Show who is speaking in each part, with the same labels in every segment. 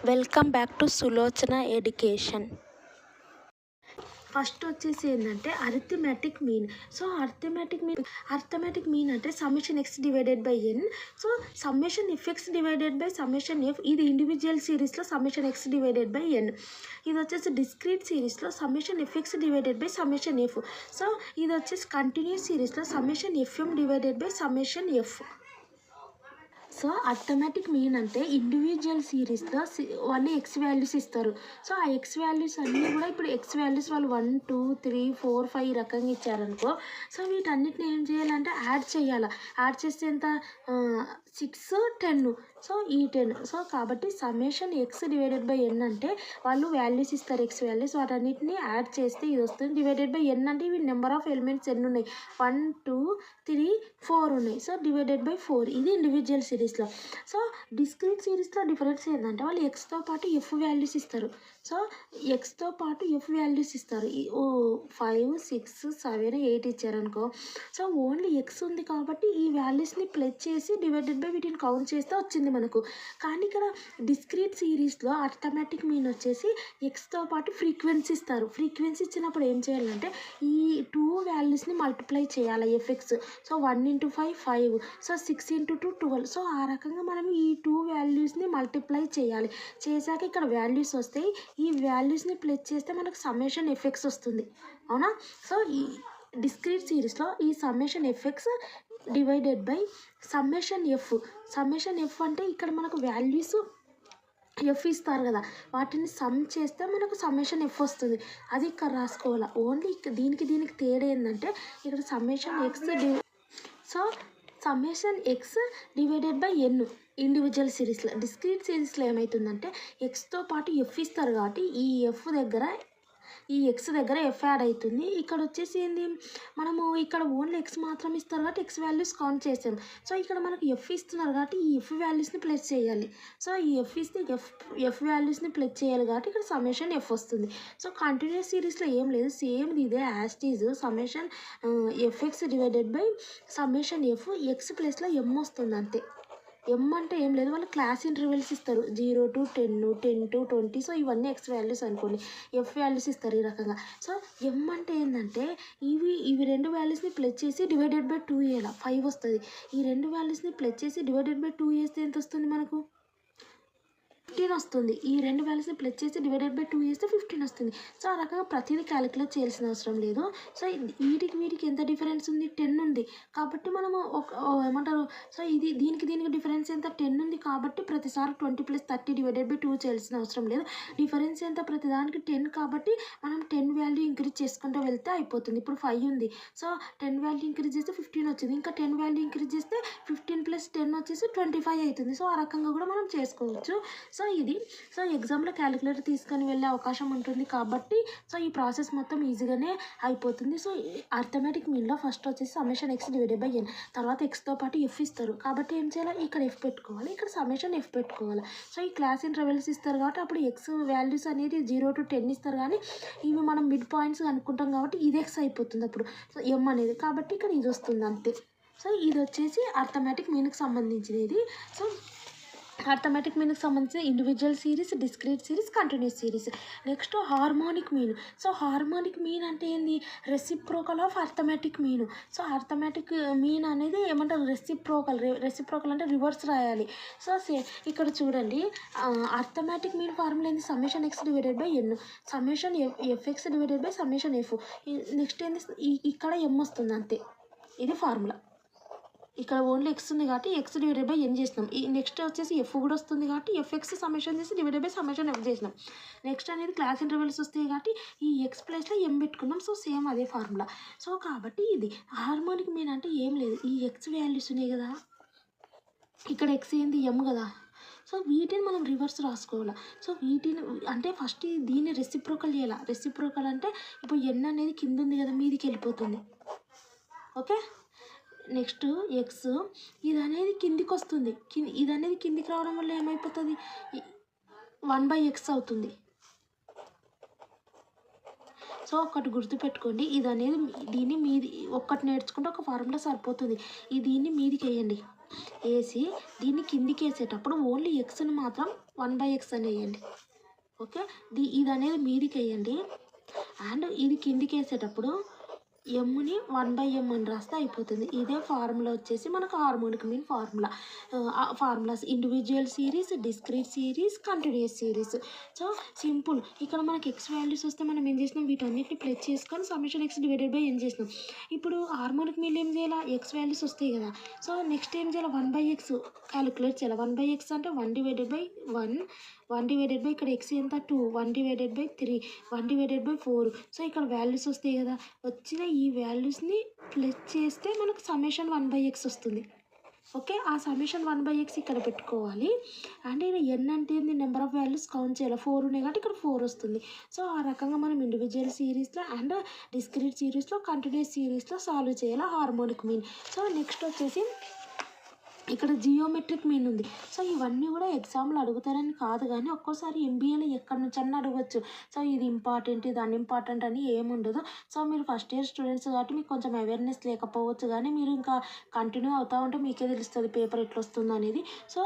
Speaker 1: Welcome back to Sulochana education. First వచ్చేసి ఏంటంటే arithmetic mean. So arithmetic mean అంటే summation X divided by n. So summation f x divided by summation f, ఇది individual సిరీస్లో summation X divided by n. ఇది వచ్చేసి discrete సిరీస్లో summation f x divided by summation f. So ఇది వచ్చేసి continuous సిరీస్లో summation f m divided by summation f. So arithmetic mean అంటే individual సిరీస్లో వాళ్ళు ఎక్స్ వాల్యూస్ ఇస్తారు. సో ఆ ఎక్స్ వాల్యూస్ అన్నీ కూడా ఇప్పుడు ఎక్స్ వాల్యూస్ వాళ్ళు 1 2 3 4 5 రకంగా ఇచ్చారనుకో, సో వీటన్నిటిని ఏం చేయాలంటే యాడ్ చేయాలి. యాడ్ చేస్తే ఎంత 6 10. సో ఈ 10. సో కాబట్టి సమ్మేషన్ ఎక్స్ డివైడెడ్ బై ఎన్ అంటే వాళ్ళు వాల్యూస్ ఇస్తారు, ఎక్స్ వాల్యూస్, వాటన్నిటిని యాడ్ చేస్తే ఇది వస్తుంది. డివైడెడ్ బై ఎన్ అంటే ఇవి నెంబర్ ఆఫ్ ఎలిమెంట్స్ ఎన్ని ఉన్నాయి, 1 2 3 4 ఉన్నాయి. So divided by 4. ఇది ఇండివిజువల్ సిరీస్లో. సో డిస్క్రీట్ సిరీస్లో డిఫరెన్స్ ఏంటంటే వాళ్ళు ఎక్స్తో పాటు ఎఫ్ వాల్యూస్ ఇస్తారు. సో ఎక్స్తో పాటు ఎఫ్ వాల్యూస్ ఇస్తారు. 5 6 7 8 ఇచ్చారనుకో, సో ఓన్లీ ఎక్స్ ఉంది కాబట్టి ఈ వాల్యూస్ని ప్లస్ చేసి డివైడెడ్ బై వీటిని కౌంట్ చేస్తే వచ్చింది మనకు. కానీ ఇక్కడ డిస్క్రీట్ సిరీస్లో అర్థమెటిక్ మీన్ వచ్చేసి ఎక్స్తో పాటు ఫ్రీక్వెన్సీ ఇస్తారు. ఫ్రీక్వెన్సీ ఇచ్చినప్పుడు ఏం చేయాలంటే ఈ 2 వాల్యూస్ని మల్టిప్లై చేయాలి ఎఫ్ఎక్స్. సో 1 × 5 5. సో 6 × 2 12. సో ఆ రకంగా మనం ఈ 2 వాల్యూస్ని మల్టిప్లై చేయాలి. చేశాక ఇక్కడ వాల్యూస్ వస్తాయి. ఈ వాల్యూస్ని ప్లస్ చేస్తే మనకు సమ్మేషన్ ఎఫెక్ట్స్ వస్తుంది, అవునా? సో ఈ డిస్క్రీట్ సిరీస్లో ఈ summation effects divided by summation F. Summation F అంటే ఇక్కడ మనకు వాల్యూస్ ఎఫ్ ఇస్తారు కదా, వాటిని సమ్ చేస్తే మనకు సమ్మేషన్ ఎఫ్ వస్తుంది. అది ఇక్కడ రాసుకోవాలి. ఓన్లీ దీనికి తేడా ఏంటంటే ఇక్కడ summation X so summation X divided by an individual సిరీస్లో. డిస్క్రీట్ సిరీస్లో ఏమవుతుందంటే ఎక్స్తో పాటు ఎఫ్ ఇస్తారు కాబట్టి ఈ ఎక్స్ దగ్గర ఎఫ్ యాడ్ అవుతుంది. ఇక్కడ వచ్చేసి ఏంది, మనము ఇక్కడ ఓన్లీ ఎక్స్ మాత్రం ఇస్తారు కాబట్టి ఎక్స్ వాల్యూస్ కౌంట్ చేసాం. సో ఇక్కడ మనకు ఎఫ్ ఇస్తున్నారు కాబట్టి ఈ ఎఫ్ వాల్యూస్ని ప్లస్ చేయాలి. సో ఈ ఎఫ్ ఇస్తే ఎఫ్ వాల్యూస్ని ప్లస్ చేయాలి కాబట్టి ఇక్కడ సమ్మేషన్ ఎఫ్ వస్తుంది. సో కంటిన్యూస్ సిరీస్లో ఏం లేదు, సేమ్ ఇదే as it is summation FX divided by summation f. X ప్లస్లో ఎం వస్తుంది అంతే. ఎం అంటే ఏం లేదు, వాళ్ళు క్లాస్ ఇంటర్వెల్స్ ఇస్తారు, 0 to 10 10 to 20. సో ఇవన్నీ ఎక్స్ వాల్యూస్ అనుకోండి, ఎఫ్ వాల్యూస్ ఇస్తారు ఈ రకంగా. సో ఎం అంటే ఏంటంటే ఇవి 2 వాల్యూస్ని ప్లస్ చేసి డివైడెడ్ బై 2 వేయాలి, 5 వస్తుంది. ఈ 2 వాల్యూస్ని ప్లస్ చేసి డివైడెడ్ బై 2 వేస్తే ఎంత వస్తుంది మనకు, 15 వస్తుంది. ఈ 2 వాల్యూస్ని ప్లస్ చేసి డివైడెడ్ బై 2 వేస్తే 15 వస్తుంది. సో ఆ రకంగా ప్రతిదీ క్యాలిక్యులేట్ చేయాల్సిన అవసరం లేదు. సో వీటికి ఎంత డిఫరెన్స్ ఉంది, 10 ఉంది కాబట్టి మనము ఏమంటారు, సో దీనికి డిఫరెన్స్ ఎంత, 10 ఉంది కాబట్టి ప్రతిసారి 20 + 30 డివైడెడ్ బై 2 చేయాల్సిన అవసరం లేదు. డిఫరెన్స్ ఎంత, ప్రతిదానికి 10 కాబట్టి మనం 10 వాల్యూ ఇంక్రీజ్ చేసుకుంటూ వెళ్తే అయిపోతుంది. ఇప్పుడు 5 ఉంది, సో 10 వాల్యూ ఇంక్రీజ్ చేస్తే 15 వచ్చింది. ఇంకా 10 వాల్యూ ఇంక్రీజ్ చేస్తే 15 + 10 వచ్చేసి 25 అవుతుంది. సో ఆ రకంగా కూడా మనం చేసుకోవచ్చు. సో ఎగ్జామ్లో క్యాలిక్యులేటర్ తీసుకొని వెళ్ళే అవకాశం ఉంటుంది కాబట్టి సో ఈ ప్రాసెస్ మొత్తం ఈజీగానే అయిపోతుంది. సో అర్థమెటిక్ మీన్లో ఫస్ట్ వచ్చేసి సమ్మేషన్ ఎక్స్ డివైడెడ్ బై ఎన్, తర్వాత ఎక్స్తో పాటు ఎఫ్ ఇస్తారు కాబట్టి ఏం చేయాలి, ఇక్కడ ఎఫ్ పెట్టుకోవాలి, ఇక్కడ సమ్మేషన్ ఎఫ్ పెట్టుకోవాలి. సో ఈ క్లాస్ ఇంటర్వెల్స్ ఇస్తారు కాబట్టి అప్పుడు ఎక్స్ వాల్యూస్ అనేది 0 to 10 ఇస్తారు, కానీ ఇవి మనం మిడ్ పాయింట్స్ అనుకుంటాం కాబట్టి ఇది ఎక్స్ అయిపోతుంది అప్పుడు. సో ఎం అనేది కాబట్టి ఇక్కడ ఇది వస్తుంది అంతే. సో ఇది వచ్చేసి అర్థమెటిక్ మీన్కి సంబంధించినది. సో అర్థమెటిక్ మీన్కి సంబంధించిన individual series, discrete series, continuous series. Next harmonic mean. So harmonic mean అంటే ఏంది, reciprocal of arithmetic mean. So arithmetic mean అనేది ఏమంటారు, రెసిప్రోకల్ అంటే రివర్స్ రాయాలి. సో ఇక్కడ చూడండి, అర్థమెటిక్ మీన్ ఫార్ములా ఏంది, summation X divided by N, summation FX divided by summation F. Next ఏంది, ఇక్కడ ఎం వస్తుంది అంతే. ఇది ఫార్ములా. ఇక్కడ ఓన్లీ ఎక్స్ ఉంది కాబట్టి ఎక్స్ డివైడెడ్ బై ఎన్ చేసినాం. ఈ నెక్స్ట్ వచ్చేసి ఎఫ్ కూడా వస్తుంది కాబట్టి ఎఫ్ఎక్స్ సమ్మేషన్ చేసి డివైడెడ్ బై సమ్మేషన్ ఎఫ్ చేసినాం. నెక్స్ట్ అనేది క్లాస్ ఇంటర్వెల్స్ వస్తాయి కాబట్టి ఈ ఎక్స్ ప్లేస్లో ఎం పెట్టుకున్నాం. సో సేమ్ అదే ఫార్ములా. సో కాబట్టి ఇది హార్మోనిక్ మీన్ అంటే ఏం లేదు, ఈ ఎక్స్ వాల్యూస్ ఉన్నాయి కదా, ఇక్కడ ఎక్స్ ఏంది ఎం కదా, సో వీటిని మనం రివర్స్ రాసుకోవాలి. సో వీటిని అంటే ఫస్ట్ దీన్ని రెసిప్రోకల్ చేయాలి. రెసిప్రోకల్ అంటే ఇప్పుడు ఎన్ అనేది కింద ఉంది కదా, మీదికి వెళ్ళిపోతుంది, ఓకే. నెక్స్ట్ ఎక్స్ ఇది అనేది కిందికి వస్తుంది, ఇది అనేది కిందికి రావడం వల్ల ఏమైపోతుంది, 1/x అవుతుంది. సో ఒకటి గుర్తుపెట్టుకోండి, ఇది అనేది దీన్ని మీది ఒక్కటి నేర్చుకుంటే ఒక ఫార్ములా సరిపోతుంది. దీన్ని మీదికి వేయండి, వేసి దీన్ని కిందికి వేసేటప్పుడు ఓన్లీ ఎక్స్ని మాత్రం 1/x అని వేయండి. ఓకే, ఇది అనేది మీదికి వేయండి. అండ్ ఇది కిందికి వేసేటప్పుడు ఎమ్ని 1/m అని రాస్తే అయిపోతుంది. ఇదే ఫార్ములా వచ్చేసి మనకు harmonic mean formulas individual series, discrete series, continuous series. So simple. ఇక్కడ మనకి ఎక్స్ వాల్యూస్ వస్తే మనం ఏం చేసినాం, వీటన్నిటిని ప్లస్ చేసుకొని సమ్మేషన్ ఎక్స్ డివైడెడ్ బై ఎన్ చేసినాం. ఇప్పుడు హార్మోనిక్ మీన్ ఏం చేయాలా, ఎక్స్ వాల్యూస్ వస్తాయి కదా. సో నెక్స్ట్ ఏం చేయాలి, 1/x క్యాలిక్యులేట్ చేయాలి. 1/x అంటే 1 డివైడెడ్ బై ఇక్కడ ఎక్స్ ఎంత 2, 1/3, 1/4. సో ఇక్కడ వాల్యూస్ వస్తాయి కదా, వచ్చిన ఈ వాల్యూస్ని ప్లస్ చేస్తే మనకు సమ్మేషన్ 1/x వస్తుంది. ఓకే, ఆ సమ్మేషన్ 1/x ఇక్కడ పెట్టుకోవాలి. అండ్ ఇక్కడ ఎన్ అంటే ఏంది, నెంబర్ ఆఫ్ వాల్యూస్ కౌంట్ చేయాలి. 4 ఉన్నాయి కాబట్టి ఇక్కడ 4 వస్తుంది. సో ఆ రకంగా మనం ఇండివిజువల్ సిరీస్లో అండ్ డిస్క్రీట్ సిరీస్లో, కంటిన్యూస్ సిరీస్లో సాల్వ్ చేయాలి హార్మోనిక్ మీన్. సో నెక్స్ట్ వచ్చేసి ఇక్కడ జియోమెట్రిక్ మీన్ ఉంది. సో ఇవన్నీ కూడా ఎగ్జామ్లో అడుగుతారని కాదు, కానీ ఒక్కోసారి ఎంబీఏలో ఎక్కడి నుంచి అన్న అడగవచ్చు. సో ఇది ఇంపార్టెంట్, ఇది అన్ఇంపార్టెంట్ అని ఏముండదు. సో మీరు ఫస్ట్ ఇయర్ స్టూడెంట్స్ కాబట్టి మీకు కొంచెం అవేర్నెస్ లేకపోవచ్చు, కానీ మీరు ఇంకా కంటిన్యూ అవుతూ ఉంటే మీకే తెలుస్తుంది పేపర్ ఎట్లా వస్తుందో అనేది. సో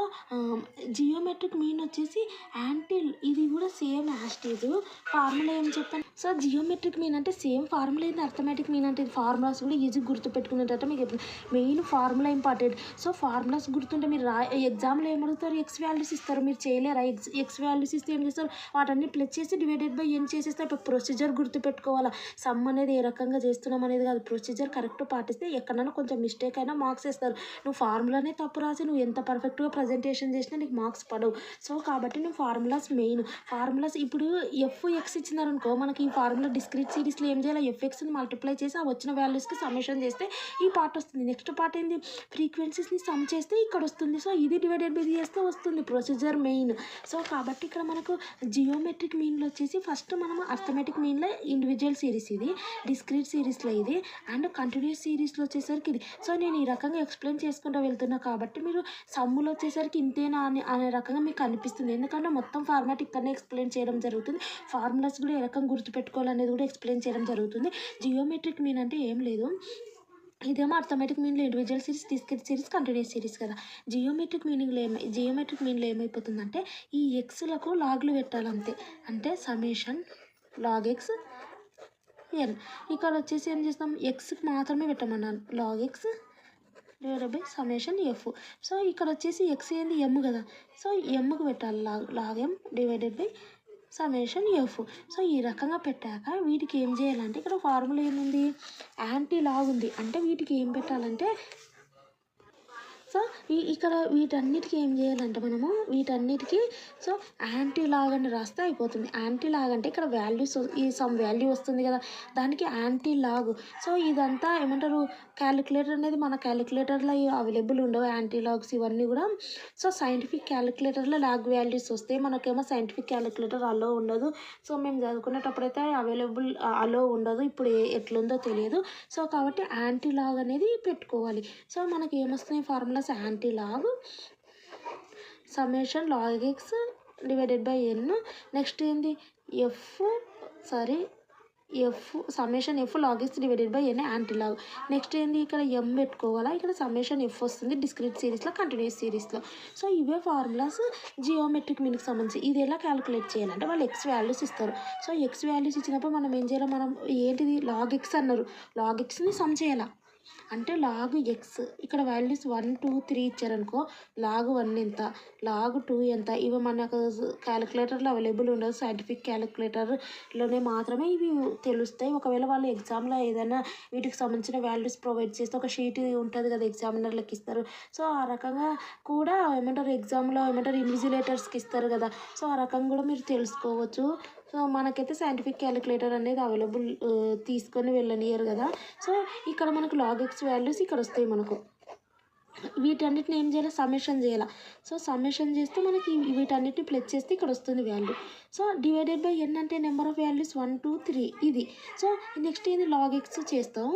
Speaker 1: జియోమెట్రిక్ మీన్ వచ్చేసి యాంటిల్, ఇది కూడా సేమ్ యాస్టేజ్ ఫార్ములా ఏం చెప్పాను. సో జియోమెట్రిక్ మీన్ అంటే సేమ్ ఫార్ములా ఏంది, అర్థమెటిక్ మీన్ అంటే ఫార్ములాస్ కూడా ఈజీ గుర్తుపెట్టుకునేటట్టు మీకు main formula important. So formulas గుర్తుంటే మీరు ఎగ్జామ్లో ఏమడుగుతారు, ఎక్స్ వాల్యూస్ ఇస్తారు, మీరు చేయలేరా, ఎక్స్ వాల్యూస్ ఇస్తే ఏం చేస్తారు, వాటన్ని ప్లస్ చేసి డివైడెడ్ బై ఎన్ చేసేస్తే ఇప్పుడు ప్రొసీజర్ గుర్తుపెట్టుకోవాలా. సమ్ అనేది ఏ రకంగా చేస్తున్నాం అనేది కాదు, ప్రొసీజర్ కరెక్ట్ పాటిస్తే ఎక్కడైనా కొంచెం మిస్టేక్ అయినా మార్క్స్ వేస్తారు. నువ్వు ఫార్ములానే తప్పు రాసి నువ్వు ఎంత పర్ఫెక్ట్గా ప్రజెంటేషన్ చేసినా నీకు మార్క్స్ పడవు. సో కాబట్టి నువ్వు ఫార్ములాస్ మెయిన్. ఫార్ములాస్ ఇప్పుడు ఎఫ్ఎక్స్ ఇచ్చినారనుకో, మనకి ఈ ఫార్ములా డిస్క్రీట్ సిరీస్లో ఏం చేయాలి, ఎఫ్ఎక్స్ని మల్టిప్లై చేసి ఆ వచ్చిన వాల్యూస్కి సమ్మేషన్ చేస్తే ఈ పార్ట్ వస్తుంది. నెక్స్ట్ పార్ట్ ఏంది, ఫ్రీక్వెన్సీస్ని సమ్ చేస్తే ఇక్కడ వస్తుంది. సో ఇది డివైడెడ్ బై చేస్తే వస్తుంది, ప్రొసీజర్ మెయిన్. సో కాబట్టి ఇక్కడ మనకు జియోమెట్రిక్ మీన్లో వచ్చేసి ఫస్ట్ మనం అర్థమెటిక్ మీన్లో ఇండివిజువల్ సిరీస్ ఇది, డిస్క్రీట్ సిరీస్లో ఇది, అండ్ కంటిన్యూస్ సిరీస్లో వచ్చేసరికి ఇది. సో నేను ఈ రకంగా ఎక్స్ప్లెయిన్ చేసుకుంటూ వెళ్తున్నా కాబట్టి మీరు సమ్ములు వచ్చేసరికి ఇంతేనా అనే రకంగా మీకు అనిపిస్తుంది, ఎందుకంటే మొత్తం ఫార్మాట్ ఇక్కడనే ఎక్స్ప్లెయిన్ చేయడం జరుగుతుంది. ఫార్ములాస్ కూడా ఏ రకంగా గుర్తుపెట్టుకోవాలనేది కూడా ఎక్స్ప్లెయిన్ చేయడం జరుగుతుంది. జియోమెట్రిక్ మీన్ అంటే ఏం లేదు, ఇదేమో అర్థమెటిక్ మీన్లో individual series, discrete series, continuous series కదా. జియోమెట్రిక్ మీన్లో ఏమైపోతుందంటే ఈ ఎక్స్లకు లాగ్లు పెట్టాలంతే. అంటే సమ్మేషన్ లాగ్ ఎక్స్ ఎన్. ఇక్కడ వచ్చేసి ఏం చేస్తాం, ఎక్స్కి మాత్రమే పెట్టమన్నాను, log x divided by summation f. So ఇక్కడ వచ్చేసి ఎక్స్ ఏంది, ఎమ్ కదా. సో ఎమ్కి పెట్టాలి log m divided by summation f. So ఈ రకంగా పెట్టాక వీటికి ఏం చేయాలంటే ఇక్కడ ఫార్ములా ఏముంది, యాంటీ లాగ్ ఉంది. అంటే వీటికి ఏం పెట్టాలంటే, సో ఇక్కడ వీటన్నిటికీ ఏం చేయాలంటే మనము వీటన్నిటికీ సో యాంటీ లాగ్ అని రాస్తే అయిపోతుంది. యాంటీ లాగ్ అంటే ఇక్కడ వాల్యూస్, ఈ సమ్ వాల్యూ వస్తుంది కదా, దానికి యాంటీ లాగ్. సో ఇదంతా ఏమంటారు, క్యాలిక్యులేటర్ అనేది మన క్యాలిక్యులేటర్లో అవైలబుల్ ఉండవు యాంటీ లాగ్స్ ఇవన్నీ కూడా. సో సైంటిఫిక్ క్యాలిక్యులేటర్లో లాగ్ వాల్యూస్ వస్తాయి, మనకేమో సైంటిఫిక్ క్యాలిక్యులేటర్ అలో ఉండదు. సో మేము చదువుకునేటప్పుడైతే అవైలబుల్ అలో ఉండదు, ఇప్పుడు ఎట్లుందో తెలియదు. సో కాబట్టి యాంటీ లాగ్ అనేది పెట్టుకోవాలి. సో మనకి ఏమొస్తున్నాయి formulas, anti log summation log x divided by n. Next ఏంది f summation f log x divided by n anti log. Next ఏంది, ఇక్కడ ఎం పెట్టుకోవాలా, ఇక్కడ సమ్మేషన్ ఎఫ్ వస్తుంది డిస్క్రీట్ సిరీస్లో, కంటిన్యూస్ సిరీస్లో. సో ఇవే ఫార్ములాస్ జియోమెట్రిక్ మీన్కి సంబంధించి. ఇది ఎలా క్యాలిక్యులేట్ చేయాలంటే వాళ్ళు ఎక్స్ వాల్యూస్ ఇస్తారు. సో ఎక్స్ వాల్యూస్ ఇచ్చినప్పుడు మనం ఏం చేయాలి, మనం ఏంటిది లాగ్ ఎక్స్ అన్నారు, లాగ్ ఎక్స్ని సమ్ చేయాలా. అంటే లాగ్ ఎక్స్ ఇక్కడ వాల్యూస్ 1, 2, 3 ఇచ్చారనుకో, లాగ్ 1 ఎంత, లాగ్ 2 ఎంత, ఇవి మనకు క్యాలిక్యులేటర్లో అవైలబుల్ ఉండదు, సైంటిఫిక్ క్యాలిక్యులేటర్లోనే మాత్రమే ఇవి తెలుస్తాయి. ఒకవేళ వాళ్ళు ఎగ్జామ్లో ఏదైనా వీటికి సంబంధించిన వాల్యూస్ ప్రొవైడ్ చేస్తే ఒక షీట్ ఉంటుంది కదా ఎగ్జామినర్లకు ఇస్తారు. సో ఆ రకంగా కూడా ఏమంటారు ఎగ్జామ్లో ఇన్విజిలేటర్స్కి ఇస్తారు కదా. సో ఆ రకంగా కూడా మీరు తెలుసుకోవచ్చు. సో మనకైతే సైంటిఫిక్ క్యాలిక్యులేటర్ అనేది అవైలబుల్ తీసుకొని వెళ్ళనియరు కదా. సో ఇక్కడ మనకు లాగ్ ఎక్స్ వాల్యూస్ ఇక్కడ వస్తాయి మనకు. వీటన్నిటిని ఏం చేయాలి, సమ్మేషన్ చేయాలి. సో సమ్మేషన్ చేస్తే మనకి వీటన్నిటిని ప్లస్ చేస్తే ఇక్కడ వస్తుంది వాల్యూ. సో డివైడెడ్ బై ఎన్ అంటే నెంబర్ ఆఫ్ వాల్యూస్ 1, 2, 3 ఇది. సో నెక్స్ట్ ఇది లాగ్ ఎక్స్ చేస్తాం,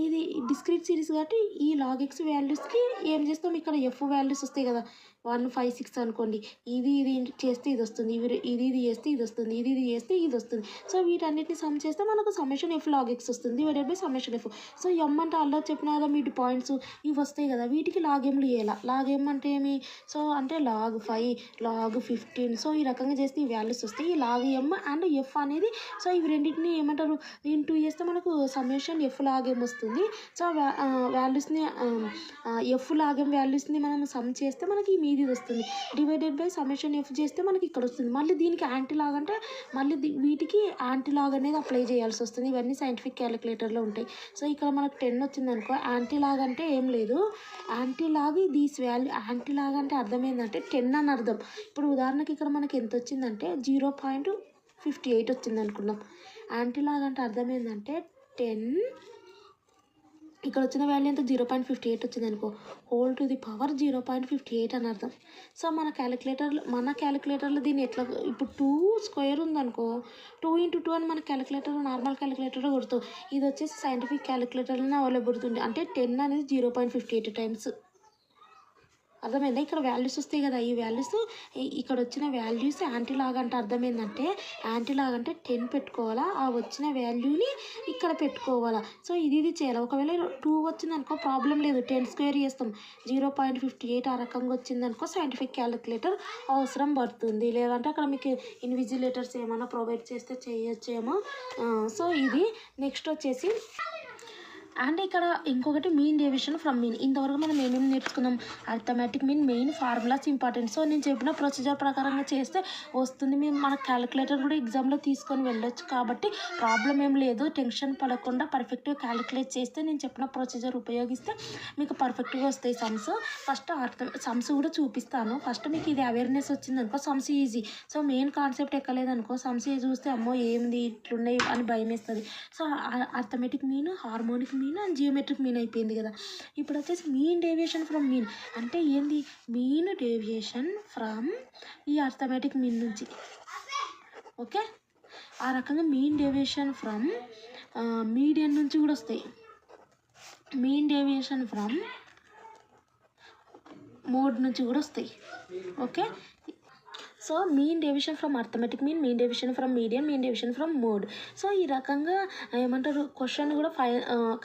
Speaker 1: ఇది డిస్క్రీట్ సిరీస్ కాబట్టి ఈ లాగ్ ఎక్స్ వాల్యూస్కి ఏం చేస్తాం, ఇక్కడ ఎఫ్ వాల్యూస్ వస్తాయి కదా, 1 5 6 అనుకోండి, ఇది చేస్తే ఇది వస్తుంది, ఇది చేస్తే ఇది వస్తుంది, ఇది చేస్తే ఇది వస్తుంది. సో వీటన్నిటిని సమ్ చేస్తే మనకు సమ్మేషన్ ఎఫ్ లాగ్ ఎక్స్ వస్తుంది divided by summation f. So m అంటే ఆల్రెడీ చెప్పిన కదా వీటి పాయింట్స్ ఇవి వస్తాయి కదా, వీటికి లాగ్ ఎమ్లు వేయాలి. లాగ్ ఎమ్ అంటే ఏమి, సో అంటే లాగ్ 5 లాగ్ 15. సో ఈ రకంగా చేస్తే ఈ వాల్యూస్ వస్తాయి. ఈ లాగ్ ఎమ్ అండ్ ఎఫ్ అనేది, సో ఇవి రెండింటిని ఏమంటారు ఇంటూ చేస్తే మనకు సమ్మేషన్ ఎఫ్ లాగ్ ఎమ్ వస్తుంది. సో వాల్యూస్ని ఎఫ్ లాగ్ ఎమ్ వాల్యూస్ని మనం సమ్ చేస్తే మనకి ఈ మీది వస్తుంది డివైడెడ్ బై సమ్మేషన్ ఎఫ్ చేస్తే మనకి ఇక్కడ వస్తుంది. మళ్ళీ దీనికి యాంటీ లాగ్ అంటే మళ్ళీ వీటికి యాంటీ లాగ్ అనేది అప్లై చేయాల్సి వస్తుంది. ఇవన్నీ సైంటిఫిక్ క్యాలిక్యులేటర్లో ఉంటాయి. సో ఇక్కడ మనకు 10 వచ్చింది అనుకో, యాంటీ లాగ్ అంటే ఏం లేదు, యాంటీ లాగ్ దీస్ వాల్యూ. యాంటీ లాగ్ అంటే అర్థం ఏంటంటే 10 అని అర్థం. ఇప్పుడు ఉదాహరణకి ఇక్కడ మనకి ఎంత వచ్చిందంటే 0.58 వచ్చింది అనుకుందాం. యాంటీ లాగ్ అంటే అర్థం ఏంటంటే 10, ఇక్కడ వచ్చిన వాల్యూ ఎంత 0.58 వచ్చింది అనుకో, హోల్ టు ది పవర్ 0.58 అని అర్థం. సో మన క్యాలిక్యులేటర్లో దీన్ని ఎట్లా, ఇప్పుడు 2 స్క్వేర్ ఉందనుకో, 2 × 2 అని మన క్యాలిక్యులేటర్ నార్మల్ క్యాలిక్యులేటర్లో కొడుతాం. ఇది వచ్చేసి సైంటిఫిక్ క్యాలిక్యులేటర్లోనే అవైలబుల్ ఉంది. అంటే 10 అనేది 0.58 టైమ్స్. అర్థమైందా? ఇక్కడ వాల్యూస్ వస్తాయి కదా, ఈ వాల్యూస్ ఇక్కడ వచ్చిన వాల్యూస్ యాంటీ లాగ్ అంటే అర్థం ఏంటంటే, యాంటీ లాగ్ అంటే 10 పెట్టుకోవాలా, ఆ వచ్చిన వాల్యూని ఇక్కడ పెట్టుకోవాలా. సో ఇది చేయాలి. ఒకవేళ 2 వచ్చింది అనుకో ప్రాబ్లం లేదు, 10 స్క్వేర్ చేస్తాం, 0.58 ఆ రకంగా వచ్చిందనుకో సైంటిఫిక్ క్యాలిక్యులేటర్ అవసరం పడుతుంది. లేదంటే అక్కడ మీకు ఇన్విజిలేటర్స్ ఏమైనా ప్రొవైడ్ చేస్తే చేయొచ్చేమో. సో ఇది నెక్స్ట్ వచ్చేసి, అండ్ ఇక్కడ ఇంకొకటి మీన్ డేవియేషన్ ఫ్రమ్ మీన్. ఇంతవరకు మనం ఏమేమి నేర్చుకున్నాం, arithmetic mean, main formulas important. So నేను చెప్పిన ప్రొసీజర్ ప్రకారంగా చేస్తే వస్తుంది. మేము మన క్యాలిక్యులేటర్ కూడా ఎగ్జామ్లో తీసుకొని వెళ్ళొచ్చు కాబట్టి ప్రాబ్లం ఏం లేదు. టెన్షన్ పడకుండా పర్ఫెక్ట్గా క్యాలిక్యులేట్ చేస్తే నేను చెప్పిన ప్రొసీజర్ ఉపయోగిస్తే మీకు పర్ఫెక్ట్గా వస్తాయి సమ్స్. ఫస్ట్ సమ్స్ కూడా చూపిస్తాను. ఫస్ట్ మీకు ఇది అవేర్నెస్ వచ్చిందనుకో sums easy. So main concept ఎక్కలేదనుకో సమ్స్ చూస్తే అమ్మో ఏంది ఇట్లున్నాయి అని భయం వేస్తుంది. So arithmetic mean, harmonic mean and geometric mean అయిపోయింది కదా. ఇప్పుడు వచ్చేసి మీన్ డేవియేషన్ ఫ్రమ్ మీన్ అంటే ఏంది, మీన్ డేవియేషన్ ఫ్రమ్ ఈ అర్థమెటిక్ మీన్ నుంచి. ఓకే, ఆ రకంగా మీన్ డేవియేషన్ ఫ్రమ్ మీడియన్ నుంచి కూడా వస్తాయి. మీన్ డేవియేషన్ ఫ్రమ్ మోడ్ నుంచి కూడా వస్తాయి. Okay, so mean deviation from arithmetic mean, mean deviation from median, mean deviation from mode. So ఈ రకంగా ఏమంటారు క్వశ్చన్ కూడా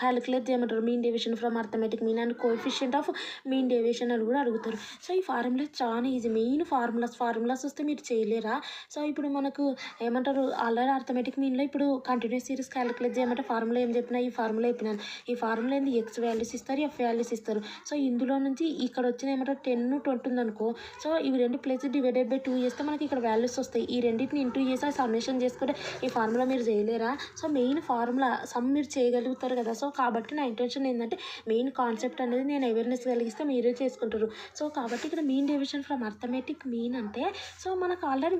Speaker 1: క్యాలిక్యులేట్ చేయమంటారు. Mean deviation from arithmetic mean and coefficient of mean deviation అని కూడా అడుగుతారు. సో ఈ ఫార్ములాస్ చాలా ఈజీ. మెయిన్ ఫార్ములాస్ వస్తే మీరు చేయలేరా. సో ఇప్పుడు మనకు ఏమంటారు ఆల్రెడీ అర్థమెటిక్ మీన్లో ఇప్పుడు కంటిన్యూస్ సిరీస్ క్యాలిక్యులేట్ చేయమంటే ఫార్ములా ఏం చెప్పినా ఈ ఫార్ములా చెప్పినాను. ఈ ఫార్ములా ఏంది, ఎక్స్ వాల్యూస్ ఇస్తారు, ఎఫ్ వాల్యూస్ ఇస్తారు. సో ఇందులో నుంచి ఇక్కడ వచ్చిన ఏమంటారు 10 20 ఉందనుకో, సో ఇవి రెండు ప్లేస్ డివైడెడ్ బై 2 చేస్తే మనకి ఇక్కడ వాల్యూస్ వస్తాయి. ఈ రెండింటిని ఇంటూ చేసి సమ్మేషన్ చేసుకుంటే ఈ ఫార్ములా మీరు చేయలేరా. సో మెయిన్ ఫార్ములా సమ్ మీరు చేయగలుగుతారు కదా. సో కాబట్టి నా ఇంటెన్షన్ ఏంటంటే మెయిన్ కాన్సెప్ట్ అనేది నేను అవేర్నెస్ కలిగిస్తే మీరే చేసుకుంటారు. సో కాబట్టి ఇక్కడ mean deviation from arithmetic mean అంటే, సో మనకు ఆల్రెడీ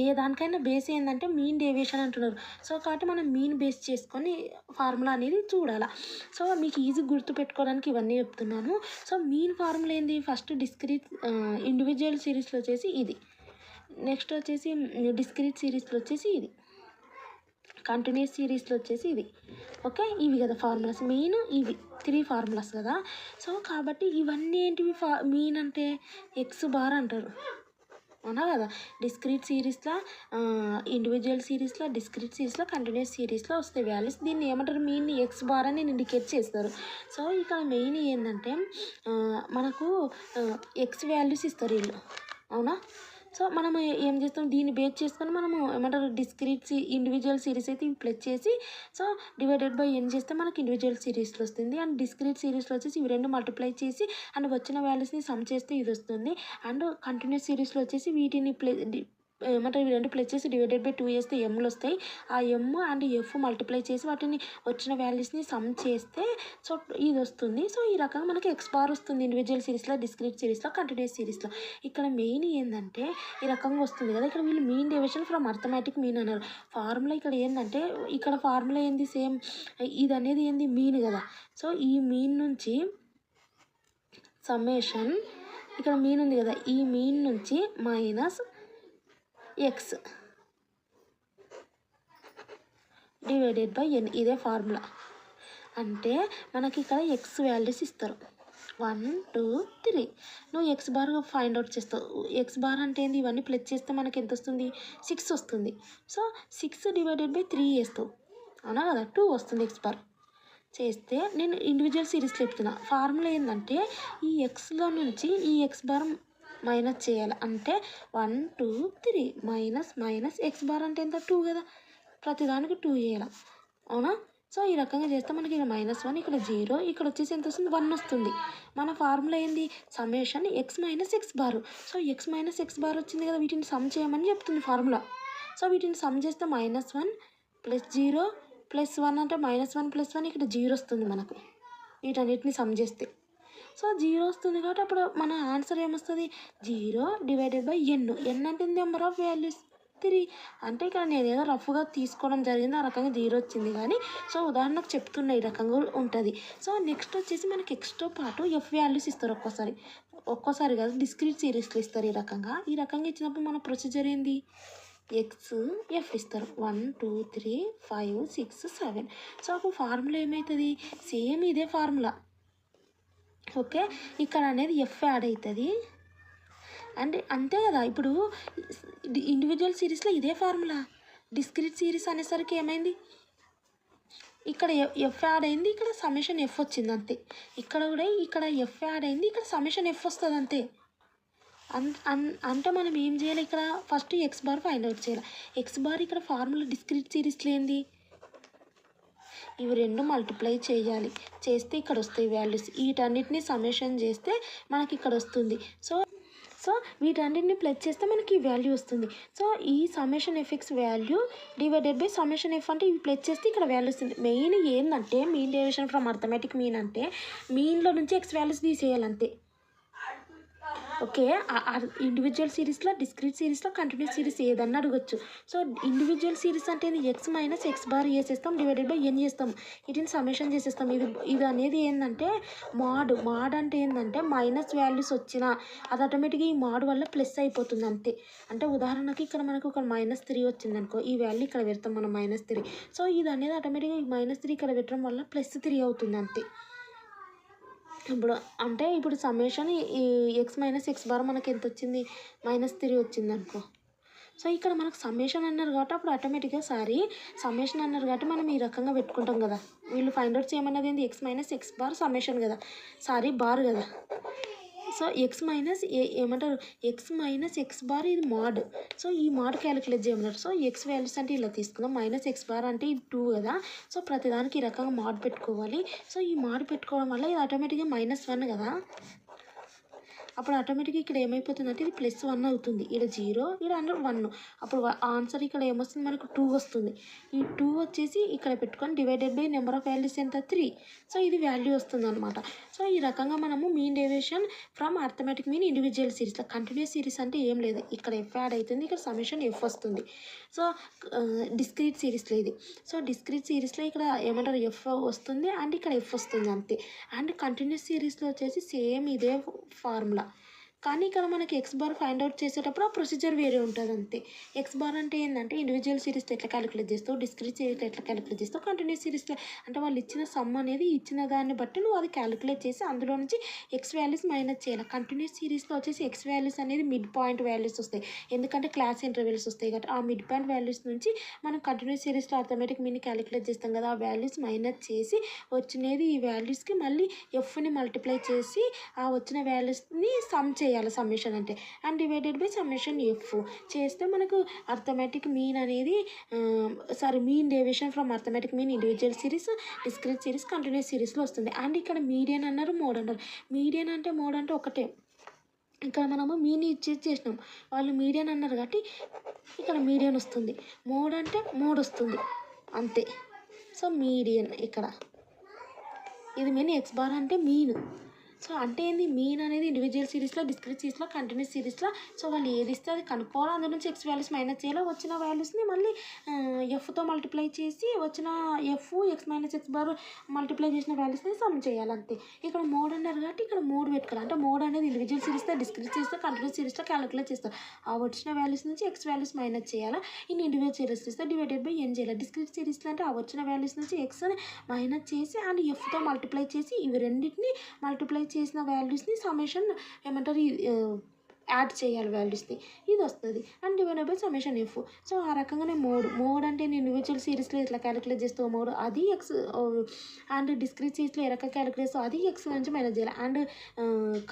Speaker 1: ఏ దానికైనా బేస్ ఏంటంటే మీన్ డేవియేషన్ అంటున్నారు. సో కాబట్టి మనం మీన్ బేస్ చేసుకొని ఫార్ములా అనేది చూడాలి. సో మీకు ఈజీ గుర్తు పెట్టుకోవడానికి ఇవన్నీ చెప్తున్నాను. సో మీన్ ఫార్ములా ఏంది, ఫస్ట్ డిస్క్రీట్ ఇండివిజువల్ సిరీస్లో వచ్చేసి ఇది, నెక్స్ట్ వచ్చేసి డిస్క్రీట్ సిరీస్లో వచ్చేసి ఇది, కంటిన్యూస్ సిరీస్లో వచ్చేసి ఇది. ఓకే, ఇవి కదా ఫార్ములాస్ మెయిన్, ఇవి 3 ఫార్ములాస్ కదా. సో కాబట్టి ఇవన్నీ ఏంటివి, మీన్ అంటే ఎక్స్ బార్ అంటారు అవునా కదా. డిస్క్రీట్ సిరీస్లో, ఇండివిజువల్ సిరీస్లో, డిస్క్రీట్ సిరీస్లో, కంటిన్యూస్ సిరీస్లో వస్తాయి వాల్యూస్. దీన్ని ఏమంటారు, మీన్ ఎక్స్ బార్ అని ఇండికేట్ చేస్తారు. సో ఇక్కడ మెయిన్ ఏంటంటే మనకు ఎక్స్ వాల్యూస్ ఇస్తారు వీళ్ళు అవునా. సో మనం ఏం చేస్తాం, దీన్ని బేస్ చేసుకొని మనము ఏమంటారు డిస్క్రీట్ ఇండివిజువల్ సిరీస్ అయితే ప్లస్ చేసి, సో డివైడెడ్ బై ఎన్ చేస్తే మనకి ఇండివిజువల్ సిరీస్లో వస్తుంది. అండ్ డిస్క్రీట్ సిరీస్లో వచ్చేసి ఇవి రెండు మల్టిప్లై చేసి అండ్ వచ్చిన వాల్యూస్ని సమ్ చేస్తే ఇది వస్తుంది. అండ్ కంటిన్యూస్ సిరీస్లో వచ్చేసి వీటిని ఏమంటారు ఇవి రెండు ప్లస్ చేసి డివైడెడ్ బై 2 చేస్తే ఎమ్లు వస్తాయి. ఆ ఎమ్ అండ్ ఎఫ్ మల్టిప్లై చేసి వాటిని వచ్చిన వాల్యూస్ని సమ్ చేస్తే సో ఇది వస్తుంది. సో ఈ రకంగా మనకి ఎక్స్ బార్ వస్తుంది ఇండివిజువల్ సిరీస్లో, డిస్క్రీట్ సిరీస్లో, కంటిన్యూస్ సిరీస్లో. ఇక్కడ మెయిన్ ఏంటంటే ఈ రకంగా వస్తుంది కదా. ఇక్కడ వీళ్ళు mean deviation from arithmetic mean అన్నారు. ఫార్ములా ఇక్కడ ఏంటంటే, ఇక్కడ ఫార్ములా ఏంది సేమ్, ఇది అనేది ఏంది మీన్ కదా. సో ఈ మీన్ నుంచి సమ్మేషన్, ఇక్కడ మీన్ ఉంది కదా, ఈ మీన్ నుంచి మైనస్ ఎక్స్ డివైడెడ్ బై ఎన్, ఇదే ఫార్ములా. అంటే మనకి ఇక్కడ ఎక్స్ వాల్యూస్ ఇస్తారు 1 2 3 నువ్వు ఎక్స్ బార్ ఫైండ్ అవుట్ చేస్తావు. ఎక్స్ బార్ అంటే ఏంది, ఇవన్నీ ప్లస్ చేస్తే మనకి ఎంత వస్తుంది, 6 వస్తుంది. సో 6 డివైడెడ్ బై 3 వేస్తావు, అవునా కదా, 2 వస్తుంది ఎక్స్ బార్. చేస్తే నేను ఇండివిజువల్ సిరీస్లో చెప్తున్నా. ఫార్ములా ఏంటంటే ఈ ఎక్స్లో నుంచి ఈ ఎక్స్ బార్ మైనస్ చేయాలి. అంటే 1 2 3 మైనస్ ఎక్స్ బార్ అంటే ఎంత, 2 కదా, ప్రతిదానికి 2 చేయాలి, అవునా. సో ఈ రకంగా చేస్తే మనకి ఇక్కడ -1, ఇక్కడ 0, ఇక్కడ వచ్చేసి ఎంత వస్తుంది, 1 వస్తుంది. మన ఫార్ములా ఏంది, summation X minus X bar. So X minus X bar వచ్చింది కదా, వీటిని సమ్ చేయమని చెప్తుంది ఫార్ములా. సో వీటిని సమ్ చేస్తే -1 + 0 + 1 అంటే -1 + 1 ఇక్కడ 0 వస్తుంది మనకు, వీటన్నిటిని సమ్ చేస్తే. సో 0 వస్తుంది కాబట్టి అప్పుడు మన ఆన్సర్ ఏమొస్తుంది, 0 డివైడెడ్ బై n. n అంటే నెంబర్ ఆఫ్ వాల్యూస్ 3. అంటే ఇక్కడ నేను ఏదో రఫ్గా తీసుకోవడం జరిగింది, ఆ రకంగా 0 వచ్చింది కానీ. సో ఉదాహరణకు చెప్తున్న ఈ రకంగా ఉంటుంది. సో నెక్స్ట్ వచ్చేసి మనకి ఎక్స్తో పాటు ఎఫ్ వాల్యూస్ ఇస్తారు ఒక్కోసారి కాదు, డిస్క్రీట్ సిరీస్లో ఇస్తారు ఈ రకంగా. ఇచ్చినప్పుడు మన ప్రొసీజర్ ఏంది, ఎక్స్ ఎఫ్ ఇస్తారు, 1 2 3 5 6 7. సో అప్పుడు ఫార్ములా ఏమవుతుంది, సేమ్ ఇదే ఫార్ములా. ఓకే, ఇక్కడ అనేది ఎఫ్ యాడ్ అవుతుంది. అంటే అంతే కదా, ఇప్పుడు ఇండివిజువల్ సిరీస్లో ఇదే ఫార్ములా. డిస్క్రీట్ సిరీస్ అనేసరికి ఏమైంది, ఇక్కడ ఎఫ్ యాడ్ అయింది, ఇక్కడ సమ్మేషన్ ఎఫ్ వచ్చింది అంతే. ఇక్కడ కూడా ఇక్కడ ఎఫ్ యాడ్ అయింది, ఇక్కడ సమ్మేషన్ ఎఫ్ వస్తుంది అంతే. అంటే మనం ఏం చేయాలి, ఇక్కడ first X bar find out చేయాలి. ఎక్స్ బార్ ఇక్కడ ఫార్ములా డిస్క్రీట్ సిరీస్లో ఏంది, ఇవి రెండు మల్టిప్లై చేయాలి. చేస్తే ఇక్కడ వస్తాయి వాల్యూస్. వీటన్నిటిని సమ్మేషన్ చేస్తే మనకి ఇక్కడ వస్తుంది. సో వీటన్నిటిని ప్లస్ చేస్తే మనకి వాల్యూ వస్తుంది. సో ఈ summation FX value divided by summation F అంటే ఇవి ప్లస్ చేస్తే ఇక్కడ వాల్యూ వస్తుంది. మెయిన్ ఏంటంటే mean deviation from arithmetic mean అంటే మీన్లో నుంచి ఎక్స్ వాల్యూస్ తీసేయాలంతే. ఓకే, ఇండివిజువల్ సిరీస్లో, డిస్క్రీట్ సిరీస్లో, కంటిన్యూస్ సిరీస్ ఏదన్నా అడగచ్చు. సో ఇండివిజువల్ సిరీస్ అంటే ఎక్స్ మైనస్ ఎక్స్ బార్ చేసేస్తాం, డివైడెడ్ బై ఎన్ చేస్తాం, వీటిని సమ్మేషన్ చేసేస్తాం. ఇది అనేది ఏంటంటే మాడ్ అంటే ఏంటంటే మైనస్ వాల్యూస్ వచ్చినా అది ఆటోమేటిక్గా ఈ మాడ్ వల్ల ప్లస్ అయిపోతుంది అంతే. అంటే ఉదాహరణకి ఇక్కడ మనకు ఒక -3 వచ్చింది అనుకో, ఈ వాల్యూ ఇక్కడ పెడతాం మనం -3. సో ఇది అనేది ఆటోమేటిక్గా ఈ -3 ఇక్కడ పెట్టడం వల్ల +3 అవుతుంది అంతే. ఇప్పుడు సమ్మేషన్ ఈ ఎక్స్ మైనస్ ఎక్స్ బార్ మనకి ఎంత వచ్చింది, -3 వచ్చింది అనుకో. సో ఇక్కడ మనకు సమ్మేషన్ అన్నారు కాబట్టి అప్పుడు ఆటోమేటిక్గా సమ్మేషన్ అన్నారు కాబట్టి మనం ఈ రకంగా పెట్టుకుంటాం కదా. వీళ్ళు ఫైండ్ అవుట్ చేయమన్నది ఏంది, X minus X bar summation కదా, బార్ కదా. So X minus X bar ఇది మాడ్. సో ఈ మాడ్ క్యాలిక్యులేట్ చేయమన్నారు. సో ఎక్స్ వాల్యూస్ అంటే ఇలా తీసుకుందాం, -ఎక్స్ బార్ అంటే ఇది 2 కదా. సో ప్రతిదానికి ఈ రకంగా మాడ్ పెట్టుకోవాలి. సో ఈ మాడ్ పెట్టుకోవడం వల్ల ఇది ఆటోమేటిక్గా -1 కదా. అప్పుడు ఆటోమేటిక్గా ఇక్కడ ఏమైపోతుందంటే ఇది +1 అవుతుంది. ఇక్కడ 0, ఇక్కడ 1. అప్పుడు ఆన్సర్ ఇక్కడ ఏమొస్తుంది, మనకు 2 వస్తుంది. ఈ 2 వచ్చేసి ఇక్కడ పెట్టుకొని divided by number of values ఎంత, 3. సో ఇది వాల్యూ వస్తుంది అనమాట. సో ఈ రకంగా మనము mean deviation from arithmetic mean individual సిరీస్లో. కంటిన్యూస్ సిరీస్ అంటే ఏం లేదు, ఇక్కడ ఎఫ్ యాడ్ అవుతుంది, ఇక్కడ సమ్మేషన్ ఎఫ్ వస్తుంది. సో డిస్క్రీట్ సిరీస్లో ఇది. సో డిస్క్రీట్ సిరీస్లో ఇక్కడ ఏమంటారు, ఎఫ్ వస్తుంది అండ్ ఇక్కడ ఎఫ్ వస్తుంది అంతే. అండ్ కంటిన్యూస్ సిరీస్లో వచ్చేసి సేమ్ ఇదే ఫార్ములా. కానీ ఇక్కడ మనకి ఎక్స్ బార్ ఫైండ్ అవుట్ చేసేటప్పుడు ఆ ప్రొసీజర్ వేరే ఉంటుంది అంతే. ఎక్స్ బార్ అంటే ఏంటంటే ఇండివిజువల్ సిరీస్లో ఎట్లా క్యాలిక్యులేట్ చేస్తావు, డిస్క్రీట్ సిరీస్లో ఎట్లా క్యాలిక్యులేట్ చేస్తావు, కంటిన్యూస్ సిరీస్లో అంటే వాళ్ళు ఇచ్చిన సమ్ అనేది ఇచ్చిన దాన్ని బట్టి నువ్వు అది క్యాలిక్యులేట్ చేసి అందులో నుంచి ఎక్స్ వాల్యూస్ మైనస్ చేయాలి. కంటిన్యూస్ సిరీస్లో వచ్చేసి ఎక్స్ వాల్యూస్ అనేది మిడ్ పాయింట్ వాల్యూస్ వస్తాయి, ఎందుకంటే క్లాస్ ఇంటర్వెల్స్ వస్తాయి కాబట్టి. ఆ మిడ్ పాయింట్ వాల్యూస్ నుంచి మనం కంటిన్యూస్ సిరీస్లో అర్థమెటిక్ మీన్ క్యాలిక్యులేట్ చేస్తాం కదా, ఆ వాల్యూస్ మైనస్ చేసి వచ్చినది ఈ వాల్యూస్కి మళ్ళీ ఎఫ్ని మల్టిప్లై చేసి ఆ వచ్చిన వాల్యూస్ని సమ్ చేయాలి, సమ్మేషన్ అంటే. And divided by summation F చేస్తే మనకు అర్థమెటిక్ మీన్ అనేది mean deviation from arithmetic mean individual series, discrete series, continuous సిరీస్లో వస్తుంది. అండ్ ఇక్కడ మీడియన్ అన్నారు, మోడ్ అన్నారు. మీడియన్ అంటే మోడ్ అంటే ఒకటే. ఇక్కడ మనము మీన్ చేసినాం, వాళ్ళు మీడియన్ అన్నారు కాబట్టి ఇక్కడ మీడియన్ వస్తుంది. మోడ్ అంటే మోడ్ వస్తుంది అంతే. సో మీడియన్ ఇక్కడ ఇది మీన్, ఎక్స్ బార్ అంటే మీన్. సో అంటే ఏంది, మీన్ అనేది ఇండివిజువల్ సిరీస్లో, డిస్క్రీట్ సిరీస్లో, కంటిన్యూస్ సిరీస్లో. సో వాళ్ళు ఏది ఇస్తే అది కనుక్కోవాలి, అందులో నుంచి ఎక్స్ వాల్యూస్ మైనస్ చేయాలి, వచ్చిన వాల్యూస్ని మళ్ళీ ఎఫ్తో మల్టిప్లై చేసి వచ్చిన X minus X bar multiply చేసిన వాల్యూస్ని సమ్ చేయాలి అంతే. ఇక్కడ మోడ్ అన్నారు కాబట్టి ఇక్కడ మోడ్ పెట్టుకోవాలి. అంటే మోడ్ అనేది ఇండివిజువల్ సిరీస్లో, డిస్క్రీట్ సిరీస్లో, కంటిన్యూస్ సిరీస్లో క్యాలిక్యులేట్ చేస్తారు. ఆ వచ్చిన వాల్యూస్ నుంచి ఎక్స్ వాల్యూస్ మైనస్ చేయాలి. ఇన్ని ఇండివిజువల్ సిరీస్ ఇస్తే డివైడెడ్ బై ఎన్ చేయాలి. డిస్క్రీట్ సిరీస్లో అంటే ఆ వచ్చిన వాల్యూస్ నుంచి ఎక్స్ని మైనస్ చేసి అండ్ ఎఫ్తో మల్టిప్లై చేసి ఇవి రెండింటిని మల్టిప్లై చేసిన వాల్యూస్ని సమ్మేషన్ ఏమంటారు యాడ్ చేయాలి వాల్యూస్ని, ఇది వస్తుంది. And divided by summation f. So ఆ రకంగానే మోడ్ అంటే నేను ఇండివిజువల్ సిరీస్లో ఇట్లా క్యాలిక్యులేట్ చేస్తూ మోడ్ అది ఎక్స్, అండ్ డిస్క్రీట్ సిరీస్లో ఏ రకం క్యాలిక్యులేట్ చేస్తూ అది ఎక్స్ నుంచి మైనస్ చేయాలి. అండ్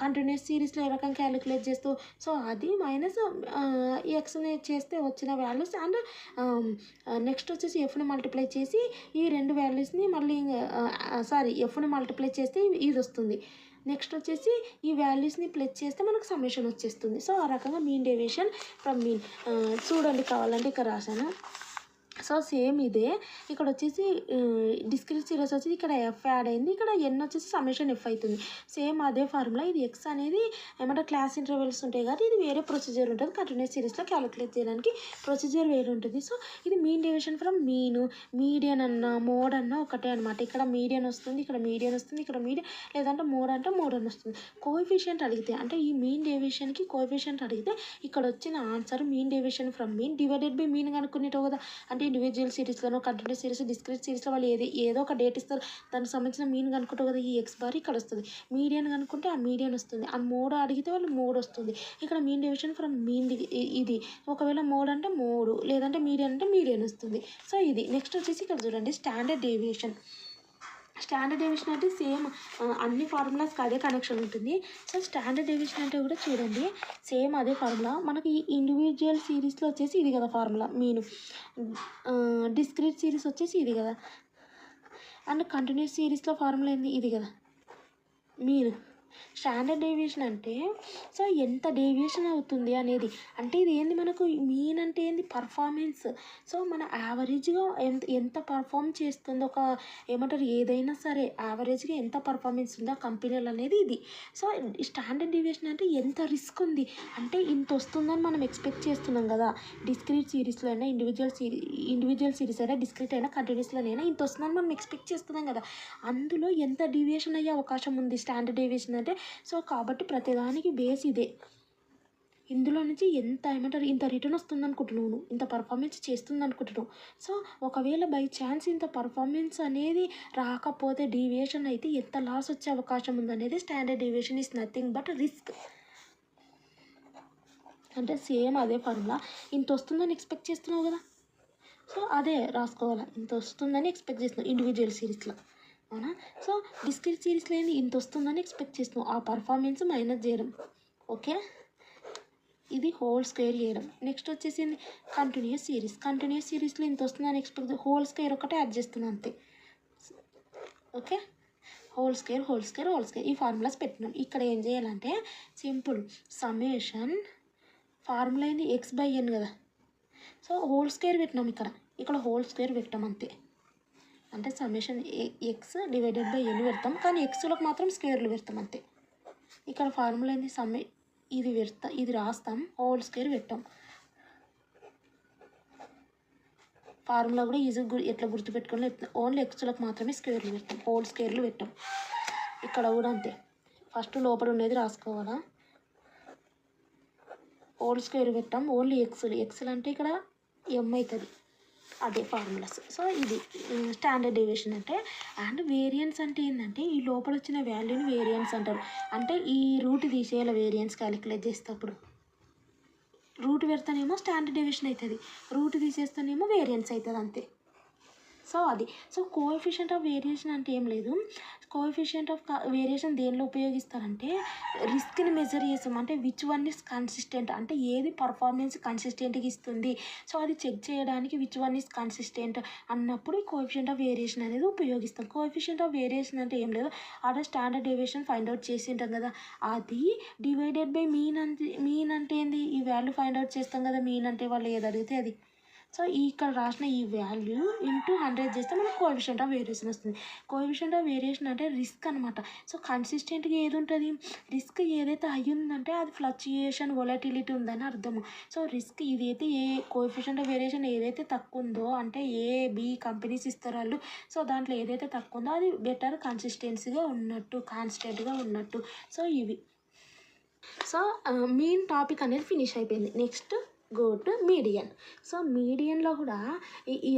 Speaker 1: కంటిన్యూస్ సిరీస్లో ఏ రకం క్యాలిక్యులేట్ చేస్తూ సో అది మైనస్ ఎక్స్ని చేస్తే వచ్చిన వాల్యూస్. అండ్ నెక్స్ట్ వచ్చేసి ఎఫ్ని మల్టిప్లై చేసి ఈ రెండు వాల్యూస్ని మళ్ళీ ఎఫ్ని మల్టిప్లై చేస్తే ఇది వస్తుంది. నెక్స్ట్ వచ్చేసి ఈ వాల్యూస్ని ప్లస్ చేస్తే మనకు సమ్మేషన్ వచ్చేస్తుంది. సో ఆ రకంగా మీన్ డేవియేషన్ ఫ్రమ్ మీన్ చూడండి, కావాలంటే ఇక్కడ రాశాను. సో సేమ్ ఇదే ఇక్కడ వచ్చేసి డిస్క్రీట్ సిరీస్ వచ్చేసి ఇక్కడ ఎఫ్ యాడ్ అయింది, ఇక్కడ ఎన్ వచ్చేసి సమ్మేషన్ ఎఫ్ అవుతుంది. సేమ్ అదే ఫార్ములా. ఇది ఎక్స్ అనేది ఏమంటే క్లాస్ ఇంటర్వెల్స్ ఉంటాయి కాబట్టి ఇది వేరే ప్రొసీజర్ ఉంటుంది. కంటిన్యూస్ సిరీస్లో క్యాలిక్యులేట్ చేయడానికి ప్రొసీజర్ వేరే ఉంటుంది. సో ఇది మీన్ డేవియేషన్ ఫ్రమ్ మీడియన్ అన్న మోడ్ అన్న ఒకటే అనమాట. ఇక్కడ మీడియన్ వస్తుంది, ఇక్కడ మీడియన్ వస్తుంది, ఇక్కడ మీడియన్ లేదంటే మోడ్ అంటే మోడ్ అని వస్తుంది. కోఎఫిషియంట్ అడిగితే అంటే ఈ మీన్ డేవియేషన్కి కోఎఫిషియంట్ అడిగితే ఇక్కడ వచ్చిన answer mean deviation from mean divided by mean కనుక్కునేటో కదా. అంటే ఇండివిజువల్ సిరీస్లోనో కంటిన్యూస్ సిరీస్ డిస్క్రీట్ సిరీస్లో వాళ్ళు ఏదో ఒక డేట్ ఇస్తారు, దానికి సంబంధించిన మీన్ కనుక్కుంటావు కదా, ఈ ఎక్స్ బార్ ఇక్కడ వస్తుంది. మీడియన్ కనుక్కుంటే ఆ మీడియన్ వస్తుంది. ఆ మోడ్ అడిగితే వాళ్ళు మోడ్ వస్తుంది. ఇక్కడ మీన్ డేవియేషన్ ఫ్రమ్ మీన్ ఇది. ఒకవేళ మోడ్ అంటే మోడ్ లేదంటే మీడియన్ అంటే మీడియన్ వస్తుంది. సో ఇది. నెక్స్ట్ వచ్చేసి ఇక్కడ చూడండి స్టాండర్డ్ డేవియేషన్. స్టాండర్డ్ డేవియేషన్ అంటే సేమ్ అన్ని ఫార్ములాస్కి అదే కనెక్షన్ ఉంటుంది. సో స్టాండర్డ్ డేవియేషన్ అంటే కూడా చూడండి సేమ్ అదే ఫార్ములా. మనకి ఈ ఇండివిజువల్ సిరీస్లో వచ్చేసి ఇది కదా ఫార్ములా మీను, డిస్క్రీట్ సిరీస్ వచ్చేసి ఇది కదా, అండ్ కంటిన్యూస్ సిరీస్లో ఫార్ములా ఏంది ఇది కదా మీను. స్టాండర్డ్ డేవియేషన్ అంటే సో ఎంత డేవియేషన్ అవుతుంది అనేది. అంటే ఇది ఏంది మనకు మీన్ అంటే ఏంది పర్ఫార్మెన్స్. సో మన యావరేజ్గా ఎంత పర్ఫామ్ చేస్తుందో ఒక ఏమంటారు ఏదైనా సరే యావరేజ్గా ఎంత పర్ఫార్మెన్స్ ఉందో కంపెనీలు అనేది ఇది. సో స్టాండర్డ్ డేవియేషన్ అంటే ఎంత రిస్క్ ఉంది అంటే ఇంత వస్తుందని మనం ఎక్స్పెక్ట్ చేస్తున్నాం కదా. డిస్క్రీట్ సిరీస్లో అయినా ఇండివిజువల్ సిరీస్ అయినా డిస్క్రీట్ అయినా కంటిన్యూస్లోనైనా ఇంత వస్తుందని మనం ఎక్స్పెక్ట్ చేస్తున్నాం కదా. అందులో ఎంత డీవియేషన్ అయ్యే అవకాశం ఉంది స్టాండర్డ్ డేవియేషన్ అంటే. సో కాబట్టి ప్రతిదానికి బేస్ ఇదే. ఇందులో నుంచి ఎంత ఏమంటారు ఇంత రిటర్న్ వస్తుంది అనుకుంటున్నాను, ఇంత పర్ఫార్మెన్స్ చేస్తుంది అనుకుంటున్నావు. సో ఒకవేళ బై ఛాన్స్ ఇంత పర్ఫార్మెన్స్ అనేది రాకపోతే డీవియేషన్ అయితే ఎంత లాస్ వచ్చే అవకాశం ఉందనేది standard deviation is nothing but risk. అంటే సేమ్ అదే ఫార్ములా. ఇంత వస్తుందని ఎక్స్పెక్ట్ చేస్తున్నావు కదా, సో అదే రాసుకోవాలి. ఇంత వస్తుందని ఎక్స్పెక్ట్ చేస్తున్నావు ఇండివిజువల్ సిరీస్లో, అవునా. సో డిస్క్రీట్ సిరీస్లో ఏంది ఇంత వస్తుందని ఎక్స్పెక్ట్ చేస్తున్నాం, ఆ పర్ఫార్మెన్స్ మైనస్ చేయడం. ఓకే, ఇది హోల్ స్క్వేర్ చేయడం. నెక్స్ట్ వచ్చేసి కంటిన్యూస్ సిరీస్లో ఇంత వస్తుందని ఎక్స్పెక్ట్ హోల్ స్క్వేర్ ఒకటే యాడ్ చేస్తున్నాం అంతే. ఓకే, హోల్ స్క్వేర్ ఈ ఫార్ములాస్ పెట్టినాం. ఇక్కడ ఏం చేయాలంటే సింపుల్ సమ్మేషన్ ఫార్ములా ఏంది ఎక్స్ బై ఎన్ కదా. సో హోల్ స్క్వేర్ పెట్టినాం, ఇక్కడ హోల్ స్క్వేర్ పెట్టాం అంతే. అంటే సమ్మేషన్ ఎక్స్ డివైడెడ్ బై ఎన్ పెడతాం, కానీ ఎక్స్లకు మాత్రం స్క్వేర్లు పెడతాం అంతే. ఇక్కడ ఫార్ములా ఏంది ఇది రాస్తాం, హోల్ స్క్వేర్ పెట్టాం. ఫార్ములా కూడా ఈజీగా ఎట్లా గుర్తుపెట్టుకోవాలి, ఓన్లీ ఎక్స్లకు మాత్రమే స్క్వేర్లు పెడతాం, హోల్ స్క్వేర్లు పెట్టాం. ఇక్కడ కూడా అంతే, ఫస్ట్ లోపల ఉండేది రాసుకోవాలా, హోల్ స్క్వేర్ పెట్టాం, ఓన్లీ ఎక్స్లు అంటే ఇక్కడ ఎం అవుతుంది, అదే ఫార్ములాస్. సో ఇది స్టాండర్డ్ డేవియేషన్ అంటే. అండ్ వేరియన్స్ అంటే ఏంటంటే ఈ లోపల వచ్చిన వాల్యూని వేరియన్స్ అంటారు. అంటే ఈ రూట్ తీసేయాలి వేరియన్స్ క్యాలిక్యులేట్ చేసేటప్పుడు. రూట్ పెడతానేమో స్టాండర్డ్ డేవియేషన్ అవుతుంది, రూట్ తీసేస్తానేమో వేరియన్స్ అవుతుంది అంతే. సో అది. సో కోఎఫిషియంట్ ఆఫ్ వేరియేషన్ అంటే ఏం లేదు. కోఎఫిషియంట్ ఆఫ్ వేరియేషన్ దేనిలో ఉపయోగిస్తారంటే రిస్క్ని మెజర్ చేస్తాం, అంటే విచ్ వన్ ఇస్ కన్సిస్టెంట్, అంటే ఏది పర్ఫార్మెన్స్ కన్సిస్టెంట్గా ఇస్తుంది. సో అది చెక్ చేయడానికి విచ్ వన్ ఇస్ కన్సిస్టెంట్ అన్నప్పుడు ఈ కోఎఫిషియంట్ ఆఫ్ వేరియేషన్ అనేది ఉపయోగిస్తాం. కోఎఫిషియంట్ ఆఫ్ వేరియేషన్ అంటే ఏం లేదు, అదే స్టాండర్డ్ డేవియేషన్ ఫైండ్ అవుట్ చేసి ఉంటాం కదా, అది డివైడెడ్ బై మీన్ అంటే ఏంది, ఈ వాల్యూ ఫైండ్ అవుట్ చేస్తాం కదా, మీన్ అంటే వాళ్ళు ఏది అడిగితే అది. సో ఇక్కడ రాసిన ఈ వాల్యూ ఇంటూ 100 చేస్తే మనకు కోఎఫిషియంట్ ఆఫ్ వేరియేషన్ వస్తుంది. కోఎఫిషియంట్ ఆఫ్ వేరియేషన్ అంటే రిస్క్ అనమాట. సో కన్సిస్టెంట్గా ఏది ఉంటుంది, రిస్క్ ఏదైతే అయ్యిందంటే అది ఫ్లక్చుయేషన్ వొలటిలిటీ ఉందని అర్థము. సో రిస్క్ ఇదైతే ఏ కోఎఫిషియంట్ ఆఫ్ వేరియేషన్ ఏదైతే తక్కువ ఉందో, అంటే బి కంపెనీస్ ఇస్తారు వాళ్ళు, సో దాంట్లో ఏదైతే తక్కువ ఉందో అది బెటర్ కన్సిస్టెన్సీగా ఉన్నట్టు, కాన్స్టెంట్గా ఉన్నట్టు. సో ఇవి. సో మీన్ టాపిక్ అనేది ఫినిష్ అయిపోయింది. Next go to median. So మీడియన్లో కూడా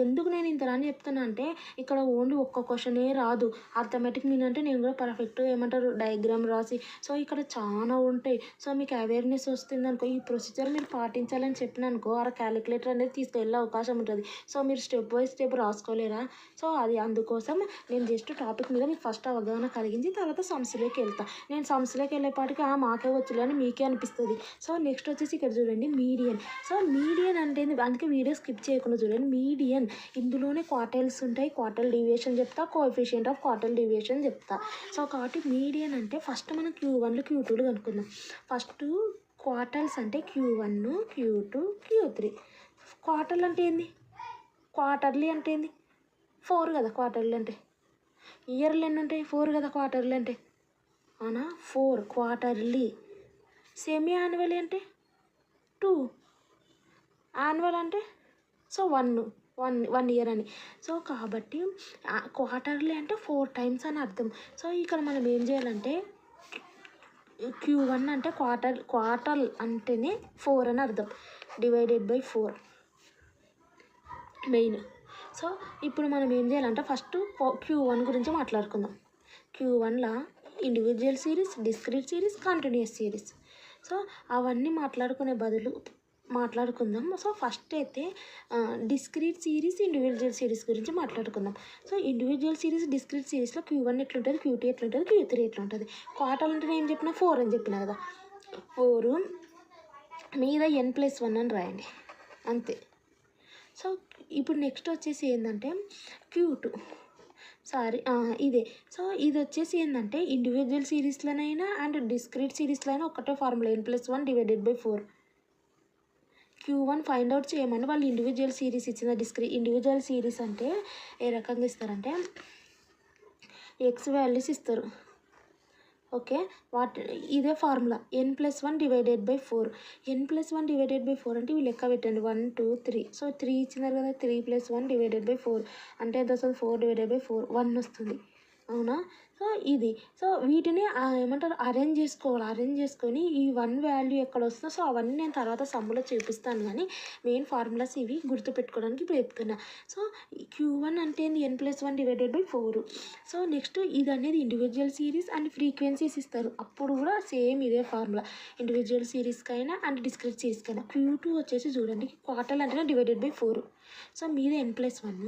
Speaker 1: ఎందుకు నేను ఇంత అని చెప్తున్నా అంటే ఇక్కడ ఓన్లీ ఒక్క క్వశ్చనే రాదు. అర్థమెటిక్ మీన్ అంటే నేను కూడా పర్ఫెక్ట్ ఏమంటారు డయాగ్రామ్ రాసి సో ఇక్కడ చాలా ఉంటాయి. సో మీకు అవేర్నెస్ వస్తుంది అనుకో, ఈ ప్రొసీజర్ మీరు పాటించాలని చెప్పిన అనుకో ఆ క్యాలిక్యులేటర్ అనేది తీసుకెళ్ళే అవకాశం ఉంటుంది. సో మీరు స్టెప్ బై స్టెప్ రాసుకోలేరా? సో అది అందుకోసం నేను జస్ట్ టాపిక్ మీద మీకు ఫస్ట్ అవగాహన కలిగించి తర్వాత సంస్థలోకి వెళ్తాను. నేను సంస్థలోకి వెళ్ళేపాటికి మాకే వచ్చులే అని మీకే అనిపిస్తుంది. సో నెక్స్ట్ వచ్చేసి ఇక్కడ చూడండి మీడియన్. సో మీడియన్ అంటే అందుకే వీడియో స్కిప్ చేయకుండా చూడండి. మీడియన్ ఇందులోనే క్వార్టైల్స్ ఉంటాయి, క్వార్టైల్ డీవియేషన్ చెప్తా, కోఎఫిషియంట్ ఆఫ్ క్వార్టైల్ డీవియేషన్ చెప్తా. సో కాబట్టి మీడియన్ అంటే ఫస్ట్ మనం Q1లు Q2లు కనుక్కుందాం. ఫస్ట్ క్వార్టైల్స్ అంటే Q1 Q2 Q3. క్వార్టర్లు అంటే ఏంది? క్వార్టర్లీ అంటే ఏంది? 4 కదా క్వార్టర్లీ అంటే. ఇయర్లు ఎన్ని ఉంటాయి? 4 కదా క్వార్టర్లీ అంటే. అవునా? 4 క్వార్టర్లీ. సెమీ యాన్యువల్ అంటే 2. యాన్యువల్ అంటే సో 1 ఇయర్ అని. సో కాబట్టి క్వార్టర్లీ అంటే 4 టైమ్స్ అని అర్థం. సో ఇక్కడ మనం ఏం చేయాలంటే Q1 అంటే క్వార్టర్ అంటేనే 4 అని అర్థం, డివైడెడ్ బై 4 మెయిన్. సో ఇప్పుడు మనం ఏం చేయాలంటే ఫస్ట్ Q1 గురించి మాట్లాడుకుందాం. Q1లా individual series, discrete series, continuous series. So అవన్నీ మాట్లాడుకుందాం. సో ఫస్ట్ అయితే డిస్క్రీట్ సిరీస్, ఇండివిజువల్ సిరీస్ గురించి మాట్లాడుకుందాం. సో ఇండివిజువల్ సిరీస్, డిస్క్రీట్ సిరీస్లో Q1 ఎట్లుంటుంది, Q2 ఎట్లుంటుంది, Q3 ఎట్లుంటుంది. క్వార్టర్ అంటే ఏం చెప్పిన 4 అని చెప్పిన కదా. 4 మీద n+1 అని రాయండి అంతే. సో ఇప్పుడు నెక్స్ట్ వచ్చేసి ఏంటంటే Q2 ఇదే. సో ఇది వచ్చేసి ఏంటంటే ఇండివిజువల్ సిరీస్లోనైనా అండ్ డిస్క్రీట్ సిరీస్లో అయినా ఒకటే formula n+1 divided by 4. Q1 find out చేయమని వాళ్ళు ఇండివిజువల్ సిరీస్ ఇచ్చిన ఇండివిజువల్ సిరీస్ అంటే ఏ రకంగా ఇస్తారంటే ఎక్స్ వాల్యూస్ ఇస్తారు. ఓకే, ఇదే formula n+1 divided by 4. n+1 divided by 4 అంటే ఇవి లెక్క పెట్టండి 1 2 3. సో 3 ఇచ్చినారు కదా, 3+1 డివైడెడ్ బై 4 అంటే ఎంత వస్తుంది? 4 డివైడెడ్ బై 4 1 వస్తుంది. అవునా? సో ఇది. సో వీటిని ఏమంటారు అరేంజ్ చేసుకొని ఈ 1 వాల్యూ ఎక్కడ వస్తుందో సో అవన్నీ నేను తర్వాత సమ్ములో చూపిస్తాను. కానీ మెయిన్ ఫార్ములాస్ ఇవి గుర్తుపెట్టుకోవడానికి ఇప్పుడు చెప్తున్నా. సో Q1 అంటే n+1 divided by 4. So next ఇది అనేది ఇండివిజువల్ సిరీస్ అండ్ ఫ్రీక్వెన్సీస్ ఇస్తారు. అప్పుడు కూడా సేమ్ ఇదే ఫార్ములా ఇండివిజువల్ సిరీస్కైనా అండ్ డిస్క్రీట్ సిరీస్కైనా. Q2 వచ్చేసి చూడండి క్వార్టర్ అంటే డివైడెడ్ బై 4. సో మీద n+1.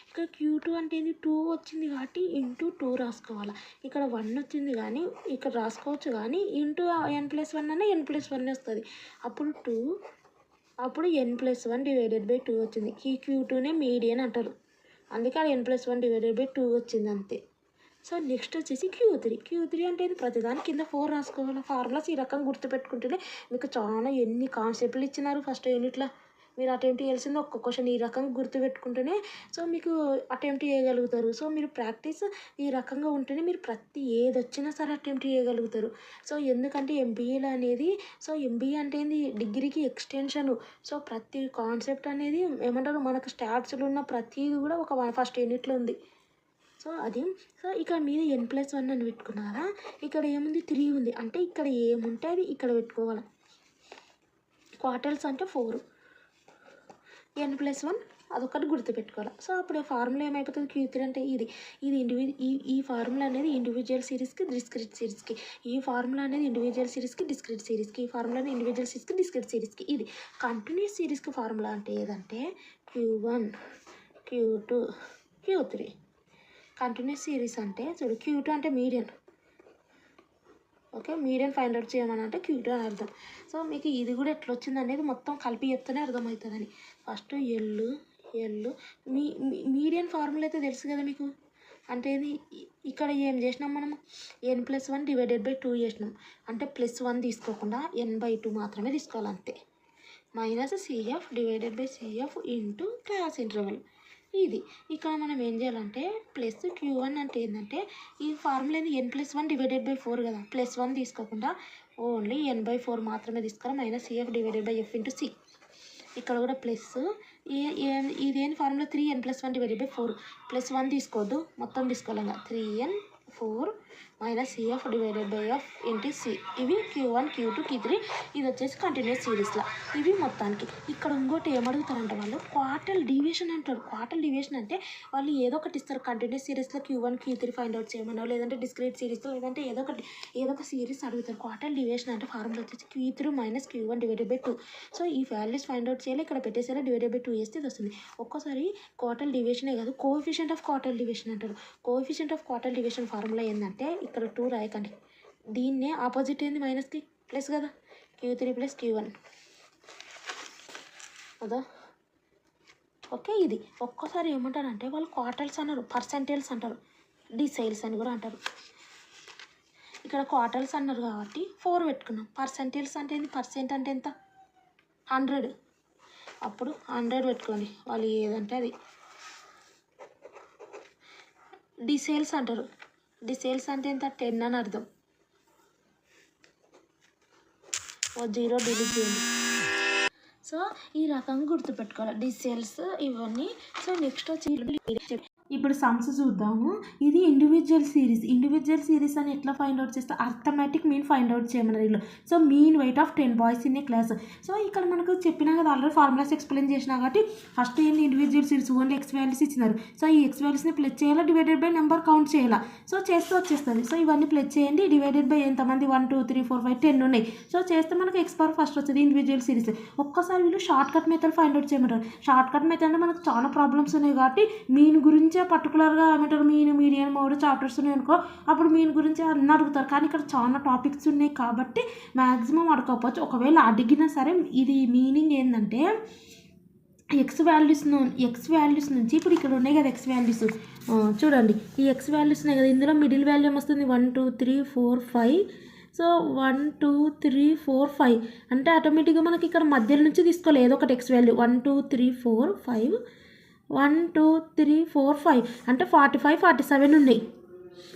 Speaker 1: ఇక్కడ Q2 అంటే 2 వచ్చింది కాబట్టి ఇంటూ 2 రాసుకోవాలి. ఇక్కడ 1 వచ్చింది కానీ ఇక్కడ రాసుకోవచ్చు కానీ ఇంటూ n+1 అనే n+1 వస్తుంది. అప్పుడు 2, అప్పుడు n+1 డివైడెడ్ బై 2 వచ్చింది. ఈ Q2నే మీడియన్ అంటారు, అందుకే అది n+1 డివైడెడ్ బై 2 వచ్చింది అంతే. సో నెక్స్ట్ వచ్చేసి Q3 అంటే ఇది ప్రతిదాని కింద 4 రాసుకోవాలి. ఫార్ములాస్ ఈ రకంగా గుర్తుపెట్టుకుంటేనే మీకు చాలా ఎన్ని కాన్సెప్ట్లు ఇచ్చినారు ఫస్ట్ యూనిట్లో. మీరు అటెంప్ట్ చేయాల్సింది ఒక్క క్వశ్చన్ ఈ రకంగా గుర్తుపెట్టుకుంటేనే సో మీకు అటెంప్ట్ చేయగలుగుతారు. సో మీరు ప్రాక్టీస్ ఈ రకంగా ఉంటేనే మీరు ఏది వచ్చినా సరే అటెంప్ట్ చేయగలుగుతారు. సో ఎందుకంటే MBAలో అనేది MBA అంటే డిగ్రీకి ఎక్స్టెన్షను. సో ప్రతి కాన్సెప్ట్ అనేది ఏమంటారు మనకు స్టాట్స్లో ఉన్న ప్రతిది కూడా ఒక ఫస్ట్ యూనిట్లో ఉంది. సో అది. సో ఇక్కడ మీద n+1 అని పెట్టుకున్నారా, ఇక్కడ ఏముంది 3 ఉంది అంటే ఇక్కడ ఏముంటే అది ఇక్కడ పెట్టుకోవాలి. క్వార్టర్స్ అంటే 4, n+1 అదొకటి గుర్తుపెట్టుకోవాలి. సో అప్పుడు ఫార్ములా ఏమైపోతుంది Q3 అంటే ఈ ఫార్ములా అనేది ఇండివిజువల్ సిరీస్కి, డిస్క్రీట్ సిరీస్కి, ఈ ఫార్ములా అనేది ఇండివిజువల్ సిరీస్కి, డిస్క్రీట్ సిరీస్కి, ఈ ఫార్ములా అనేది ఇండివిజువల్ సిరీస్కి, డిస్క్రీట్ సిరీస్కి. ఇది కంటిన్యూస్ సిరీస్కి ఫార్ములా అంటే ఏదంటే Q1 Q2 Q3. Continuous series అంటే చూడు Q2 అంటే median. Okay, median find out చేయమని అంటే Q2 అని అర్థం. సో మీకు ఇది కూడా ఎట్లా వచ్చింది అనేది మొత్తం కలిపి చెప్తేనే అర్థమవుతుందని. ఫస్ట్ మీడియన్ ఫార్ములా అయితే తెలుసు కదా మీకు. అంటే ఇది ఇక్కడ ఏం చేసినాం మనము n+1 డివైడెడ్ బై 2 చేసినాం అంటే +1 తీసుకోకుండా n/2 మాత్రమే తీసుకోవాలి అంతే. -CF divided by CF into class interval. ఇది ఇక్కడ మనం ఏం చేయాలంటే ప్లస్ Q1 అంటే ఏంటంటే ఈ ఫార్ములాని n+1 డివైడెడ్ బై 4 కదా, +1 తీసుకోకుండా ఓన్లీ n/4 మాత్రమే తీసుకోవాలి. -CF divided by F into C. ఇక్కడ కూడా ప్లస్ ఇదేంటి ఫార్ములా 3n+1 డివైడెడ్ బై 4. +1 తీసుకోవద్దు మొత్తం తీసుకోవాలి. 3n 4 minus CF divided by F into C. ఇవి Q1 Q2 Q3. ఇది వచ్చేసి కంటిన్యూస్ సిరీస్లో. ఇవి మొత్తానికి. ఇక్కడ ఇంకోటి ఏమడుగుతారంటే వాళ్ళు క్వార్టల్ డీవియేషన్ అంటారు. క్వార్టల్ డీవియేషన్ అంటే వాళ్ళు ఏదో ఒకటి ఇస్తారు. కంటిన్యూస్ సిరీస్లో Q1 Q3 ఫైండ్ అవుట్ చేయమనో, లేదంటే డిస్క్రీట్ సిరీస్లో, లేదంటే ఏదో ఒక సిరీస్ అడుగుతారు. క్వార్టల్ డీవియేషన్ అంటే ఫార్ములా వచ్చేసి Q3 minus Q1 divided by 2. So ఈ వాల్యూస్ ఫైండ్ అవుట్ చేయాలి. ఇక్కడ పెట్టేసారా డివైడెడ్ బై 2 వేస్తే ఇది వస్తుంది. ఒక్కోసారి క్వార్టల్ డీవియేషనే కాదు, కోఎఫిషియంట్ ఆఫ్ క్వార్టల్ డీవియేషన్ అంటారు. Coefficient of quartile deviation formula ఏంటంటే ఇక్కడ 2 రాయకండి. దీన్నే ఆపోజిట్ ఏంది మైనస్కి ప్లస్ కదా, Q3 ప్లస్ Q1 కదా. ఓకే, ఇది ఒక్కోసారి ఏమంటారంటే వాళ్ళు క్వార్టల్స్ అన్నారు, పర్సెంటేల్స్ అంటారు, డిసైల్స్ అని కూడా అంటారు. ఇక్కడ క్వార్టల్స్ అన్నారు కాబట్టి 4 పెట్టుకున్నాం. పర్సెంటేల్స్ అంటే ఏంది, పర్సెంట్ అంటే ఎంత, 100. అప్పుడు 100 పెట్టుకోండి, వాళ్ళు ఏదంటే అది. డిసైల్స్ అంటారు. డిసైల్స్ అంటే ఎంత, 10 అని అర్థం. 0 డిలీట్ చేయండి. సో ఈ రకంగా గుర్తుపెట్టుకోవాలి డిసైల్స్ ఇవన్నీ. సో నెక్స్ట్ వచ్చి ఇప్పుడు సమ్స్ చూద్దాము. ఇది ఇండివిజువల్ సిరీస్ అని ఎట్లా ఫైండ్ అవుట్ చేస్తే అర్థమెటిక్ మీన్ ఫైండ్ అవుట్ చేయమన్నారు వీళ్ళు. So mean weight of 10 boys in a class. So ఇక్కడ మనకు చెప్పినా కదా ఆల్రెడీ ఫార్ములాస్ ఎక్స్ప్లెయిన్ చేసినా కాబట్టి ఫస్ట్ ఏంది individual series only x values ఇచ్చినారు. సో ఈ ఎక్స్ వాల్యూస్ని ప్లస్ చేయాలా, డివైడెడ్ బై నెంబర్ కౌంట్ చేయాలా. సో చేస్తే వచ్చేస్తుంది. సో ఇవన్నీ ప్లస్ చేయండి, డివైడెడ్ బై ఎంతమంది 1 2 3 4 5 10 ఉన్నాయి. సో చేస్తే మనకు ఎక్స్ పవర్ ఫస్ట్ వచ్చేది ఇండివిజువల్ సిరీస్. ఒక్కసారి వీళ్ళు short cut method find out చేయమంటారు. షార్ట్ కట్ మెథడ్ అంటే మనకు చాలా ప్రాబ్లమ్స్ ఉన్నాయి కాబట్టి మీన్ గురించి పర్టికులర్గా ఏమంటారు, మీడియం మోడ్ చాప్టర్స్ ఉన్నాయి అనుకో, అప్పుడు మీన్ గురించి అన్నీ అడుగుతారు. కానీ ఇక్కడ చాలా టాపిక్స్ ఉన్నాయి కాబట్టి మ్యాక్సిమం అడగకపోవచ్చు. ఒకవేళ అడిగినా సరే ఇది మీనింగ్ ఏంటంటే ఎక్స్ వాల్యూస్ నుంచి ఇప్పుడు ఇక్కడ ఉన్నాయి కదా ఎక్స్ వాల్యూస్, చూడండి ఈ ఎక్స్ వాల్యూస్ ఉన్నాయి కదా, ఇందులో మిడిల్ వాల్యూ ఏమొస్తుంది 1 2 3 4 5. సో 1 2 3 4 5 అంటే ఆటోమేటిక్గా మనకి ఇక్కడ మధ్యలో నుంచి తీసుకోవాలి ఏదో ఒకటి ఎక్స్ వాల్యూ. 1 2 3 4 5 1 2 3 4 5 అంటే 45 47 ఉన్నాయి.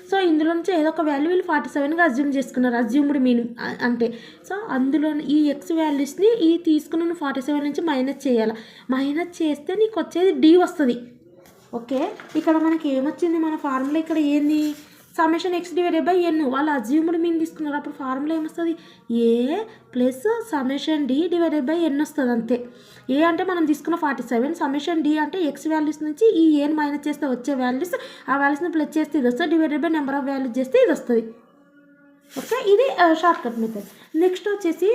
Speaker 1: సో ఇందులో నుంచి ఏదో ఒక వాల్యూ వీళ్ళు 47గా అజ్యూమ్ చేసుకున్నారు, అజ్యూమ్డ్ మీనింగ్ అంటే. సో అందులో ఈ ఎక్స్ వాల్యూస్ని ఈ తీసుకున్న 47 నుంచి మైనస్ చేయాలి. మైనస్ చేస్తే నీకు వచ్చేది డి వస్తుంది. ఓకే, ఇక్కడ మనకి ఏమొచ్చింది, మన ఫార్ములా ఇక్కడ ఏంది, summation X divided by n. వాళ్ళు అజ్యూమ్డ్ మీన్ తీసుకున్నారు. అప్పుడు ఫార్ములా ఏమొస్తుంది, a plus summation d divided by n వస్తుంది అంతే. ఏ అంటే మనం తీసుకున్న 47, సమ్మేషన్ డి అంటే ఎక్స్ వాల్యూస్ నుంచి ఈ ఏని మైనస్ చేస్తే వచ్చే వాల్యూస్, ఆ వాల్యూస్ని ప్లస్ చేస్తే ఇది వస్తుంది, divided by number of values చేస్తే ఇది వస్తుంది. ఓకే, ఇది షార్ట్ కట్ మెథడ్. నెక్స్ట్ వచ్చేసి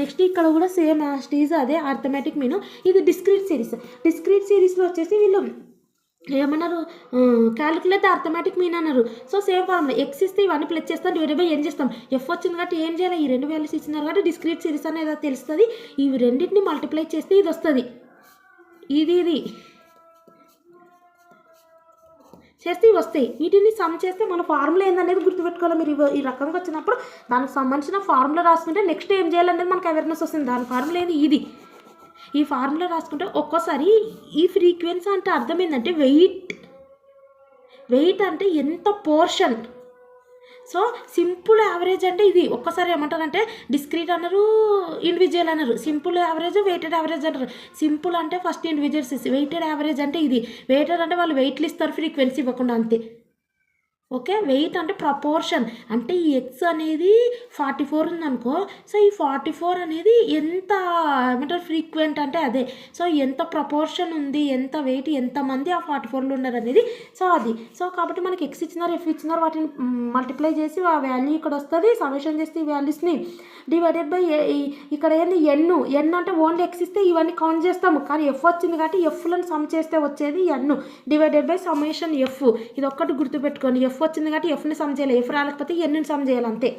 Speaker 1: నెక్స్ట్ ఇక్కడ కూడా సేమ్ యాజ్ ఈజ్ అదే అర్థమెటిక్ మీన్. ఇది డిస్క్రీట్ సిరీస్లో వచ్చేసి వీళ్ళు ఏమన్నారు, క్యాలిక్యులేట్ అర్థమెటిక్ మీన్ అన్నారు. సో సేమ్ ఫార్ములా ఎక్స్ ఇస్తే ఇవన్నీ ప్లస్ చేస్తాం, డివైడెడ్ బై ఏం చేస్తాం, ఎఫ్ వచ్చింది కాబట్టి ఏం చేయాలి, ఈ 2 వాల్యూస్ ఇచ్చినారు కాబట్టి డిస్క్రీట్ సిరీస్ అనేది తెలుస్తుంది. ఇవి రెండింటిని మల్టిప్లై చేస్తే ఇది వస్తుంది. ఇది చేస్తే ఇవి వస్తాయి. వీటిని సమ్ చేస్తే మన ఫార్ములా ఏందనేది గుర్తుపెట్టుకోవాలి. మీరు ఈ రకంగా వచ్చినప్పుడు దానికి సంబంధించిన ఫార్ములా రాసుకుంటే నెక్స్ట్ ఏం చేయాలనేది మనకు అవేర్నెస్ వస్తుంది. దాని ఫార్ములా ఏంది, ఇది. ఈ ఫార్ములా రాసుకుంటే ఒక్కోసారి ఈ ఫ్రీక్వెన్సీ అంటే అర్థం ఏంటంటే వెయిట్ అంటే ఎంత పోర్షన్. సో సింపుల్ యావరేజ్ అంటే ఇది. ఒక్కసారి ఏమంటారంటే డిస్క్రీట్ అన్నారు, ఇండివిజువల్ అన్నారు. సింపుల్ యావరేజ్, వెయిటెడ్ యావరేజ్ అంటారు. సింపుల్ అంటే ఫస్ట్ ఇండివిజువల్స్, వెయిటెడ్ యావరేజ్ అంటే ఇది. వెయిటెడ్ అంటే వాళ్ళు వెయిట్లు ఇస్తారు ఫ్రీక్వెన్సీ ఇవ్వకుండా అంతే. ఓకే, వెయిట్ అంటే ప్రపోర్షన్. అంటే ఈ ఎక్స్ అనేది 44 ఉందనుకో, సో ఈ 44 అనేది ఎంత ఏమంటారు ఫ్రీక్వెంట్ అంటే అదే. సో ఎంత ప్రపోర్షన్ ఉంది, ఎంత వెయిట్, ఎంతమంది ఆ 44లో ఉన్నారు అనేది. సో అది. సో కాబట్టి మనకి ఎక్స్ ఇచ్చినారు, ఎఫ్ ఇచ్చినారు, వాటిని మల్టిప్లై చేసి ఆ వాల్యూ ఇక్కడ వస్తుంది. సమ్మేషన్ చేస్తే ఈ వాల్యూస్ని డివైడెడ్ బై ఇక్కడ ఏంది ఎన్ అంటే ఓన్లీ ఎక్స్ ఇస్తే ఇవన్నీ కౌంట్ చేస్తాము. కానీ ఎఫ్ వచ్చింది కాబట్టి ఎఫ్లను సమ్ చేస్తే వచ్చేది ఎన్ డివైడెడ్ బై సమ్మేషన్ ఎఫ్. ఇది ఒక్కటి గుర్తుపెట్టుకోండి. ఎఫ్ వచ్చింది కాబట్టి ఎఫ్ని సమ్ చేయాలి, ఎఫ్ రాలేకపోతే ఎన్ని సమ్ చేయాలి అంతే.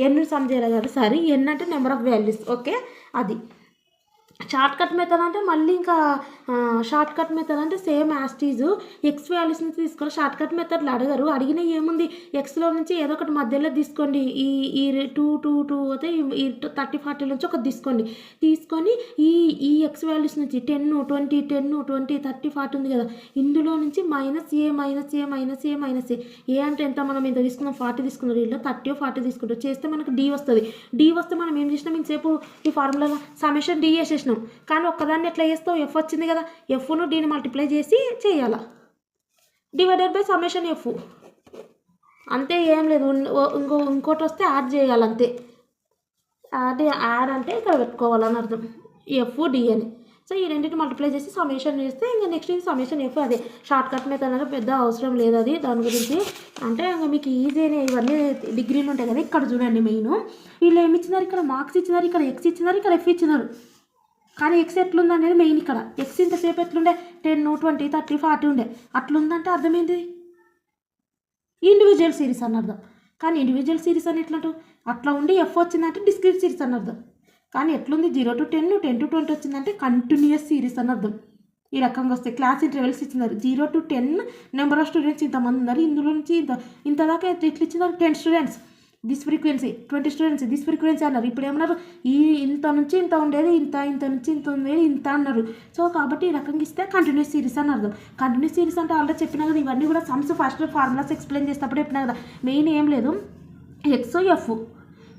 Speaker 1: ఎన్ని సమ్ చేయాలి కదా, సారీ ఎన్ అంటే నెంబర్ ఆఫ్ వాల్యూస్. ఓకే, అది. షార్ట్ కట్ మెథడ్ అంటే మళ్ళీ ఇంకా షార్ట్ కట్ మెథడ్ అంటే సేమ్ యాస్టీజ్ ఎక్స్ వాల్యూస్ నుంచి తీసుకోవాలి. షార్ట్ కట్ మెథడ్లు అడగరు. అడిగిన ఏముంది, ఎక్స్లో నుంచి ఏదో ఒకటి మధ్యలో తీసుకోండి. ఈ 2 2 2 అయితే ఈ 30 40 నుంచి ఒకటి తీసుకొని ఈ ఎక్స్ వాల్యూస్ నుంచి 10 20 10 20 30 40 ఉంది కదా, ఇందులో నుంచి మైనస్ ఏ ఏ అంటే ఎంత, మనం ఎంత తీసుకున్నాం 40 తీసుకున్నారు, వీళ్ళు 30 40 తీసుకుంటారు. చేస్తే మనకు డి వస్తుంది. డి వస్తే మనం ఏం చేసినాం, ఇంతసేపు ఈ ఫార్ములాలో సమ్మేషన్ డి చేసేసినాం. కానీ ఒక్కదాన్ని ఎట్లా చేస్తావు, ఎఫ్ వచ్చింది కదా, ఎఫ్ను డీని మల్టిప్లై చేసి చేయాలా, డివైడెడ్ బై సమ్మేషన్ ఎఫ్. అంతే, ఏం లేదు. ఇంకోటి వస్తే యాడ్ చేయాలి అంతే. యాడ్ అంటే ఇక్కడ పెట్టుకోవాలని అర్థం, ఎఫ్ డి అని. సో ఈ రెండింటి మల్టిప్లై చేసి సమ్మేషన్ చేస్తే ఇంకా నెక్స్ట్ ఇది సమ్మేషన్ ఎఫ్. అదే షార్ట్ కట్ మెథడ్ అనేది పెద్ద అవసరం లేదు అది దాని గురించి. అంటే ఇంకా మీకు ఈజీనే, ఇవన్నీ డిగ్రీలు ఉంటాయి కదా. ఇక్కడ చూడండి మెయిన్ వీళ్ళు ఏమి ఇచ్చినారు, ఇక్కడ మార్క్స్ ఇచ్చినారు, ఇక్కడ ఎక్స్ ఇచ్చినారు, ఇక్కడ ఎఫ్ ఇచ్చినారు. కానీ ఎక్స్ ఎట్లుంది అనేది మెయిన్. ఇక్కడ ఎక్స్ ఇంతసేపు ఎట్లుండే 10, 20, 30, 40 ఉండే. అట్లుందంటే అర్థమైంది ఇండివిజువల్ సిరీస్ అని అర్థం. కానీ ఇండివిజువల్ సిరీస్ అని ఎట్లా అట్లా ఉండి ఎఫ్ వచ్చిందంటే డిస్క్రీట్ సిరీస్ అని అర్థం. కానీ ఎట్లుంది 0 to 10, 10 to 20 వచ్చిందంటే కంటిన్యూస్ సిరీస్ అని అర్థం. ఈ రకంగా వస్తాయి. క్లాస్ ఇంటర్వెల్స్ ఇచ్చినారు 0 to 10 నెంబర్ ఆఫ్ స్టూడెంట్స్ ఇంతమంది ఉన్నారు, ఇందులో నుంచి ఇంత దాకా ఎట్లా ఇచ్చినారు 10 students this frequency, 20 students this frequency అన్నారు. ఇప్పుడు ఏమన్నారు, ఇంత నుంచి ఇంత ఉండేది ఇంత నుంచి ఇంత ఉండేది ఇంత అన్నారు. సో కాబట్టి ఈ రకంగా ఇస్తే కంటిన్యూస్ సిరీస్ అని అర్థం. కంటిన్యూస్ సిరీస్ అంటే ఆల్రెడీ చెప్పినా కదా, ఇవన్నీ కూడా సమ్స్ ఫస్ట్ ఫార్ములాస్ ఎక్స్ప్లెయిన్ చేసేటప్పుడు చెప్పినా కదా. మెయిన్ ఏం లేదు, ఎక్స్ ఎఫ్.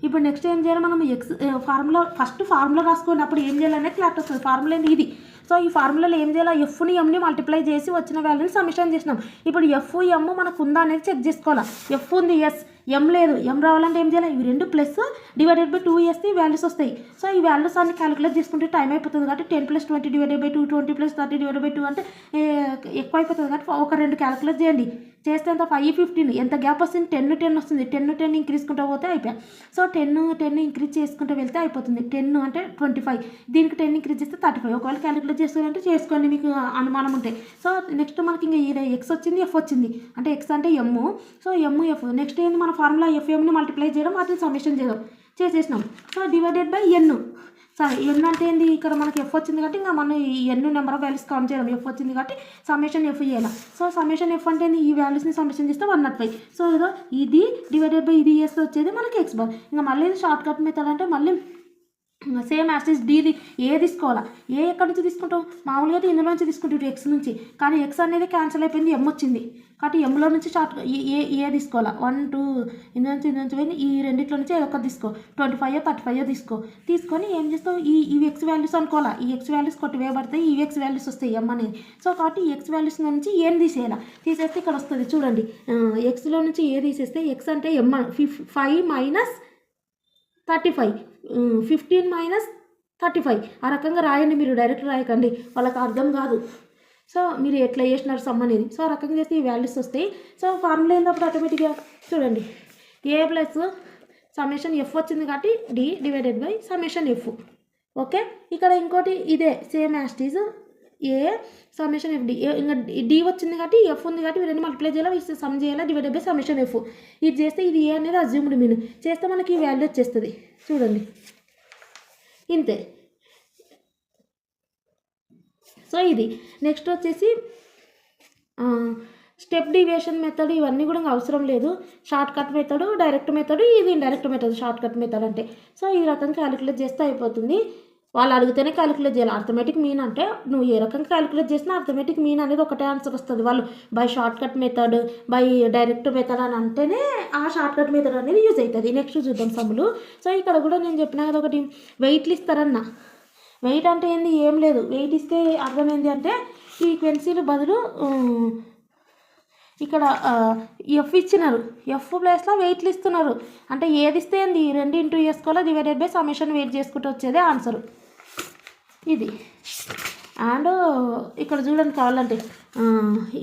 Speaker 1: ఇప్పుడు నెక్స్ట్ ఏం చేయాలి మనం, ఎక్స్ ఫార్ములా రాసుకోండి. అప్పుడు ఏం చేయాలనేది క్లాట్ వస్తుంది. ఫార్ములా ఏంది ఇది. సో ఈ ఫార్ములాలో ఏం చేయాలి, ఎఫ్ని ఎంని మల్టిప్లై చేసి వచ్చిన వాల్యూని సమిషన్ చేసినాం. ఇప్పుడు ఎఫ్ ఎమ్ మనకు ఉందా అనేది చెక్ చేసుకోవాలి. ఎఫ్ ఉంది, ఎస్. ఎం లేదు, ఎం రావాలంటే ఏం చేయాలి, ఇవి రెండు ప్లస్ డివైడెడ్ బై 2 వేస్తే వాల్యూస్ వస్తాయి. సో ఈ వాల్యూస్ అన్ని క్యాలిక్యులేట్ చేసుకుంటే టైం అయిపోతుంది కాబట్టి 10 + 20 డివైడెడ్ బై 2, 20 + 30 డివైడెడ్ బై 2 అంటే ఎక్కువ అయిపోతుంది కాబట్టి ఒక 2 క్యాలిక్యులేట్ చేయండి. చేస్తే ఎంత 5, 15 ఎంత గ్యాప్ వస్తుంది, 10, 10 వస్తుంది. 10, 10 ఇంక్రీజ్కుంటూ పోతే అయిపోయాయి. సో 10, 10 ఇంక్రీజ్ చేసుకుంటూ వెళ్తే అయిపోతుంది. 10 అంటే 25, దీనికి 10 ఇంక్రీజ్ చేస్తే 35. ఒకవేళ క్యాలిక్యులేట్ చేస్తారంటే చేసుకోండి, మీకు అనుమానం ఉంటాయి. సో నెక్స్ట్ మనకి ఇంకా ఎక్స్ వచ్చింది, ఎఫ్ వచ్చింది. అంటే ఎక్స్ అంటే ఎమ్. సో ఎమ్ ఎఫ్. నెక్స్ట్ ఏంది మన ఫార్ములా, ఎఫ్ఎంని మల్టిప్లై చేయడం, వాటిని సమ్మేషన్ చేయడం చేసేసినాం. సో డివైడెడ్ బై ఎన్. సరే ఎన్ అంటే ఏంది, ఇక్కడ మనకి ఎఫ్ వచ్చింది కాబట్టి ఇంకా మనం ఈ ఎన్ నెంబర్ ఆఫ్ వాల్యూస్ కౌంట్ చేయడం. ఎఫ్ వచ్చింది కాబట్టి సమ్మేషన్ ఎఫ్ చేయాలి. సో సమ్మేషన్ ఎఫ్ అంటే ఈ వాల్యూస్ని సమ్మేషన్ చేస్తే 105. సో ఏదో ఇది డివైడెడ్ బై ఇది చేస్తే వచ్చేది మనకి ఎక్స్ బార్. ఇంకా మళ్ళీ షార్ట్ కట్ మెథడ్ అంటే మళ్ళీ సేమ్ యాస్టిస్ డీది ఏ తీసుకోవాలా, ఏ ఎక్కడి నుంచి తీసుకుంటాం, మామూలుగా అయితే ఇందులో నుంచి తీసుకుంటాం ఎక్స్ నుంచి. కానీ ఎక్స్ అనేది క్యాన్సిల్ అయిపోయింది, ఎమ్ వచ్చింది కాబట్టి ఎమ్లో నుంచి షార్ట్ ఏ తీసుకోవాలా. 1, 2 ఇందు నుంచి పోయింది. ఈ రెండిట్లో నుంచి ఏదో ఒకటి తీసుకో, 25, 35 తీసుకో. తీసుకొని ఏం చేస్తావు, ఈ ఎక్స్ వాల్యూస్ అనుకోవాలా. ఈ ఎక్స్ వాల్యూస్ కొట్టివేయబడతాయి, ఈ ఎక్స్ వాల్యూస్ వస్తాయి ఎమ్ అనేది. సో కాబట్టి ఈ ఎక్స్ వాల్యూస్ నుంచి ఏం తీసేయాలా, తీసేస్తే ఇక్కడ వస్తుంది చూడండి. ఎక్స్లో నుంచి ఏ తీసేస్తే ఎక్స్ అంటే ఎమ్ 5 - 35, 15 - 35. ఆ రకంగా రాయండి, మీరు డైరెక్ట్ రాయకండి, వాళ్ళకి అర్థం కాదు. సో మీరు ఎట్లా చేసినారు సమ్ అనేది. సో ఆ రకంగా చేస్తే ఈ వాల్యూస్ వస్తాయి. సో ఫార్ములా ఏంటప్పుడు ఆటోమేటిక్గా చూడండి, ఏ ప్లస్ సమ్మేషన్ ఎఫ్ వచ్చింది కాబట్టి D divided by summation F. Okay, ఇక్కడ ఇంకోటి ఇదే సేమ్ యాస్టీజ్ ఏ సమ్మేషన్ ఎఫ్ డి. ఇంకా డి వచ్చింది కాబట్టి ఎఫ్ ఉంది కాబట్టి ఇవి రెండు మల్టిప్లై చేయాలి, సమ్ చేయాలి, డివైడెడ్ బై సమ్మేషన్ ఎఫ్. ఇది చేస్తే ఇది ఏ అనేది అజ్యూమ్డ్ మీన్ చేస్తే మనకి ఈ వాల్యూ వచ్చేస్తుంది చూడండి, ఇంతే. సో ఇది నెక్స్ట్ వచ్చేసి స్టెప్ డివియేషన్ మెథడ్. ఇవన్నీ కూడా అవసరం లేదు. Shortcut method, direct method, ఇది indirect method. Shortcut method అంటే సో ఈ రకంగా క్యాలిక్యులేట్ చేస్తే అయిపోతుంది. వాళ్ళు అడిగితేనే క్యాలిక్యులేట్ చేయాలి. అర్థమెటిక్ మీన్ అంటే నువ్వు ఏ రకంగా క్యాలిక్యులేట్ చేసినా అర్థమెటిక్ మీన్ అనేది ఒకటే ఆన్సర్ వస్తుంది. వాళ్ళు by shot cut method, by direct method అని అంటేనే ఆ షార్ట్ కట్ మెథడ్ అనేది యూజ్ అవుతుంది. నెక్స్ట్ చూద్దాం సమ్ములు. సో ఇక్కడ కూడా నేను చెప్పిన కదా ఒకటి వెయిట్లు ఇస్తారన్న. వెయిట్ అంటే ఏంది, ఏం లేదు. వెయిట్ ఇస్తే అర్థం ఏంటి అంటే ఫ్రీక్వెన్సీలు బదులు ఇక్కడ ఎఫ్ ఇచ్చినారు, ఎఫ్ ప్లేస్లో వెయిట్లు ఇస్తున్నారు. అంటే ఏది ఇస్తే ఏంది 2 ఇంటూ చేసుకోవాలో డివైడెడ్ బై సమ్మేషన్ వెయిట్ చేసుకుంటూ వచ్చేదే ఆన్సరు ఇది. అండ్ ఇక్కడ చూడండి కావాలంటే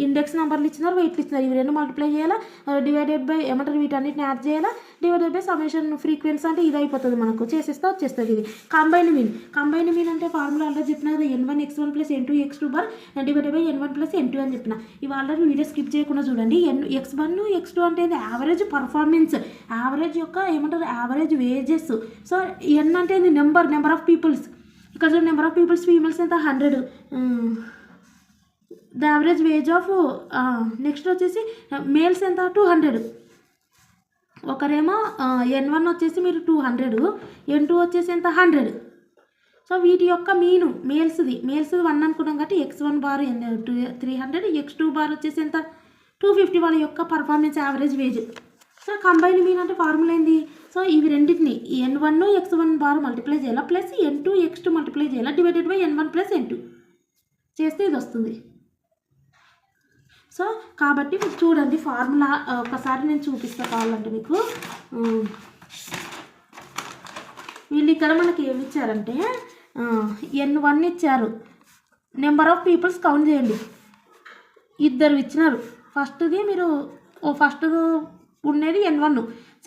Speaker 1: ఇండెక్స్ నెంబర్లు ఇచ్చినారు, వెయిట్లు ఇచ్చినారు. ఇవి రెండు మల్టిప్లై చేయాలా, డివైడెడ్ బై ఏమంటారు వీటన్నిటిని యాడ్ చేయాలా, డివైడెడ్ బై సమ్మేషన్ ఫ్రీక్వెన్సీ అంటే ఇది అయిపోతుంది మనకు. చేసేస్తే వచ్చేస్తుంది ఇది కంబైన్ మీన్. కంబైన్ మీన్ అంటే ఫార్ములా ఆల్రెడీ చెప్పిన కదా, n1x1 + n2x2 bar divided by n1 + n2 అని చెప్పిన. ఇవి ఆల్రెడీ వీడియో స్కిప్ చేయకుండా చూడండి. x1 x2 అంటే ఇది యావరేజ్ పర్ఫార్మెన్స్, యావరేజ్ యొక్క ఏమంటారు యావరేజ్ వేజెస్. సో n అంటే ఇది నెంబర్ ఆఫ్ పీపుల్స్. ఇక్కడ చూడండి నెంబర్ ఆఫ్ పీపుల్స్ ఫీమేల్స్ ఎంత 100, the average wage of. Next వచ్చేసి మేల్స్ ఎంత 200. ఒకరేమో n1 వచ్చేసి మీరు 200, n2 వచ్చేసి ఎంత 100. సో వీటి యొక్క మీను మేల్స్ది 1 అనుకున్నాం కాబట్టి x1 బార్ 300, x2 బార్ వచ్చేసి ఎంత 250. వాళ్ళ యొక్క performance average wage. So combine mean అంటే ఫార్ములా ఏంది, సో ఇవి రెండింటిని n1 x1 బార్ మల్టిప్లై చేయాలా, ప్లస్ n2 x2 మల్టిప్లై చేయాలా, డివైడెడ్ బై n1 + n2 చేస్తే ఇది వస్తుంది. సో కాబట్టి మీకు చూడండి ఫార్ములా ఒకసారి నేను చూపిస్తా కావాలంటే మీకు. వీళ్ళు ఇక్కడ మనకి ఏమి ఇచ్చారంటే N1 ఇచ్చారు. నెంబర్ ఆఫ్ పీపుల్స్ కౌంట్ చేయండి. 2 ఇచ్చినారు. ఫస్ట్ది మీరు ఫస్ట్ ఉండేది N1,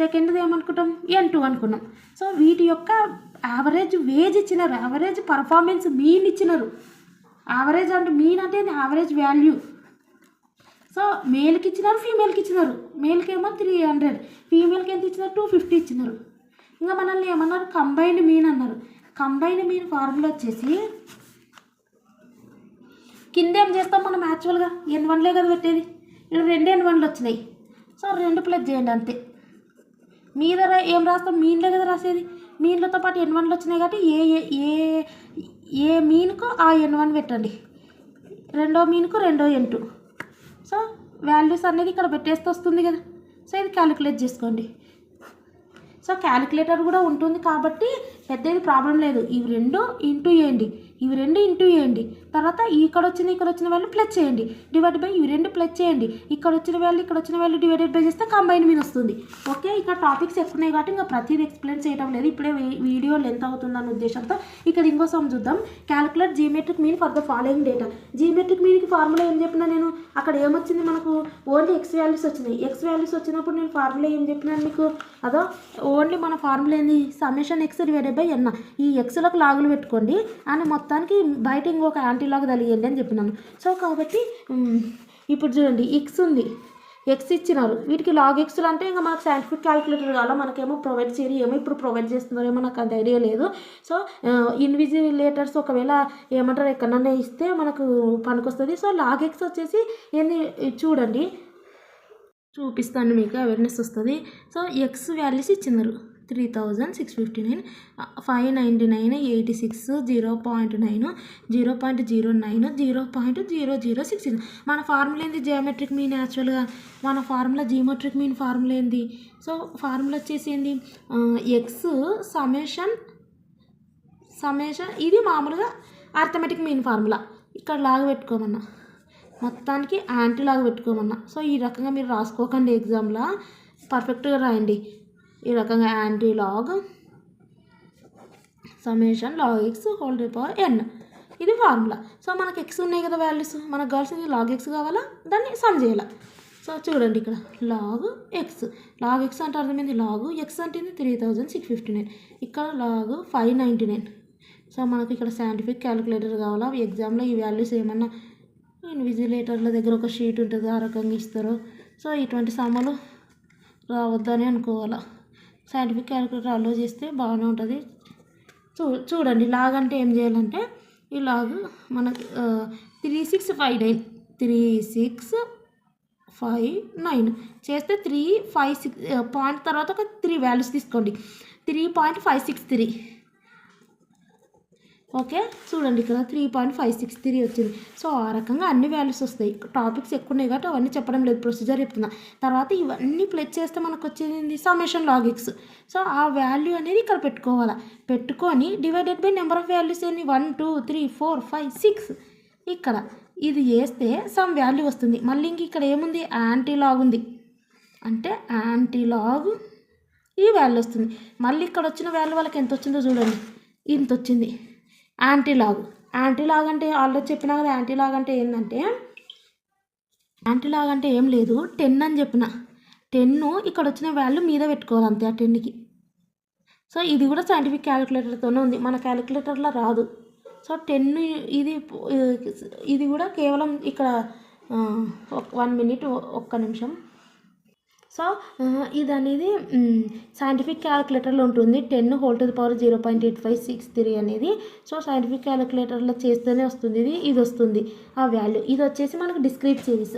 Speaker 1: సెకండ్ది ఏమనుకుంటాం N2 అనుకున్నాం. సో వీటి యొక్క యావరేజ్ వేజ్ ఇచ్చినారు, యావరేజ్ పర్ఫార్మెన్స్ మీన్ ఇచ్చినారు. యావరేజ్ అంటే మీన్ అంటే యావరేజ్ వాల్యూ. సో మేల్కి ఇచ్చినారు, ఫీమేల్కి ఇచ్చినారు. మేల్కి ఏమో 300, ఫీమేల్కి ఎంత ఇచ్చినారు 250 ఇచ్చినారు. ఇంకా మనల్ని ఏమన్నారు కంబైన్డ్ మీన్ అన్నారు. కంబైన్డ్ మీన్ ఫార్ములా వచ్చేసి కింద ఏం చేస్తాం మనం యాక్చువల్గా N1లే కదా పెట్టేది. ఇక్కడ 2 N1లు వచ్చినాయి. సో 2 ప్లస్ చేయండి అంతే. మీద ఏం రాస్తాం మీన్లే కదా రాసేది. మీన్లతో పాటు N1లు వచ్చినాయి కాబట్టి ఏ మీన్కు ఆ N1 పెట్టండి, రెండో మీన్కు రెండో N2. సో వాల్యూస్ అనేది ఇక్కడ పెట్టేస్తే వస్తుంది కదా. సో ఇది క్యాలిక్యులేట్ చేసుకోండి. సో క్యాలిక్యులేటర్ కూడా ఉంటుంది కాబట్టి పెద్దది ప్రాబ్లం లేదు. ఇవి 2 ఇంటూ చేయండి, ఇవి 2 ఇంటూ చేయండి. తర్వాత ఇక్కడ వచ్చిన వాల్యూ ప్లస్ చేయండి, డివైడ్ బై ఇవి 2 ప్లస్ చేయండి. ఇక్కడ వచ్చిన వాల్యూ డివైడెడ్ బై చేస్తే కంబైన్ మీన్ వస్తుంది. ఓకే, ఇక్కడ టాపిక్స్ ఎక్కువ ఉన్నాయి కాబట్టి ఇంకా ప్రతిదీ ఎక్స్ప్లెయిన్ చేయడం లేదు. ఇప్పుడే వీడియో లెంత్ అవుతుందన్న ఉద్దేశంతో ఇక్కడ ఇంకో సమ్ చూద్దాం. Calculate geometric mean for the following data. Geometric మీన్కి ఫార్ములా ఏం చెప్పినా నేను అక్కడ ఏమొచ్చింది మనకు ఓన్లీ ఎక్స్ వాల్యూస్ వచ్చినాయి. ఎక్స్ వాల్యూస్ వచ్చినప్పుడు నేను ఫార్ములా ఏం చెప్పినాను మీకు, అదో ఓన్లీ మన ఫార్ములా ఏంది సమ్మేషన్ ఎక్స్ డివైడెడ్ బై ఎన్. ఈ ఎక్స్లకు లాగులు పెట్టుకోండి అని మొత్తానికి బయట ఇంకొక యాంటీ లాగ్ తెలియండి అని చెప్పినాను. సో కాబట్టి ఇప్పుడు చూడండి ఎక్స్ ఉంది, ఎక్స్ ఇచ్చినారు. వీటికి లాగ్ ఎక్స్లు అంటే ఇంకా మనకు సైంటిఫిక్ క్యాలిక్యులేటర్ కావాలా, మనకేమో ప్రొవైడ్ చేయరు, ఏమో ఇప్పుడు ప్రొవైడ్ చేస్తున్నారేమో నాకు అంత ఐడియా లేదు. సో ఇన్విజిలేటర్స్ ఒకవేళ ఏమంటారు ఎక్కడన్నా ఇస్తే మనకు పనికొస్తుంది. సో లాగ్ ఎక్స్ వచ్చేసి ఏంది చూడండి, చూపిస్తాను మీకు అవేర్నెస్ వస్తుంది. సో ఎక్స్ వాల్యూస్ ఇచ్చినారు 3659, 599, 86, 0.9, 0.09, 0.0069. మన ఫార్ములా ఏంది జియోమెట్రిక్ మీన్. యాక్చువల్గా మన ఫార్ములా జియోమెట్రిక్ మీన్ ఫార్ములా ఏంది. సో ఫార్ములా వచ్చేసి ఏంది ఎక్స్ సಮೇషన్ ఇది మామూలుగా అర్థమెటిక్ మీన్ ఫార్ములా. ఇక్కడ లాగా పెట్టుకోమన్నా, మొత్తానికి యాంటీ లాగా పెట్టుకోమన్నా. సో ఈ రకంగా మీరు రాసుకోకండి, ఎగ్జామ్లో పర్ఫెక్ట్గా రాయండి. ఈ రకంగా anti log summation log x whole to the power n, ఇది ఫార్ములా. సో మనకు ఎక్స్ ఉన్నాయి కదా వాల్యూస్, మనకు కావాల్సింది లాగ్ ఎక్స్ కావాలా, దాన్ని సమ్ చేయాలి. సో చూడండి ఇక్కడ లాగ్ ఎక్స్ అంటే అర్థమైంది, లాగు ఎక్స్ అంటే 3659, ఇక్కడ లాగు 599. సో మనకు ఇక్కడ సైంటిఫిక్ క్యాలిక్యులేటర్ కావాలా. ఎగ్జామ్లో ఈ వాల్యూస్ ఏమన్నా ఇన్విజిలేటర్ల దగ్గర ఒక షీట్ ఉంటుంది, ఆ రకంగా ఇస్తారు. సో ఇటువంటి సమ్మలు రావద్దని అనుకోవాలా. సైంటిఫిక్ క్యాలిక్యులేటర్ అలో చేస్తే బాగానే ఉంటుంది. చూడండి లాగ్ అంటే ఏం చేయాలంటే ఈ లాగ్ మనకు 3659 చేస్తే 356 పాయింట్ తర్వాత ఒక 3 వాల్యూస్ తీసుకోండి, 3.563. ఓకే చూడండి ఇక్కడ 3.563 వచ్చింది. సో ఆ రకంగా అన్ని వాల్యూస్ వస్తాయి. టాపిక్స్ ఎక్కువ ఉన్నాయి కాబట్టి అవన్నీ చెప్పడం లేదు, ప్రొసీజర్ చెప్తున్నా. తర్వాత ఇవన్నీ ప్లస్ చేస్తే మనకు వచ్చేది సమ్మేషన్ లాగ్ ఎక్స్. సో ఆ వాల్యూ అనేది ఇక్కడ పెట్టుకోవాలి. పెట్టుకొని divided by number of values ఏంటి 1 2 3 4 5 6. ఇక్కడ ఇది చేస్తే సమ్ వాల్యూ వస్తుంది. మళ్ళీ ఇంక ఇక్కడ ఏముంది యాంటీ లాగ్ ఉంది, అంటే యాంటీ లాగ్ ఈ వాల్యూ వస్తుంది. మళ్ళీ ఇక్కడ వచ్చిన వాల్యూ వాళ్ళకి ఎంత వచ్చిందో చూడండి, ఇంత వచ్చింది. యాంటీ లాగ్ అంటే ఆల్రెడీ చెప్పినా కదా. యాంటీ లాగ్ అంటే ఏంటంటే యాంటీ లాగ్ అంటే ఏం లేదు, 10 అని చెప్పిన 10 ఇక్కడ వచ్చిన వాల్యూ మీద పెట్టుకోవాలి అంతే ఆ 10కి. సో ఇది కూడా సైంటిఫిక్ క్యాలిక్యులేటర్తోనే ఉంది, మన క్యాలిక్యులేటర్లో రాదు. సో 10 ఇది కూడా కేవలం ఇక్కడ 1 మినిట్, ఒక్క నిమిషం. సో ఇది అనేది సైంటిఫిక్ క్యాలిక్యులేటర్లో ఉంటుంది. 10 హోల్ టు ది పవర్ 0.8563 అనేది. సో సైంటిఫిక్ క్యాలిక్యులేటర్లో చేస్తేనే వస్తుంది ఇది వస్తుంది ఆ వాల్యూ. ఇది వచ్చేసి మనకు discrete series,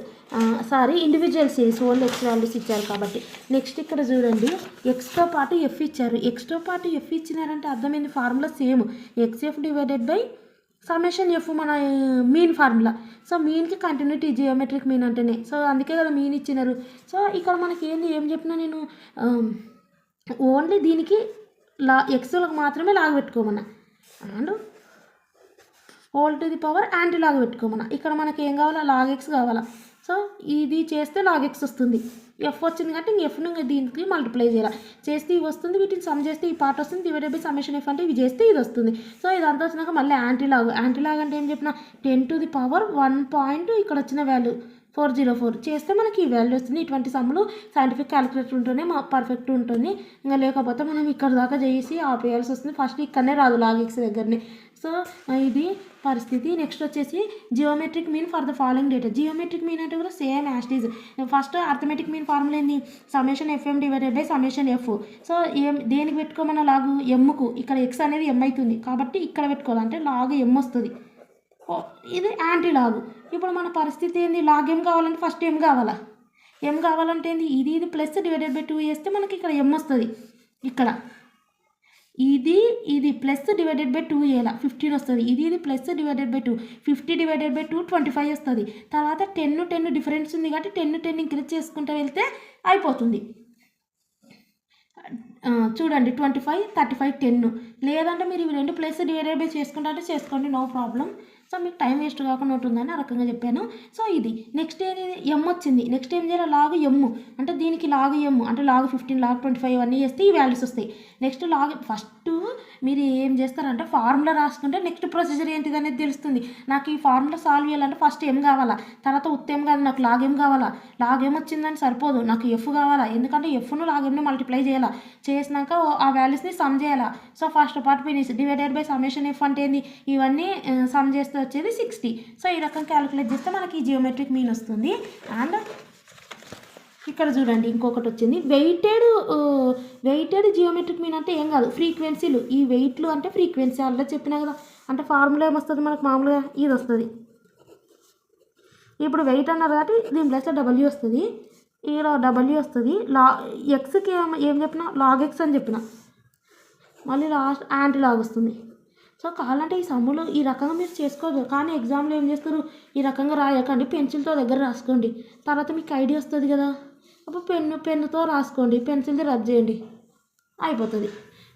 Speaker 1: individual series, only x values ఇచ్చారు కాబట్టి. నెక్స్ట్ ఇక్కడ చూడండి ఎక్స్తో పాటు ఎఫ్ ఇచ్చారు. ఎక్స్తో పాటు ఎఫ్ ఇచ్చినారంటే అర్థమైంది formula same, x f divided by summation f మన మీన్ ఫార్ములా. సో మీన్కి కంటిన్యూటీ జియోమెట్రిక్ మీన్ అంటేనే. సో అందుకే కదా మీన్ ఇచ్చినారు. సో ఇక్కడ మనకి ఏం చెప్పినా నేను ఓన్లీ దీనికి ఎక్స్లకు మాత్రమే లాగా పెట్టుకోమన్నా, and whole to the power anti లాగా పెట్టుకోమన్నా. ఇక్కడ మనకి ఏం కావాలా లాగ్ ఎక్స్ కావాలా. సో సో ఇది చేస్తే log x వస్తుంది. ఎఫ్ వచ్చింది కాబట్టి ఇంక ఎఫ్ను దీనికి మల్టిప్లై చేయాలి. చేస్తే ఇవి వస్తుంది, వీటిని సమ్ చేస్తే ఈ పార్ట్ వస్తుంది, డివైడెడ్ బై సమ్మేషన్ ఎఫ్ అంటే ఇవి చేస్తే ఇది వస్తుంది. సో ఇదంతా వచ్చినాక మళ్ళీ యాంటీలాగ్ అంటే ఏం చెప్పిన 10⁻1 పాయింట్ ఇక్కడ వచ్చిన వాల్యూ 404 చేస్తే మనకి ఈ వాల్యూ వస్తుంది. ఇటువంటి సమ్ములు సైంటిఫిక్ క్యాలిక్యులేటర్ ఉంటేనే పర్ఫెక్ట్ ఉంటుంది. ఇంకా లేకపోతే మనం ఇక్కడ దాకా చేసి ఆపేయాల్సి వస్తుంది. ఫస్ట్ ఇక్కడనే రాదు log x దగ్గరనే. సో ఇది పరిస్థితి. నెక్స్ట్ వచ్చేసి geometric mean for the following data. Geometric mean అంటే కూడా same as is. First arithmetic mean formula ఏంది, summation f m divided by summation f. So దేనికి పెట్టుకోమన్నా లాగు ఎమ్కు, ఇక్కడ ఎక్స్ అనేది ఎమ్ అవుతుంది కాబట్టి ఇక్కడ పెట్టుకోవాలి, అంటే లాగు ఎమ్ వస్తుంది. ఇది యాంటీ లాగు. ఇప్పుడు మన పరిస్థితి ఏంది, లాగ్ ఎమ్ కావాలంటే ఫస్ట్ ఎమ్ కావాలా. ఎమ్ కావాలంటే ఏంది, ఇది ప్లస్ డివైడెడ్ బై 2 చేస్తే మనకి ఇక్కడ ఎమ్ వస్తుంది. ఇక్కడ ఇది ప్లస్ డివైడెడ్ బై 2 చేయాలి, 15 వస్తుంది. ఇది plus divided by 2, 50 divided by 2 25 వస్తుంది. తర్వాత 10 డిఫరెన్స్ ఉంది కాబట్టి 10 ఇంక్రీజ్ చేసుకుంటూ వెళ్తే అయిపోతుంది. చూడండి 25 35 10. లేదంటే మీరు ఇవి రెండు ప్లస్ డివైడెడ్ బై చేసుకుంటే చేసుకోండి, నో ప్రాబ్లం. సో మీకు టైం వేస్ట్ కాకుండా ఉంటుందని ఆ రకంగా చెప్పాను. సో ఇది నెక్స్ట్ ఏది ఎమ్ వచ్చింది. నెక్స్ట్ ఏం చేయాలి, లాగ్ ఎమ్ అంటే దీనికి లాగ్ ఎమ్ అంటే లాగ్ 15 లాగ్ 25 ఇవన్నీ చేస్తే ఈ వాల్యూస్ వస్తాయి. నెక్స్ట్ లాగ్ ఫస్ట్ మీరు ఏం చేస్తారంటే ఫార్ములా రాసుకుంటే నెక్స్ట్ ప్రొసీజర్ ఏంటిది అనేది తెలుస్తుంది. నాకు ఈ ఫార్ములా సాల్వ్ చేయాలంటే ఫస్ట్ ఎమ్ కావాలా, తర్వాత ఉత్తేం కాదు, నాకు లాగ్ ఎమ్ కావాలా. లాగ్ ఎమ్ వచ్చిందని సరిపోదు, నాకు ఎఫ్ కావాలా. ఎందుకంటే ఎఫ్ను లాగ్ ఎమ్ను మల్టిప్లై చేయాలా, చేసినాక ఆ వాల్యూస్ని సమ్ చేయాలా. So first part finish. Divided by summation F అంటే ఏంది, ఇవన్నీ సమ్ చేస్తే వచ్చేది 60. సో ఈ రకం క్యాలిక్యులేట్ చేస్తే మనకి జియోమెట్రిక్ మీన్ వస్తుంది. అండ్ ఇక్కడ చూడండి ఇంకొకటి వచ్చింది, వెయిటెడ్ జియోమెట్రిక్ మీన్ అంటే ఏం కాదు, ఫ్రీక్వెన్సీలు. ఈ వెయిట్లు అంటే ఫ్రీక్వెన్సీ అలా చెప్పినా కదా. అంటే ఫార్ములా ఏమొస్తుంది మనకు, మామూలుగా ఇది వస్తుంది. ఇప్పుడు వెయిట్ అన్నారు కాబట్టి దీని ప్లస్ డబ్ల్యూ వస్తుంది, ఇక్కడ డబ్ల్యూ వస్తుంది. ఎక్స్కి ఏం చెప్పిన లాగ్ ఎక్స్ అని చెప్పిన, మళ్ళీ లాస్ట్ యాంటీ లాగ్ వస్తుంది. సో కావాలంటే ఈ సమ్ములు ఈ రకంగా మీరు చేసుకోవచ్చు, కానీ ఎగ్జామ్లో ఏం చేస్తారు, ఈ రకంగా రాయకండి, పెన్సిల్తో దగ్గర రాసుకోండి. తర్వాత మీకు ఐడియా వస్తుంది కదా, అప్పుడు పెన్నుతో రాసుకోండి, పెన్సిల్ది రబ్ చేయండి, అయిపోతుంది.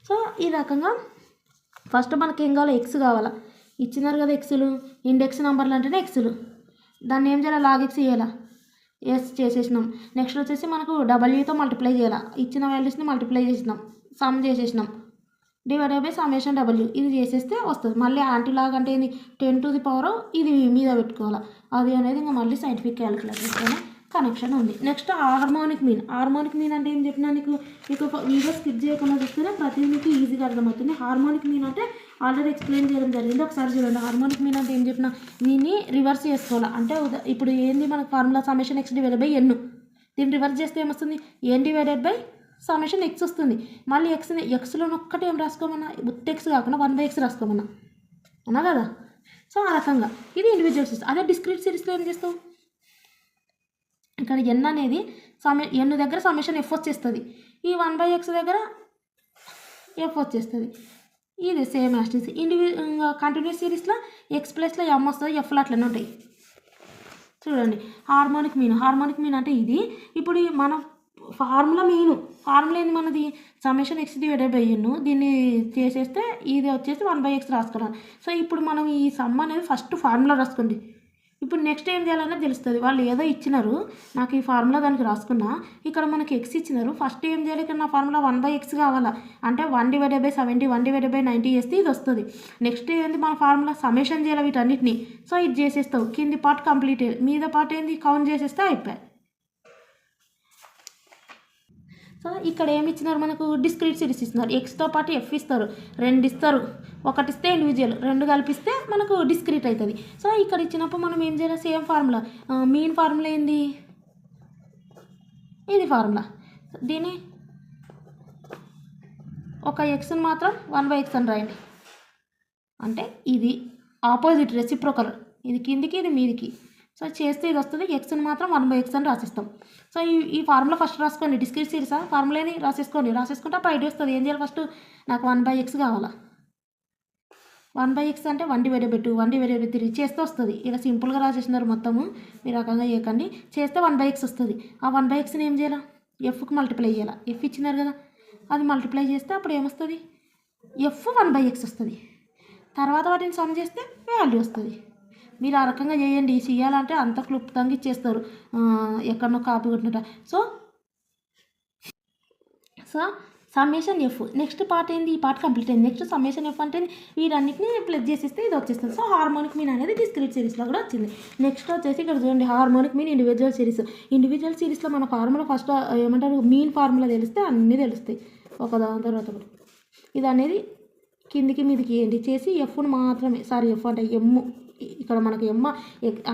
Speaker 1: సో ఈ రకంగా ఫస్ట్ మనకి ఏం కావాలో, ఎక్స్ కావాలా. ఇచ్చినారు కదా ఎక్స్లు, ఇండెక్స్ నెంబర్లు అంటేనే ఎక్స్లు. దాన్ని ఏం చేయాలి, లాగ్ ఎక్స్ చేయాలా, ఎస్ చేసేసినాం. నెక్స్ట్ వచ్చేసి మనకు డబ్ల్యూతో మల్టిప్లై చేయాలా, ఇచ్చిన వాల్యూస్ని మల్టిప్లై చేసినాం, సమ్ చేసేసినాం. డివైడెడ్ బై సమ్మేషన్ డబ్ల్యూ ఇది చేసేస్తే వస్తుంది. మళ్ళీ యాంటీలాగ్ అంటే ఏంది, 10⁻, ఇది మీద పెట్టుకోవాలి. అది అనేది ఇంకా మళ్ళీ సైంటిఫిక్ క్యాలిక్యులేటర్తోనే కనెక్షన్ ఉంది. Next harmonic mean. Harmonic mean అంటే ఏం చెప్పినా మీకు వీడియో స్కిప్ చేయకుండా చూస్తేనే ప్రతి మీకు ఈజీగా అర్థమవుతుంది. హార్మోనిక్ మీన్ అంటే ఆల్రెడీ ఎక్స్ప్లెయిన్ చేయడం జరిగింది, ఒకసారి చూడండి. హార్మోనిక్ మీన్ అంటే ఏం చెప్పినా దీన్ని రివర్స్ చేసుకోవాలి. అంటే ఇప్పుడు ఏంది మనకు formula summation X divided by n, దీన్ని రివర్స్ చేస్తే ఏమొస్తుంది, n divided by summation x వస్తుంది. మళ్ళీ ఎక్స్లో ఒక్కటి ఏం రాసుకోమన్నా, ఎక్స్ కాకుండా 1/x రాసుకోమన్నా అన్నా కదా. సో ఆ రకంగా ఇది ఇండివిజువల్ సిరీస్. అదే డిస్క్రీట్ సిరీస్లో ఏం చేస్తావు, ఇక్కడ ఎన్ అనేది ఎన్ దగ్గర సమ్మేషన్ ఎఫ్ వచ్చేస్తుంది, ఈ 1/x దగ్గర ఎఫ్ వచ్చేస్తుంది. ఇది సేమ్ యాస్టిస్. కంటిన్యూస్ సిరీస్లో ఎక్స్ ప్లస్లో ఎమ్ వస్తుంది, ఎఫ్లో అట్లనే ఉంటాయి. చూడండి హార్మోనిక్ మీన్ అంటే ఇది. ఇప్పుడు మన ఫార్ములా ఏంది మనది, summation X divided by n. దీన్ని చేసేస్తే ఇది వచ్చేసి 1/x రాసుకున్నాను. సో ఇప్పుడు మనం ఈ సమ్ అనేది ఫస్ట్ ఫార్ములా రాసుకోండి. ఇప్పుడు నెక్స్ట్ ఏం చేయాలనేది తెలుస్తుంది. వాళ్ళు ఏదో ఇచ్చినారు, నాకు ఈ ఫార్ములా దానికి రాసుకున్నా, ఇక్కడ మనకి ఎక్స్ ఇచ్చినారు. ఫస్ట్ ఏం చేయాలి, ఇక్కడ నా ఫార్ములా 1/x కావాలా, అంటే 1/70 1/90 చేస్తే ఇది వస్తుంది. నెక్స్ట్ ఏంది మన ఫార్ములా, సమ్మేషన్ చేయాలి వీటన్నిటిని. సో ఇది చేసేస్తావు, కింది పార్ట్ కంప్లీట్, మీద పార్ట్ ఏంది కౌంట్ చేసేస్తే అయిపోయాయి. సో ఇక్కడ ఏమి ఇచ్చినారు మనకు, డిస్క్రీట్ సిరీస్ ఇస్తున్నారు. ఎక్స్తో పాటు ఎఫ్ ఇస్తారు, 2 ఇస్తారు, 1 ఇస్తే ఇండివిజువల్, 2 కలిపిస్తే మనకు డిస్క్రీట్ అవుతుంది. సో ఇక్కడ ఇచ్చినప్పుడు మనం ఏం చేయాలి, సేమ్ ఫార్ములా. మీన్ ఫార్ములా ఏంది, ఇది ఫార్ములా. దీన్ని ఒక ఎక్స్ని మాత్రం 1/x అని రాయండి, అంటే ఇది ఆపోజిట్ రెసిప్రోకల్, ఇది కిందికి ఇది మీదికి. సో చేస్తే ఇది వస్తుంది, ఎక్స్ని మాత్రం 1/x అని రాసిస్తాం. సో ఈ ఫార్ములా ఫస్ట్ రాసుకోండి, డిస్క్రీట్ సిరీస్ ఫార్ములాని రాసేసుకుంటే అప్పుడు ఐడియా వస్తుంది. ఏం చేయాలి, ఫస్ట్ నాకు 1/x కావాలా, 1/x అంటే 1/2 1/3 చేస్తే వస్తుంది. ఇలా సింపుల్గా రాసేసినారు మొత్తము, మీరు రకంగా చేయకండి. చేస్తే 1/x వస్తుంది. ఆ 1/xని ఏం చేయాలి, ఎఫ్కి మల్టిప్లై చేయాలి. ఎఫ్ ఇచ్చినారు కదా, అది మల్టిప్లై చేస్తే అప్పుడు ఏమొస్తుంది, ఎఫ్ 1/x వస్తుంది. తర్వాత వాటిని సమ్ చేస్తే వాల్యూ వస్తుంది. మీరు ఆ రకంగా చేయండి. చేయాలంటే అంత క్లుప్తంగా ఇచ్చేస్తారు, ఎక్కడనో కాపీ కొట్టినట్ట. So summation F next part ఏంది, ఈ పార్ట్ కంప్లీట్ అయింది. నెక్స్ట్ సమ్మేషన్ ఎఫ్ అంటే వీటన్నిటిని ప్లస్ చేసేస్తే ఇది వచ్చేస్తుంది. సో హార్మోనిక్ మీన్ అనేది డిస్క్రీట్ సిరీస్లో కూడా వచ్చింది. నెక్స్ట్ వచ్చేసి ఇక్కడ చూడండి, harmonic mean individual series. Individual సిరీస్లో మన ఫార్ములా ఫస్ట్ ఏమంటారు, మీన్ ఫార్ములా తెలిస్తే అన్నీ తెలుస్తాయి ఒక దాని తర్వాత ఒకటి. ఇది అనేది కిందికి మీదికి ఏంటి చేసి ఎఫ్ను మాత్రమే, సారీ ఎఫ్ అంటే ఎమ్, ఇక్కడ మనకి ఎమ్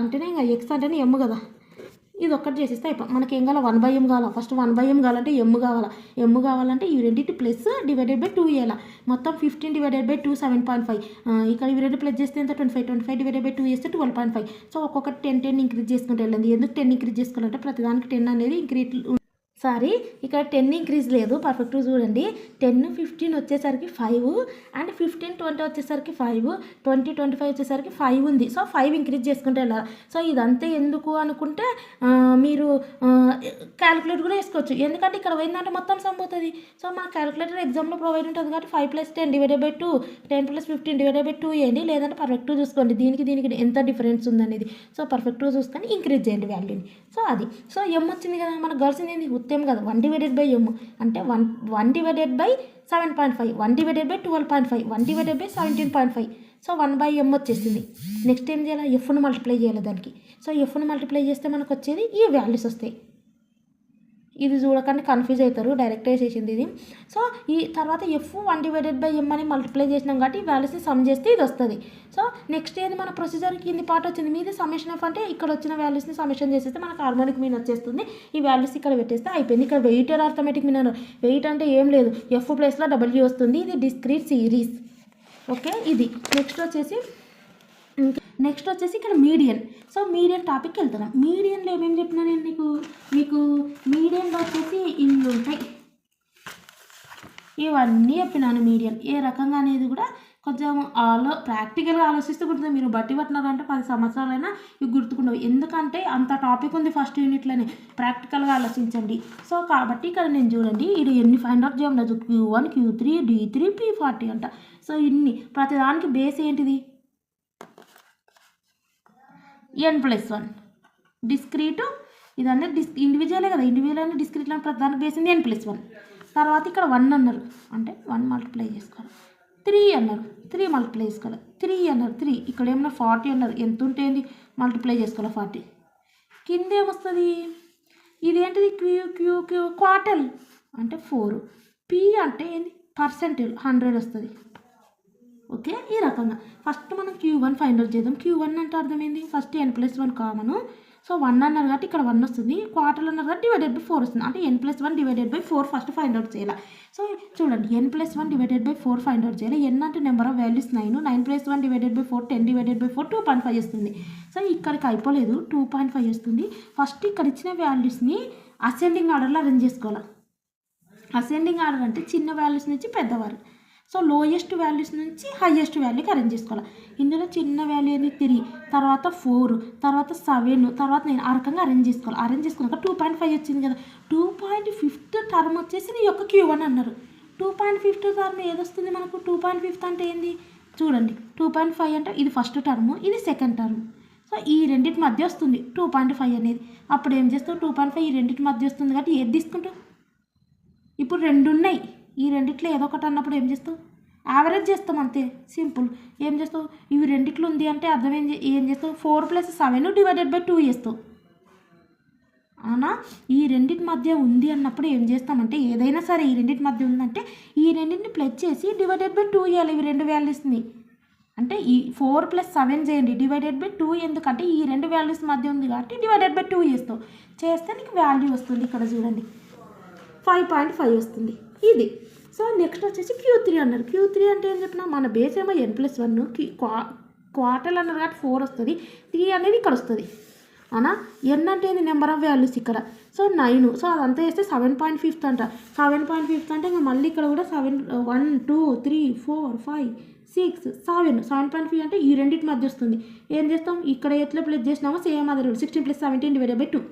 Speaker 1: అంటేనే ఇంకా ఎక్స్ అంటేనే ఎమ్ కదా, ఇది ఒక్కటి చేసేస్తే అయిపోయి మనకి ఏం కావాలి, 1/m కావాలా. ఫస్ట్ 1/m కావాలంటే ఎమ్ కావాలా. ఎమ్ కావాలంటే ఈ రెండింటి ప్లస్ డివైడెడ్ బై 2 వేయాలి. మొత్తం 15 డివైడెడ్ బై 2 7.5. ఇక్కడ ఇవి రెండు ప్లస్ చేస్తే ఎంత 25 డివైడెడ్ బై 2 చేస్తే 12.5. సో ఒక్కొక్కటి 10 ఇంక్రీజ్ చేసుకుంటూ వెళ్ళండి. ఎందుకు 10 ఇంక్రీజ్ చేసుకోవాలంటే ప్రతిదానికి 10 అనేది ఇంక్రీజ్, సారీ ఇక్కడ 10 ఇంక్రీజ్ లేదు, పర్ఫెక్ట్గా చూడండి. 10 15 వచ్చేసరికి 5 అండ్ 15 20 వచ్చేసరికి 5, 20 25 వచ్చేసరికి 5 ఉంది. సో 5 ఇంక్రీజ్ చేసుకుంటే వెళ్ళాలి. సో ఇదంతా ఎందుకు అనుకుంటే మీరు క్యాలిక్యులేటర్ కూడా వేసుకోవచ్చు, ఎందుకంటే ఇక్కడ పోయిందంటే మొత్తం సమ్ అవుతుంది. సో మన క్యాలిక్యులేటర్ ఎగ్జామ్లో ప్రొవైడ్ ఉంటుంది కాబట్టి 5 + 10 డివైడెడ్ బై 2, 10 + 15 డివైడెడ్ బై 2 వేయండి. లేదంటే పర్ఫెక్ట్గా చూసుకోండి దీనికి ఎంత డిఫరెన్స్ ఉందనేది. సో పర్ఫెక్ట్గా చూసుకొని ఇంక్రీజ్ చేయండి వాల్యూని. సో అది, సో ఎమ్ వచ్చింది కదా, మనకు కావాల్సింది ఏంది, ఉత్తేం కదా, 1 డివైడెడ్ బై ఎమ్ అంటే 1 divided by 7.5, 1 divided by 12.5, 1 divided by 17.5. So 1/m వచ్చేసింది. నెక్స్ట్ ఏం చేయాలి, ఎఫ్ను మల్టిప్లై చేయాలి దానికి. సో ఎఫ్ను మల్టిప్లై చేస్తే మనకు వచ్చేది ఈ వాల్యూస్ వస్తాయి. ఇది చూడకండి కన్ఫ్యూజ్ అవుతారు, డైరెక్ట్ వేసేసింది ఇది. సో ఈ తర్వాత ఎఫ్ 1 డివైడెడ్ బై ఎమ్ అని మల్టిప్లై చేసినాం కాబట్టి ఈ వాల్యూస్ని సమ్ చేస్తే ఇది వస్తుంది. సో నెక్స్ట్ ఏది మన ప్రొసీజర్కి ఇన్ని పార్ట్ వచ్చింది, మీది సమ్మేషన్ ఎఫ్ అంటే ఇక్కడ వచ్చిన వాల్యూస్ని సమ్మేషన్ చేసేస్తే మనకు హార్మోనిక్ మీన్ వచ్చేస్తుంది. ఈ వాల్యూస్ ఇక్కడ పెట్టేస్తే అయిపోయింది. ఇక్కడ వెయిట్ అర్థమెటిక్ మీన్ అన్నారు. వెయిట్ అంటే ఏం లేదు, ఎఫ్ ప్లేస్లో డబ్ల్యూ వస్తుంది. ఇది డిస్క్రీట్ సిరీస్. ఓకే, ఇది నెక్స్ట్ వచ్చేసి ఇక్కడ మీడియన్. సో మీడియన్ టాపిక్కి వెళ్తున్నాం. మీడియన్లో ఏమేమి చెప్పినా నేను మీకు మీడియన్లో వచ్చేసి ఇన్ని ఉంటాయి, ఇవన్నీ చెప్పినాను. మీడియన్ ఏ రకంగా అనేది కూడా కొంచెం ప్రాక్టికల్గా ఆలోచిస్తే గుర్తుంది. మీరు బట్టి పట్టినారంటే 10 సంవత్సరాలైనా ఇవి గుర్తుకుండవు, ఎందుకంటే అంత టాపిక్ ఉంది ఫస్ట్ యూనిట్లోనే. ప్రాక్టికల్గా ఆలోచించండి. సో కాబట్టి ఇక్కడ నేను చూడండి, ఇది ఎన్ని ఫైండ్ అవుట్ చేయమన్నారు, Q1 Q3 D3 P40 అంట. సో ఇన్ని ప్రతిదానికి బేస్ ఏంటిది, n+1 డిస్క్రీటు. ఇదన్నీ ఇండివిజువలే కదా, ఇండివిజువల్ అని డిస్క్రీట్లో ప్రతిదానికి బేసింది n+1. తర్వాత ఇక్కడ 1 అన్నారు అంటే 1 మల్టిప్లై చేసుకోవాలి. 3 అన్నారు 3 మల్టిప్లై చేసుకోవాలి. 3 అన్నారు 3. ఇక్కడ ఏమన్నా 40 అన్నారు, ఎంత ఉంటుంది మల్టిప్లై చేసుకోవాలి 40. కింద ఏమొస్తుంది, ఇదేంటిది క్యూ క్వార్టల్ అంటే 4. P అంటే ఏంది పర్సెంటేజ్ 100 వస్తుంది. ఓకే, ఈ రకంగా ఫస్ట్ మనం Q1 ఫైండ్ అవుట్ చేద్దాం. Q1 అంటే అర్థమైంది, ఫస్ట్ n+1 కామను. సో 1 అన్నారు కాబట్టి ఇక్కడ 1 వస్తుంది. క్వార్టర్ అన్నారు కాబట్టి డివైడెడ్ బై 4 వస్తుంది. అంటే n+1 divided by 4 first find out చేయాలి. సో చూడండి, n+1 divided by 4 find out చేయాలి. n అంటే number of values 9, 9+1 divided by 4 10 divided by 4 2.5 వస్తుంది. సో ఇక్కడికి అయిపోలేదు, 2.5 వస్తుంది. ఫస్ట్ ఇక్కడ ఇచ్చిన వాల్యూస్ని అసెండింగ్ ఆర్డర్లో అరేంజ్ చేసుకోవాలి. అసెండింగ్ ఆర్డర్ అంటే చిన్న వాల్యూస్ నుంచి పెద్దవారు. సో లోయెస్ట్ వాల్యూస్ నుంచి హైయెస్ట్ వాల్యూకి అరేంజ్ చేసుకోవాలి. ఇందులో చిన్న వాల్యూ అనేది 3, తర్వాత 4, తర్వాత 7, తర్వాత 9 ఆ రకంగా అరేంజ్ చేసుకోవాలి. అరేంజ్ చేసుకున్నాక 2.5 వచ్చింది కదా, 2.5th టర్మ్ వచ్చేసి నీ యొక్క Q1 అన్నారు. 2.5th టర్మ్ ఏదొస్తుంది మనకు, 2.5 అంటే ఏంది చూడండి, 2.5 అంటే ఇది ఫస్ట్ టర్మ్, ఇది సెకండ్ టర్మ్. సో ఈ రెండింటి మధ్య వస్తుంది 2.5 అనేది. అప్పుడు ఏం చేస్తావు, 2.5 ఈ రెండింటి మధ్య వస్తుంది కాబట్టి ఏది తీసుకుంటావు, ఇప్పుడు 2 ఉన్నాయి, ఈ రెండిట్లో ఏదో ఒకటి అన్నప్పుడు ఏం చేస్తావు, యావరేజ్ చేస్తాం అంతే, సింపుల్. ఏం చేస్తావు, ఇవి రెండిట్లో ఉంది అంటే అర్థం ఏం చేస్తావు, 4 + 7 డివైడెడ్ బై 2 చేస్తావు. అవునా, ఈ రెండింటి మధ్య ఉంది అన్నప్పుడు ఏం చేస్తామంటే, ఏదైనా సరే ఈ రెండింటి మధ్య ఉందంటే ఈ రెండింటిని ప్లస్ చేసి డివైడెడ్ బై 2 ఇవ్వాలి. ఇవి రెండు వాల్యూస్ని అంటే ఈ 4 + 7 చేయండి, డివైడెడ్ బై 2 ఎందుకంటే ఈ రెండు వాల్యూస్ మధ్య ఉంది కాబట్టి డివైడెడ్ బై 2 చేస్తావు. చేస్తే నీకు వాల్యూ వస్తుంది. ఇక్కడ చూడండి 5.5 వస్తుంది ఇది. సో నెక్స్ట్ వచ్చేసి Q3 అన్నారు. Q3 అంటే ఏం చెప్పినా, మన బేస్ ఏమో n+1, క్వార్టర్ అన్నారు కాబట్టి 4 వస్తుంది. 3 అనేది ఇక్కడ వస్తుంది. అవునా, n అంటే ఏంది నెంబర్ ఆఫ్ వాల్యూస్ ఇక్కడ. సో 9, సో అదంతా వేస్తే 7.5 అంట. 7.5 అంటే ఇంకా మళ్ళీ ఇక్కడ కూడా 7 1 2 3 4 5 6 7 7.5 అంటే ఈ రెండింటి మధ్య వస్తుంది. ఏం చేస్తాం, ఇక్కడ ఎట్లా ప్లస్ చేసినామో సేమ్ అదే 16 + 17 డివైడెడ్ బై 2.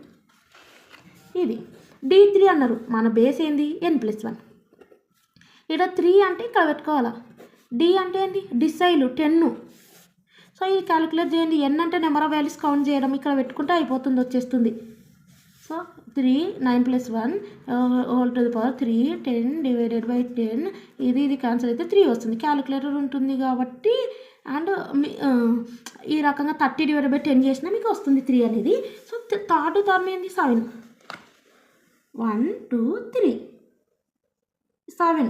Speaker 1: ఇది D3 అన్నారు. మన బేస్ ఏంది n+1. ఇక్కడ 3 అంటే ఇక్కడ పెట్టుకోవాలా. D అంటే ఏంటి డిసైలు 10. సో ఇది క్యాలిక్యులేట్ చేయండి. ఎన్ అంటే నెంబర్ ఆఫ్ వాల్యూస్ కౌంట్ చేయడం, ఇక్కడ పెట్టుకుంటే అయిపోతుంది, వచ్చేస్తుంది. So 3 9 + 1 whole to the power 3 10 divided by 10 ఇది క్యాన్సిల్ అయితే 3 వస్తుంది. క్యాలిక్యులేటర్ ఉంటుంది కాబట్టి అండ్ ఈ రకంగా 30 డివైడెడ్ బై 10 చేసినా మీకు వస్తుంది 3 అనేది. సో థర్డ్ టర్మ్ ఏంది 7 1 2 3 7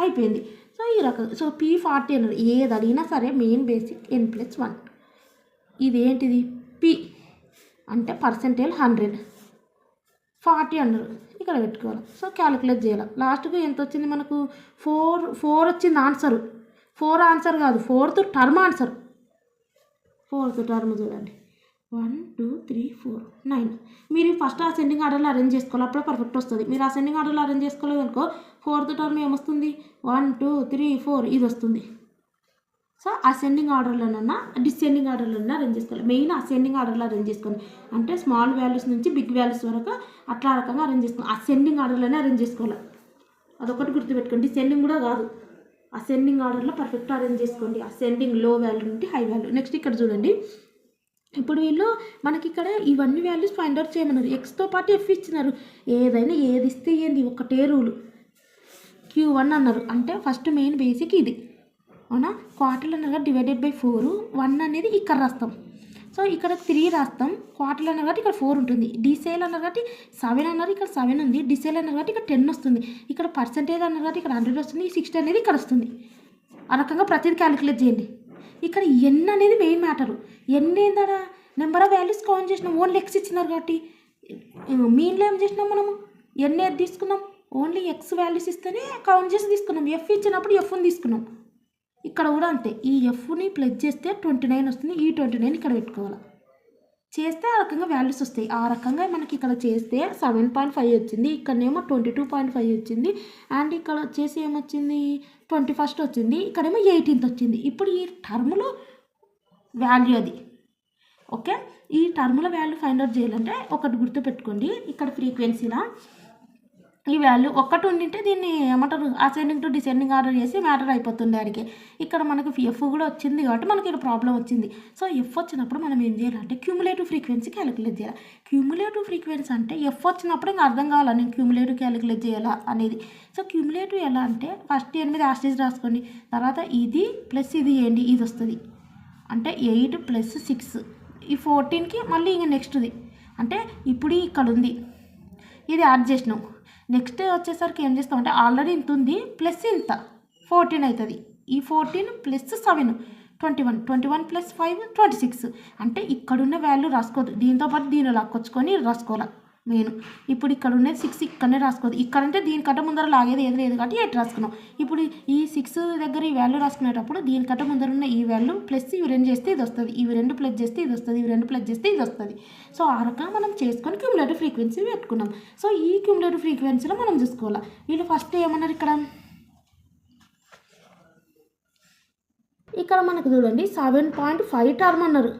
Speaker 1: అయిపోయింది. సో ఈ రకంగా సో P40 అన్నారు. ఏది అడిగినా సరే మెయిన్ బేసిక్ n+1 ఇదేంటిది P అంటే పర్సెంటేజ్ 100 40 అన్నారు, ఇక్కడ పెట్టుకోవాలి. సో క్యాలిక్యులేట్ చేయాలి. లాస్ట్కు ఎంత వచ్చింది మనకు 4 వచ్చింది ఆన్సర్. 4 ఆన్సర్ కాదు, 4th term answer. 4th term చూడండి 1 2 3 4 9. మీరు ఫస్ట్ అసెండింగ్ ఆర్డర్లో అరేంజ్ చేసుకోవాలి, అప్పుడే పర్ఫెక్ట్ వస్తుంది. మీరు అసెండింగ్ ఆర్డర్లో అరేంజ్ చేసుకోలేదు అనుకో 4th టర్మ్ ఏమొస్తుంది 1 2 3 4 ఇది వస్తుంది. సో అసెండింగ్ ఆర్డర్లోనన్నా డిసెండింగ్ ఆర్డర్లోనన్నా అరేంజ్ చేసుకోవాలి. మెయిన్ అసెండింగ్ ఆర్డర్లో అరేంజ్ చేసుకోండి, అంటే స్మాల్ వాల్యూస్ నుంచి బిగ్ వాల్యూస్ వరకు అట్లా రకంగా అరేంజ్ చేసుకోవాలి. అసెండింగ్ ఆర్డర్లోనే అరేంజ్ చేసుకోవాలి, అదొకటి గుర్తుపెట్టుకోండి. డిసెండింగ్ కూడా కాదు, అసెండింగ్ ఆర్డర్లో పర్ఫెక్ట్ అరేంజ్ చేసుకోండి. అసెండింగ్ లో వాల్యూ నుండి హై వాల్యూ. నెక్స్ట్ ఇక్కడ చూడండి, ఇప్పుడు వీళ్ళు మనకి ఇక్కడ ఇవన్నీ వాల్యూస్ ఫైండ్ అవుట్ చేయమన్నారు. ఎక్స్తో పాటు ఎఫ్ ఇచ్చినారు. ఏదైనా ఏది ఇస్తే ఏంది ఒకటే రూలు. Q1 అన్నారు అంటే ఫస్ట్ మెయిన్ బేసిక్ ఇది, అవునా. క్వార్టర్లు అన్నారు కాబట్టి డివైడెడ్ బై 4 1 అనేది ఇక్కడ రాస్తాం. సో ఇక్కడ 3 రాస్తాం. క్వార్టర్లు అన్నారు కాబట్టి ఇక్కడ 4 ఉంటుంది. డిసేల్ అన్నారు కాబట్టి 7 అన్నారు, ఇక్కడ 7 ఉంది. డిసేల్ అన్నారు కాబట్టి ఇక్కడ 10 వస్తుంది. ఇక్కడ పర్సెంటేజ్ అన్నారు కాబట్టి ఇక్కడ 100 వస్తుంది. 60 అనేది ఇక్కడ వస్తుంది. ఆ రకంగా ప్రతిదీ క్యాలిక్యులేట్ చేయండి. ఇక్కడ ఎన్ అనేది మెయిన్ మ్యాటరు. ఎన్ ఏందా నెంబర్ ఆఫ్ వాల్యూస్ కౌంట్ చేసినాం, ఓన్లీ ఎక్స్ ఇచ్చినారు కాబట్టి. మీన్లో ఏం చేసినాం మనము, ఎన్ ఏది తీసుకున్నాం, ఓన్లీ ఎక్స్ వాల్యూస్ ఇస్తేనే కౌంట్ చేసి తీసుకున్నాం. ఎఫ్ ఇచ్చినప్పుడు ఎఫ్ని తీసుకున్నాం. ఇక్కడ కూడా అంతే, ఈ ఎఫ్ని ప్లస్ చేస్తే 29 వస్తుంది. ఈ 29 ఇక్కడ పెట్టుకోవాలి, చేస్తే ఆ రకంగా వాల్యూస్ వస్తాయి. ఆ రకంగా మనకి ఇక్కడ చేస్తే 7.5 వచ్చింది, ఇక్కడనేమో 22.5 వచ్చింది, అండ్ ఇక్కడ వచ్చేసి ఏమొచ్చింది 21st వచ్చింది, ఇక్కడేమో 18th వచ్చింది. ఇప్పుడు ఈ టర్మ్లో వాల్యూ అది ఓకే. ఈ టర్మ్లో వాల్యూ ఫైండ్ అవుట్ చేయాలంటే ఒకటి గుర్తుపెట్టుకోండి, ఇక్కడ ఫ్రీక్వెన్సీలా ఈ వాల్యూ ఒక్కటి ఉండింటే దీన్ని ఏమంటారు అసెండింగ్ టు డిసెండింగ్ ఆర్డర్ చేసి మ్యాటర్ అయిపోతుంది ఆడికి. ఇక్కడ మనకు ఎఫ్ కూడా వచ్చింది కాబట్టి మనకి ఇక్కడ ప్రాబ్లం వచ్చింది. సో ఎఫ్ వచ్చినప్పుడు మనం ఏం చేయాలంటే క్యూములేటివ్ ఫ్రీక్వెన్సీ క్యాలిక్యులేట్ చేయాలి. క్యూములేటివ్ ఫ్రీక్వెన్సీ అంటే ఎఫ్ వచ్చినప్పుడు ఇంకా అర్థం కావాలా నేను క్యూములేటివ్ క్యాలిక్యులేట్ చేయాలా అనేది. సో క్యూములేటివ్ ఎలా అంటే ఫస్ట్ 8 యాస్టేజ్ రాసుకోండి, తర్వాత ఇది ప్లస్ ఇది ఏంటి ఇది వస్తుంది, అంటే 8 + 6 ఈ 14కి మళ్ళీ ఇంక నెక్స్ట్ది అంటే ఇప్పుడు ఇక్కడ ఉంది ఇది యాడ్ చేసినాం. నెక్స్ట్ వచ్చేసరికి ఏం చేస్తాం అంటే ఆల్రెడీ ఇంత ఉంది ప్లస్ ఇంత 14 అవుతుంది. ఈ 14 + 7 21 21 + 5 26 అంటే ఇక్కడున్న వాల్యూ రాసుకోవద్దు, దీంతో పాటు దీన్ని లాక్కొచ్చుకొని రాసుకోవాలి మెయిన్. ఇప్పుడు ఇక్కడ ఉన్నది 6 ఇక్కడనే రాసుకోవద్దు, ఇక్కడంటే దీనికంటే ముందర లాగేది ఏది లేదు కాబట్టి 8 రాసుకున్నాం. ఇప్పుడు ఈ 6 దగ్గర ఈ వాల్యూ రాసుకునేటప్పుడు దీనికంటే ముందర ఉన్న ఈ వాల్యూ ప్లస్ ఇవి 2 చేస్తే ఇది వస్తుంది, ఇవి 2 ప్లస్ చేస్తే ఇది వస్తుంది, ఇవి 2 ప్లస్ చేస్తే ఇది వస్తుంది. సో ఆ రకంగా మనం చేసుకొని క్యూములేటివ్ ఫ్రీక్వెన్సీ పెట్టుకున్నాం. సో ఈ క్యూములేటివ్ ఫ్రీక్వెన్సీలో మనం చూసుకోవాలి. వీళ్ళు ఫస్ట్ ఏమన్నారు ఇక్కడ మనకు చూడండి 7.5 టర్మ్ అన్నారు,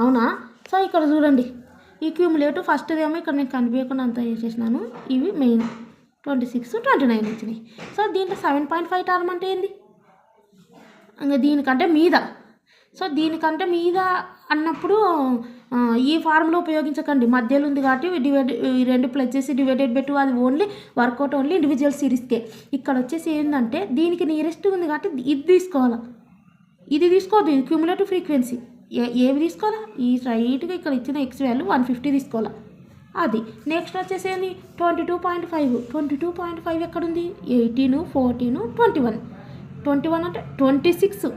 Speaker 1: అవునా. సో ఇక్కడ చూడండి ఈ క్యూములేటివ్ ఫస్ట్ ఏమో ఇక్కడ నేను కనిపించకుండా అంతా చేసేసినాను, ఇవి మెయిన్ 26 29 వచ్చినాయి. సో దీంట్లో 7.5 టర్మ్ అంటే ఏంది, ఇంకా దీనికంటే మీద. సో దీనికంటే మీద అన్నప్పుడు ఈ ఫార్ములా ఉపయోగించకండి, మధ్యలో ఉంది కాబట్టి ఈ 2 ప్లస్ చేసి డివైడెడ్ బై 2 అది ఓన్లీ వర్కౌట్ ఓన్లీ ఇండివిజువల్ సిరీస్కే. ఇక్కడ వచ్చేసి ఏంటంటే దీనికి నియరెస్ట్ ఉంది కాబట్టి ఇది తీసుకోవాలి, ఇది తీసుకోవద్దు, ఇది క్యూములేటివ్ ఫ్రీక్వెన్సీ. ఏవి తీసుకోవాలా, ఈ రైట్గా ఇక్కడ ఇచ్చిన ఎక్స్ వాల్యూ 150 తీసుకోవాలా అది. నెక్స్ట్ వచ్చేసి ఏంది 22.5 22.5 ఎక్కడుంది 18 14 21 అంటే 26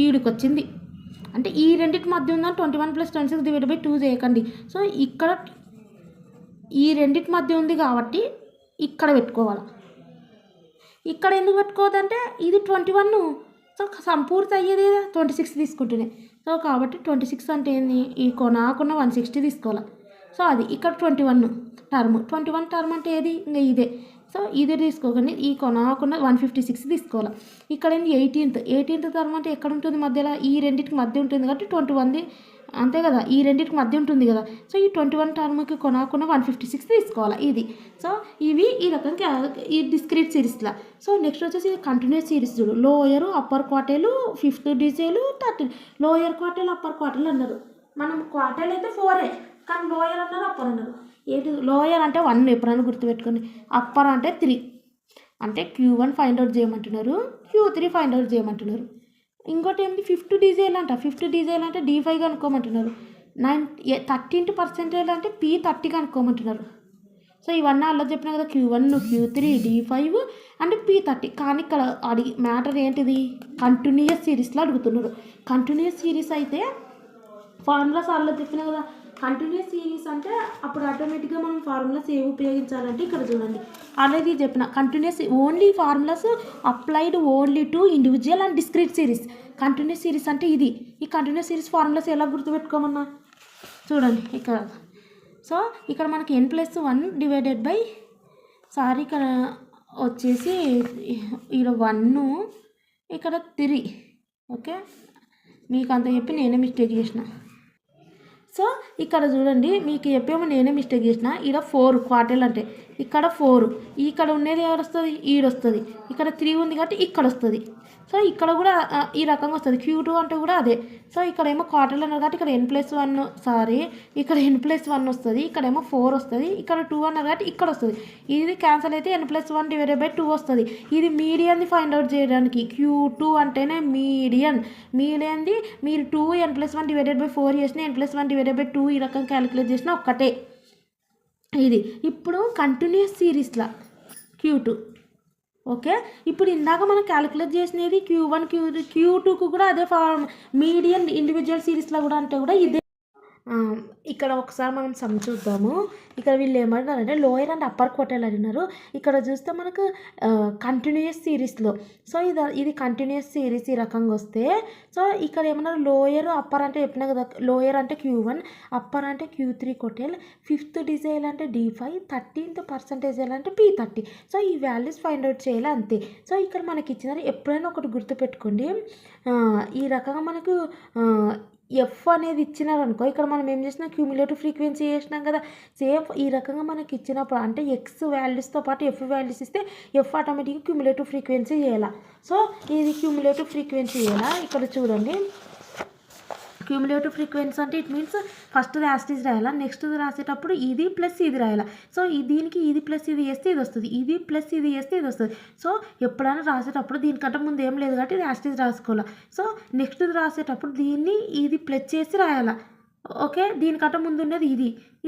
Speaker 1: ఈడికి వచ్చింది. అంటే ఈ రెండింటి మధ్య ఉందని 21 + 26 డివైడ్ బై 2 చేయకండి. సో ఇక్కడ ఈ రెండింటి మధ్య ఉంది కాబట్టి ఇక్కడ పెట్టుకోవాలి. ఇక్కడ ఎందుకు పెట్టుకోవద్దంటే ఇది 21, సో సంపూర్తి అయ్యేది 26 తీసుకుంటున్నాయి. సో కాబట్టి 26 అంటే ఏంది ఈ కొనాకున్న 160 తీసుకోవాలి. సో అది ఇక్కడ 21 టర్మ్ అంటే ఏది ఇంకా ఇదే. సో ఇది తీసుకోకండి, ఈ కొనాకున్న 156 తీసుకోవాలి. ఇక్కడ ఏంది 18th టర్మ్ అంటే ఎక్కడ ఉంటుంది మధ్యలో ఈ రెండింటికి మధ్య ఉంటుంది కాబట్టి 21 అంతే కదా, ఈ రెండింటికి మధ్య ఉంటుంది కదా. సో ఈ 21 టర్మ్కి కొనకుండా 156 తీసుకోవాలి ఇది. సో ఇవి ఈ రకంగా ఈ డిస్క్రీట్ సిరీస్లా. సో నెక్స్ట్ వచ్చేసి కంటిన్యూస్ సిరీస్ చూడు. Lower upper quartile, fifth decile, 13. Lower quartile upper quartile అన్నారు. మనం క్వార్టైల్ అయితే 4 కానీ లోయర్ అన్నారు అప్పర్ అన్నారు. ఏంటి లోయర్ అంటే 1 ఎప్పుడైనా గుర్తుపెట్టుకోండి, అప్పర్ అంటే 3. అంటే Q1 ఫైండ్ అవుట్ చేయమంటున్నారు, Q3 ఫైండ్ అవుట్ చేయమంటున్నారు. ఇంకోటి ఏంటి ఫిఫ్త్ డిజైల్ అంట. ఫిఫ్త్ డిజైల్ అంటే D5 కనుక్కోమంటున్నారు. 13% అంటే P30 కనుక్కోమంటున్నారు. సో ఇవన్నీ అలా చెప్పినా కదా, Q1 Q3 D5 అంటే P30. కానీ ఇక్కడ మ్యాటర్ ఏంటిది, కంటిన్యూయస్ సిరీస్లో అడుగుతున్నారు. కంటిన్యూయస్ సిరీస్ అయితే ఫార్ములాస్ అలా చెప్పినా కదా. కంటిన్యూస్ సిరీస్ అంటే అప్పుడు ఆటోమేటిక్గా మనం ఫార్ములాస్ ఏవి ఉపయోగించాలంటే ఇక్కడ చూడండి ఆల్రెడీ చెప్పిన continuous only formulas applied only to individual and discrete series. Continuous series అంటే ఇది. ఈ కంటిన్యూస్ సిరీస్ ఫార్ములాస్ ఎలా గుర్తుపెట్టుకోమన్నా చూడండి ఇక్కడ. సో ఇక్కడ మనకి n+1 డివైడెడ్ బై ఇక్కడ వచ్చేసి ఇక్కడ 1 ఇక్కడ 3. ఓకే, మీకు అంత చెప్పి నేనే మిస్టేక్ చేసిన. సో ఇక్కడ చూడండి మీకు చెప్పేమో నేనే మిస్టేక్ చేసిన. ఇక్కడ 4 క్వార్టైల్ అంటే ఇక్కడ 4, ఇక్కడ ఉండేది ఎవరు వస్తుంది, ఈడొస్తుంది. ఇక్కడ 3 ఉంది కాబట్టి ఇక్కడ వస్తుంది. సో ఇక్కడ కూడా ఈ రకంగా వస్తుంది. Q2 అంటే కూడా అదే. సో ఇక్కడేమో క్వార్టైల్ అన్నారు కాబట్టి ఇక్కడ n+1 ఇక్కడ n+1 వస్తుంది. ఇక్కడేమో 4 వస్తుంది. ఇక్కడ 2 అన్నారు కాబట్టి ఇక్కడ వస్తుంది. ఇది క్యాన్సల్ అయితే n+1 డివైడెడ్ బై 2 వస్తుంది. ఇది మీడియన్ని ఫైండ్ అవుట్ చేయడానికి Q2 అంటేనే మీడియన్ది మీరు 2 n+1 డివైడెడ్ బై 4 చేసిన n+1 డివైడెడ్ బై 2 ఈ రకంగా క్యాలిక్యులేట్ చేసిన ఒక్కటే ఇది. ఇప్పుడు కంటిన్యూస్ సిరీస్లా Q2. ఓకే, ఇప్పుడు ఇందాక మనం క్యాలిక్యులేట్ చేసినది Q1 Q2కు కూడా అదే మీడియన్ ఇండివిజువల్ సిరీస్లో కూడా అంటే కూడా ఇదే. ఇక్కడ ఒకసారి మనం సమ్ చూద్దాము. ఇక్కడ వీళ్ళు ఏమంటారంటే లోయర్ అండ్ అప్పర్ క్వార్టైల్ అడిగినారు. ఇక్కడ చూస్తే మనకు కంటిన్యూయస్ సిరీస్లో. సో ఇది కంటిన్యూయస్ సిరీస్ ఈ రకంగా వస్తే సో ఇక్కడ ఏమన్నారు లోయర్ అప్పర్ అంటే చెప్పినా కదా. లోయర్ అంటే Q1, అప్పర్ అంటే Q3 క్వార్టైల్, ఫిఫ్త్ డిజైల్ అంటే D5, 13th పర్సంటేజ్ అంటే P30. సో ఈ వాల్యూస్ ఫైండ్ అవుట్ చేయాలి అంతే. సో ఇక్కడ మనకి ఇచ్చినారు. ఎప్పుడైనా ఒకటి గుర్తుపెట్టుకోండి, ఈ రకంగా మనకు ఎఫ్ అనేది ఇచ్చినారు అనుకో, ఇక్కడ మనం ఏం చేసినాం క్యూములేటివ్ ఫ్రీక్వెన్సీ చేసినాం కదా. సేమ్ ఈ రకంగా మనకి ఇచ్చినప్పుడు అంటే ఎక్స్ వాల్యూస్తో పాటు ఎఫ్ వాల్యూస్ ఇస్తే ఎఫ్ ఆటోమేటిక్గా క్యూములేటివ్ ఫ్రీక్వెన్సీ చేయాలి. సో ఇది క్యూములేటివ్ ఫ్రీక్వెన్సీ చేయాలా. ఇక్కడ చూడండి క్యూములేటివ్ ఫ్రీక్వెన్సీ అంటే ఇట్ మీన్స్ ఫస్ట్ యాస్టీజ్ రాయాలా, నెక్స్ట్ రాసేటప్పుడు ఇది ప్లస్ ఇది రాయాలా. సో దీనికి ఇది ప్లస్ ఇది వేస్తే ఇది వస్తుంది, ఇది ప్లస్ ఇది వేస్తే ఇది వస్తుంది. సో ఎప్పుడైనా రాసేటప్పుడు దీనికంటే ముందు ఏం లేదు కాబట్టి ఇది యాస్టీజ్ రాసుకోవాలి. సో నెక్స్ట్ రాసేటప్పుడు దీన్ని ఇది ప్లస్ చేసి రాయాలా. ఓకే, దీనికంటే ముందు ఉన్నది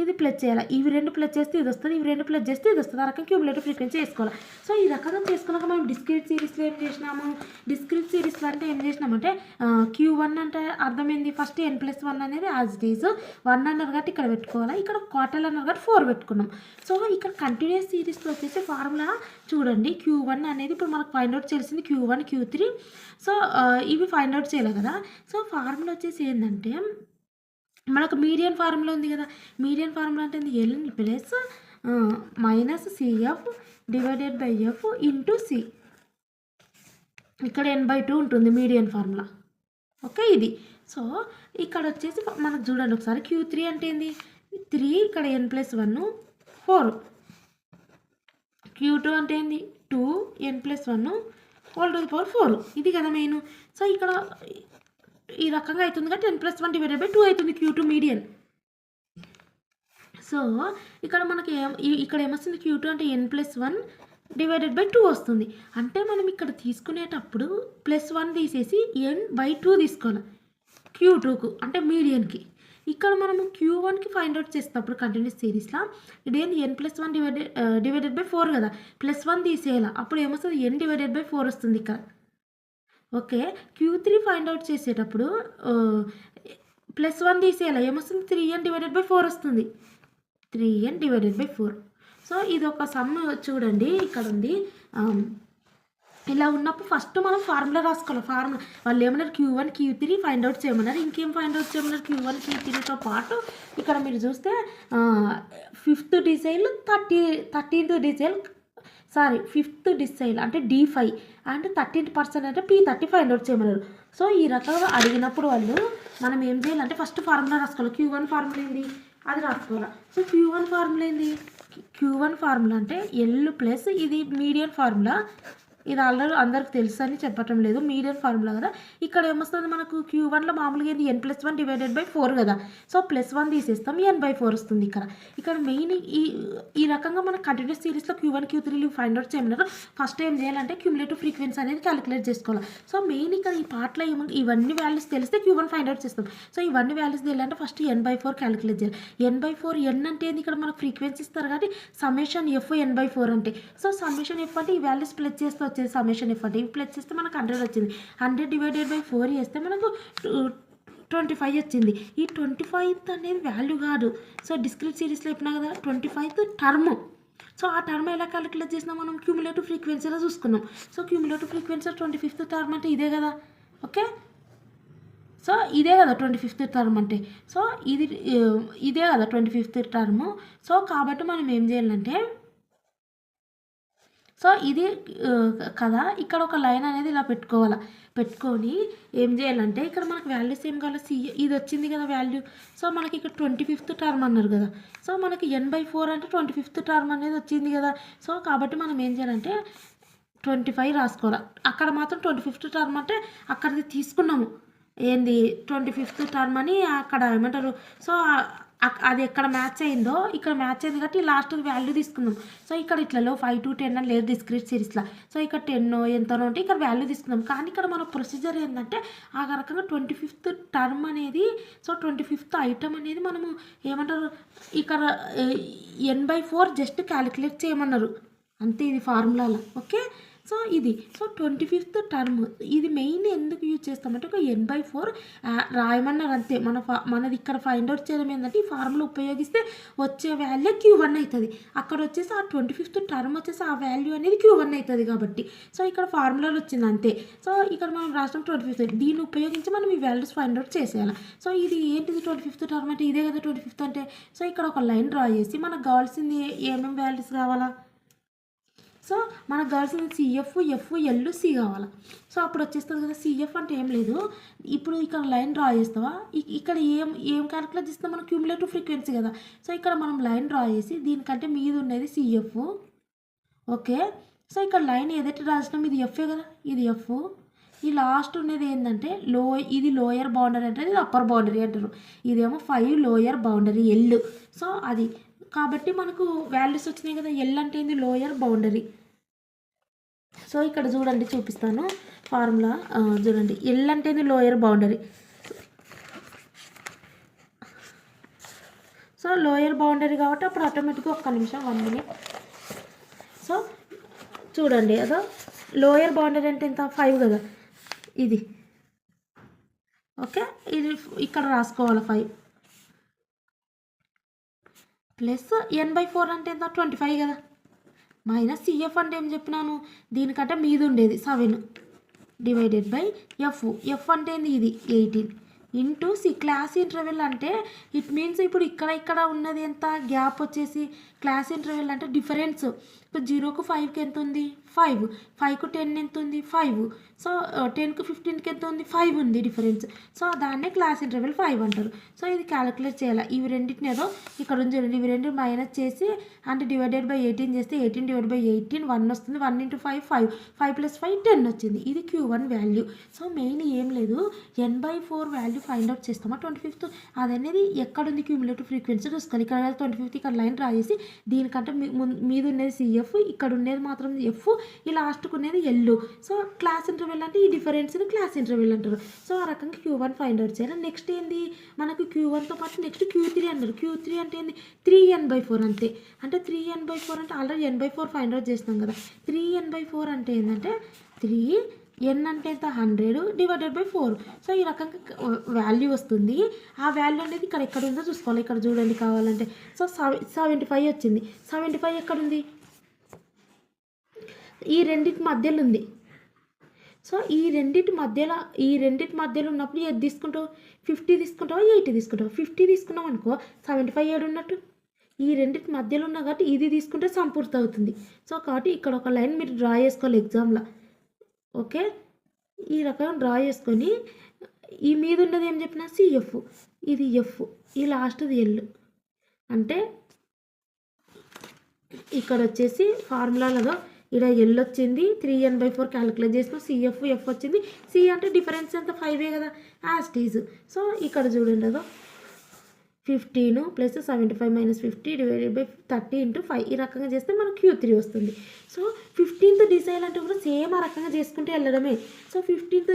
Speaker 1: ఇది ప్లస్ చేయాలి. ఇవి రెండు ప్లస్ చేస్తే ఇది వస్తుంది, ఇవి రెండు ప్లస్ చేస్తే ఇది వస్తుంది. ఆ రకంగా క్యూములేటివ్ ఫ్రీక్వెన్సీ వేసుకోవాలి. సో ఈ రకంగా చేసుకున్నాక మనం డిస్క్రీట్ సిరీస్లో ఏం చేసినాము, డిస్క్రీట్ సిరీస్లో అంటే ఏం చేసినామంటే Q1 అంటే అర్థమైంది. ఫస్ట్ n+1 అనేది యాజ్ ఇట్ ఈజ్ 1 అన్నారు కాబట్టి ఇక్కడ పెట్టుకోవాలి. ఇక్కడ క్వార్టైల్ అన్నారు కాబట్టి 4 పెట్టుకున్నాం. సో ఇక్కడ కంటిన్యూస్ సిరీస్లో వచ్చేసి ఫార్ములా చూడండి. Q1 అనేది ఇప్పుడు మనకు ఫైండ్ అవుట్ చేయాల్సింది Q1 Q3. సో ఇవి ఫైండ్ అవుట్ చేయాలి కదా. సో ఫార్ములా వచ్చేసి ఏంటంటే మనకు మీడియన్ ఫార్ములా ఉంది కదా. మీడియన్ ఫార్ములా అంటే L plus -CF divided by F into C. ఇక్కడ n/2 ఉంటుంది మీడియన్ ఫార్ములా. ఓకే, ఇది. సో ఇక్కడ వచ్చేసి మనకు చూడండి ఒకసారి Q3 అంటే ఏంది 3, ఇక్కడ n+1 4. Q2 అంటే ఏంది 2 n+1 whole to the power 4. ఇది కదా మెయిన్. సో ఇక్కడ ఈ రకంగా అవుతుంది కాబట్టి n+1 డివైడెడ్ బై 2 అవుతుంది Q2 మీడియన్. సో ఇక్కడ మనకి ఇక్కడ ఏమొస్తుంది Q2 అంటే n+1 డివైడెడ్ బై 2 వస్తుంది. అంటే మనం ఇక్కడ తీసుకునేటప్పుడు +1 తీసేసి n/2 తీసుకోవాలి Q2కు అంటే మీడియన్కి. ఇక్కడ మనము Q1కి ఫైండ్ అవుట్ చేసేటప్పుడు కంటిన్యూస్ సిరీస్లో ఇదేంటి n+1 డివైడెడ్ బై 4 కదా. +1 తీసేయాలి, అప్పుడు ఏమొస్తుంది n డివైడెడ్ బై 4 వస్తుంది ఇక్కడ. ఓకే, Q3 ఫైండ్ అవుట్ చేసేటప్పుడు +1 తీసేయాలి, ఏమొస్తుంది 3n డివైడెడ్ బై 4 వస్తుంది. 3n divided by 4. సో ఇది ఒక సమ్ చూడండి ఇక్కడ ఉంది. ఇలా ఉన్నప్పుడు ఫస్ట్ మనం ఫార్ములా రాసుకోవాలి. ఫార్ములా వాళ్ళు ఏమన్నారు Q1 Q3 ఫైండ్ అవుట్ చేయమన్నారు. ఇంకేం ఫైండ్ అవుట్ చేయమన్నారు Q1 Q3తో పాటు ఇక్కడ మీరు చూస్తే ఫిఫ్త్ డిజైల్ 13th డిజైల్ ఫిఫ్త్ డిజైల్ అంటే D5 అండ్ 13% అంటే P30 ఫైండ్ అవుట్ చేయమన్నారు. సో ఈ రకంగా అడిగినప్పుడు వాళ్ళు మనం ఏం చేయాలంటే ఫస్ట్ ఫార్ములా రాసుకోవాలి. Q1 ఫార్ములా ఏంది అది రాసుకోవాలి. సో Q1 ఫార్ములా ఏంది, Q1 ఫార్ములా అంటే L ప్లస్ ఇది మీడియన్ ఫార్ములా, ఇది ఆల్రెడీ అందరికి తెలుసు అని చెప్పటం లేదు, మీడియన్ ఫార్ములా కదా. ఇక్కడ ఏమొస్తుంది మనకు Q1లో మామూలుగా ఏంది n+1 డివైడెడ్ బై 4 కదా. సో +1 తీసేస్తాం, n/4 వస్తుంది. ఇక్కడ మెయిన్ ఈ రకంగా మన కంటిన్యూస్ సిరీస్లో Q1 Q3 ఫైండ్ అవుట్ చేయమన్నారు. ఫస్ట్ ఏం చేయాలంటే క్యూములేటివ్ ఫ్రీక్వెన్సీ అనేది క్యాలిక్యులేట్ చేసుకోవాలి. సో మెయిన్ ఇక్కడ ఈ పార్ట్లో ఇవన్నీ వాల్యూస్ తెలిస్తే Q1 ఫైండ్ అవుట్ చేస్తాం. సో ఇవన్నీ వాల్యూస్ తెలియాలంటే ఫస్ట్ n/4 క్యాలిక్యులేట్ చేయాలి. n/4 n అంటే ఏంది, ఇక్కడ మనకు ఫ్రీక్వెన్సీ ఇస్తారు కాబట్టి సమ్మేషన్ f n/4 అంటే. సో సమ్మేషన్ f అంటే ఈ వాల్యూస్ ప్లస్ చేస్తే వచ్చేది సమ్మేషన్ f అంటే. ఇవి ప్లస్ చేస్తే మనకు 100 వచ్చింది. 100 డివైడెడ్ బై 4 చేస్తే మనకు 25 వచ్చింది. ఈ 25 అనేది వాల్యూ కాదు. సో డిస్క్రీట్ సిరీస్లో చెప్పినా కదా 25 టర్మ్. సో ఆ టర్మ్ ఎలా క్యాలిక్యులేట్ చేసినా మనం క్యూములేటివ్ ఫ్రీక్వెన్సీలో చూసుకున్నాం. So cumulative frequency 25th term అంటే ఇదే కదా. ఓకే, సో ఇదే కదా 25th టర్మ్ అంటే. సో ఇదే కదా 25th టర్మ్. సో కాబట్టి మనం ఏం చేయాలంటే, సో ఇది కదా ఇక్కడ ఒక లైన్ అనేది ఇలా పెట్టుకొని ఏం చేయాలంటే ఇక్కడ మనకు వాల్యూస్ ఏం కావాలి, ఇది వచ్చింది కదా వాల్యూ. సో మనకి ఇక్కడ 25th టర్మ్ అన్నారు కదా. సో మనకి n/4 అంటే 25th టర్మ్ అనేది వచ్చింది కదా. సో కాబట్టి మనం ఏం చేయాలంటే 25 రాసుకోవాలి. అక్కడ మాత్రం 25th టర్మ్ అంటే అక్కడిది తీసుకున్నాము ఏంది 25th టర్మ్ అని అక్కడ ఏమంటారు. సో అది ఎక్కడ మ్యాచ్ అయిందో ఇక్కడ మ్యాచ్ అయింది కాబట్టి లాస్ట్ వాల్యూ తీసుకుందాం. సో ఇక్కడ ఇట్లలో 5 to 10 అని లేదు డిస్క్రీట్ సిరీస్లో. సో ఇక్కడ 10 ఎంతనో ఉంటే ఇక్కడ వాల్యూ తీసుకుందాం. కానీ ఇక్కడ మన ప్రొసీజర్ ఏంటంటే ఆ రకంగా 25th టర్మ్ అనేది, సో 25th ఐటమ్ అనేది మనము ఏమంటారు ఇక్కడ n/4 జస్ట్ క్యాలిక్యులేట్ చేయమన్నారు అంతే, ఇది ఫార్ములాలో. ఓకే, సో ఇది 25th టర్మ్ ఇది మెయిన్ ఎందుకు యూజ్ చేస్తామంటే ఒక n/4 రాయమన్నారు అంతే. మనది ఇక్కడ ఫైండ్ అవుట్ చేయడం ఏంటంటే ఈ ఫార్ములా ఉపయోగిస్తే వచ్చే వాల్యూ Q1 అవుతుంది. అక్కడ వచ్చేసి ఆ 25th టర్మ్ వచ్చేసి ఆ వాల్యూ అనేది Q1 అవుతుంది కాబట్టి. సో ఇక్కడ ఫార్ములాలో వచ్చింది అంతే. సో ఇక్కడ మనం రాష్ట్రం 25th, దీన్ని ఉపయోగించి మనం ఈ వాల్యూస్ ఫైండ్ అవుట్ చేసేయాలి. సో ఇది ఏంటిది 25th టర్మ్ అంటే ఇదే కదా 25th అంటే. సో ఇక్కడ ఒక లైన్ డ్రా చేసి మనకు కావాల్సింది ఏమేమి వాల్యూస్ కావాలా, సో మనకు కావాల్సింది CF, F, L, C కావాలి. సో అప్పుడు వచ్చేస్తుంది కదా. CF అంటే ఏం లేదు, ఇప్పుడు ఇక్కడ లైన్ డ్రా చేస్తావా, ఇక్కడ ఏం క్యాలిక్యులేట్ చేస్తాం మనం క్యూములేటివ్ ఫ్రీక్వెన్సీ కదా. సో ఇక్కడ మనం లైన్ డ్రా చేసి దీనికంటే మీద ఉన్నది CF. ఓకే, సో ఇక్కడ లైన్ ఏదైతే రాసినాం ఇది F కదా, ఇది F. ఈ లాస్ట్ ఉన్నది ఏంటంటే ఇది లోయర్ బౌండరీ అంటే ఇది అప్పర్ బౌండరీ అంటారు. ఇదేమో 5 లోయర్ బౌండరీ L. సో అది కాబట్టి మనకు వాల్యూస్ వచ్చినాయి కదా. L అంటే ఏంది లోయర్ బౌండరీ. సో ఇక్కడ చూడండి చూపిస్తాను ఫార్ములా చూడండి. L అంటే ఏంది lower boundary. So lower boundary కాబట్టి అప్పుడు ఆటోమేటిక్గా ఒక్క నిమిషం 1 minute. సో చూడండి అదో లోయర్ బౌండరీ అంటే ఎంత 5 కదా ఇది. ఓకే, ఇది ఇక్కడ రాసుకోవాలి 5 ప్లస్ n/4 అంటే ఎంత 25 కదా, మైనస్ CF అంటే ఏం చెప్పినాను దీనికంటే మీద ఉండేది 7 డివైడెడ్ బై F అంటే ఏంది ఇది 18 ఇంటూ C. క్లాస్ ఇంటర్వెల్ అంటే ఇట్ మీన్స్ ఇప్పుడు ఇక్కడ ఉన్నది ఎంత గ్యాప్ వచ్చేసి క్లాస్ ఇంటర్వెల్ అంటే డిఫరెన్స్. ఇప్పుడు 0కు 5కి ఎంత ఉంది 5, 5కు 10 ఎంత ఉంది 5. సో 10కు 15కి ఎంత ఉంది 5 ఉంది డిఫరెన్స్. సో దాన్నే క్లాస్ ఇంటర్వెల్ 5 అంటారు. సో ఇది క్యాలిక్యులేట్ చేయాలి. ఇవి రెండింటిని ఏదో ఇక్కడ ఉంది, ఇవి రెండు మైనస్ చేసి అంటే డివైడెడ్ బై 18 చేస్తే 18 డివైడ్ బై 18 1 వస్తుంది. 1 × 5 5, 5 + 5 10 వచ్చింది. ఇది Q1 వాల్యూ. సో మెయిన్ ఏం లేదు, n/4 వాల్యూ ఫైండ్ అవుట్ చేస్తామా 25th అదనేది ఎక్కడుంది క్యూములేటివ్ ఫ్రీక్వెన్సీ చూసుకోవాలి. ఇక్కడ 25th ఇక్కడ లైన్ డ్రా చేసి దీనికంటే మీద ఉన్నది CF, ఇక్కడ ఉండేది మాత్రం F, ఈ లాస్ట్కు ఉన్నది L. సో క్లాస్ ఇంటర్వెల్ అంటే ఈ డిఫరెన్స్ని క్లాస్ ఇంటర్వెల్ అంటారు. సో ఆ రకంగా Q1 ఫైండ్ అవుట్ చేయాలి. నెక్స్ట్ ఏంది మనకు Q1తో పాటు నెక్స్ట్ Q3 అంటారు. Q3 అంటే ఏంది 3n/4 అంతే. అంటే 3n/4 అంటే ఆల్రెడీ n/4 ఫైండ్ అవుట్ చేస్తాం కదా. 3n/4 అంటే ఏంటంటే 3n అంటే ఎంత 100 డివైడెడ్ బై 4. సో ఈ రకంగా వాల్యూ వస్తుంది. ఆ వాల్యూ అనేది ఇక్కడ ఉందో చూసుకోవాలి. ఇక్కడ చూడండి కావాలంటే. సో 75 వచ్చింది. 75 ఎక్కడుంది ఈ రెండింటి మధ్యలో ఉంది. సో ఈ రెండింటి మధ్యలో ఉన్నప్పుడు ఏది తీసుకుంటావు 50 తీసుకుంటావా 80 తీసుకుంటావు. 50 తీసుకున్నావు అనుకో 75 ఏడు ఉన్నట్టు. ఈ రెండింటి మధ్యలో ఉన్నా కాబట్టి ఇది తీసుకుంటే సంపూర్తి అవుతుంది. సో కాబట్టి ఇక్కడ ఒక లైన్ మీరు డ్రా చేసుకోవాలి ఎగ్జామ్లో. ఓకే, ఈ రకంగా డ్రా చేసుకొని ఈ మీద ఉన్నది ఏం చెప్పిన సిఎఫ్, ఇది ఎఫ్, ఈ లాస్ట్ది ఎల్. అంటే ఇక్కడ వచ్చేసి ఫార్ములాలో ఇక్కడ ఎల్ వచ్చింది 3n/4 క్యాలిక్యులేట్ చేసిన సిఎఫ్ ఎఫ్ వచ్చింది. సి అంటే డిఫరెన్స్ ఎంత 5 కదా యాజ్ టీజ్. సో ఇక్కడ చూడండి అదో 15 + 75 - 50 / 30 × 5 ఈ రకంగా చేస్తే మనకు Q3 వస్తుంది. సో 15th డిసైల్ అంటే కూడా సేమ్ ఆ రకంగా చేసుకుంటే వెళ్ళడమే. సో 5th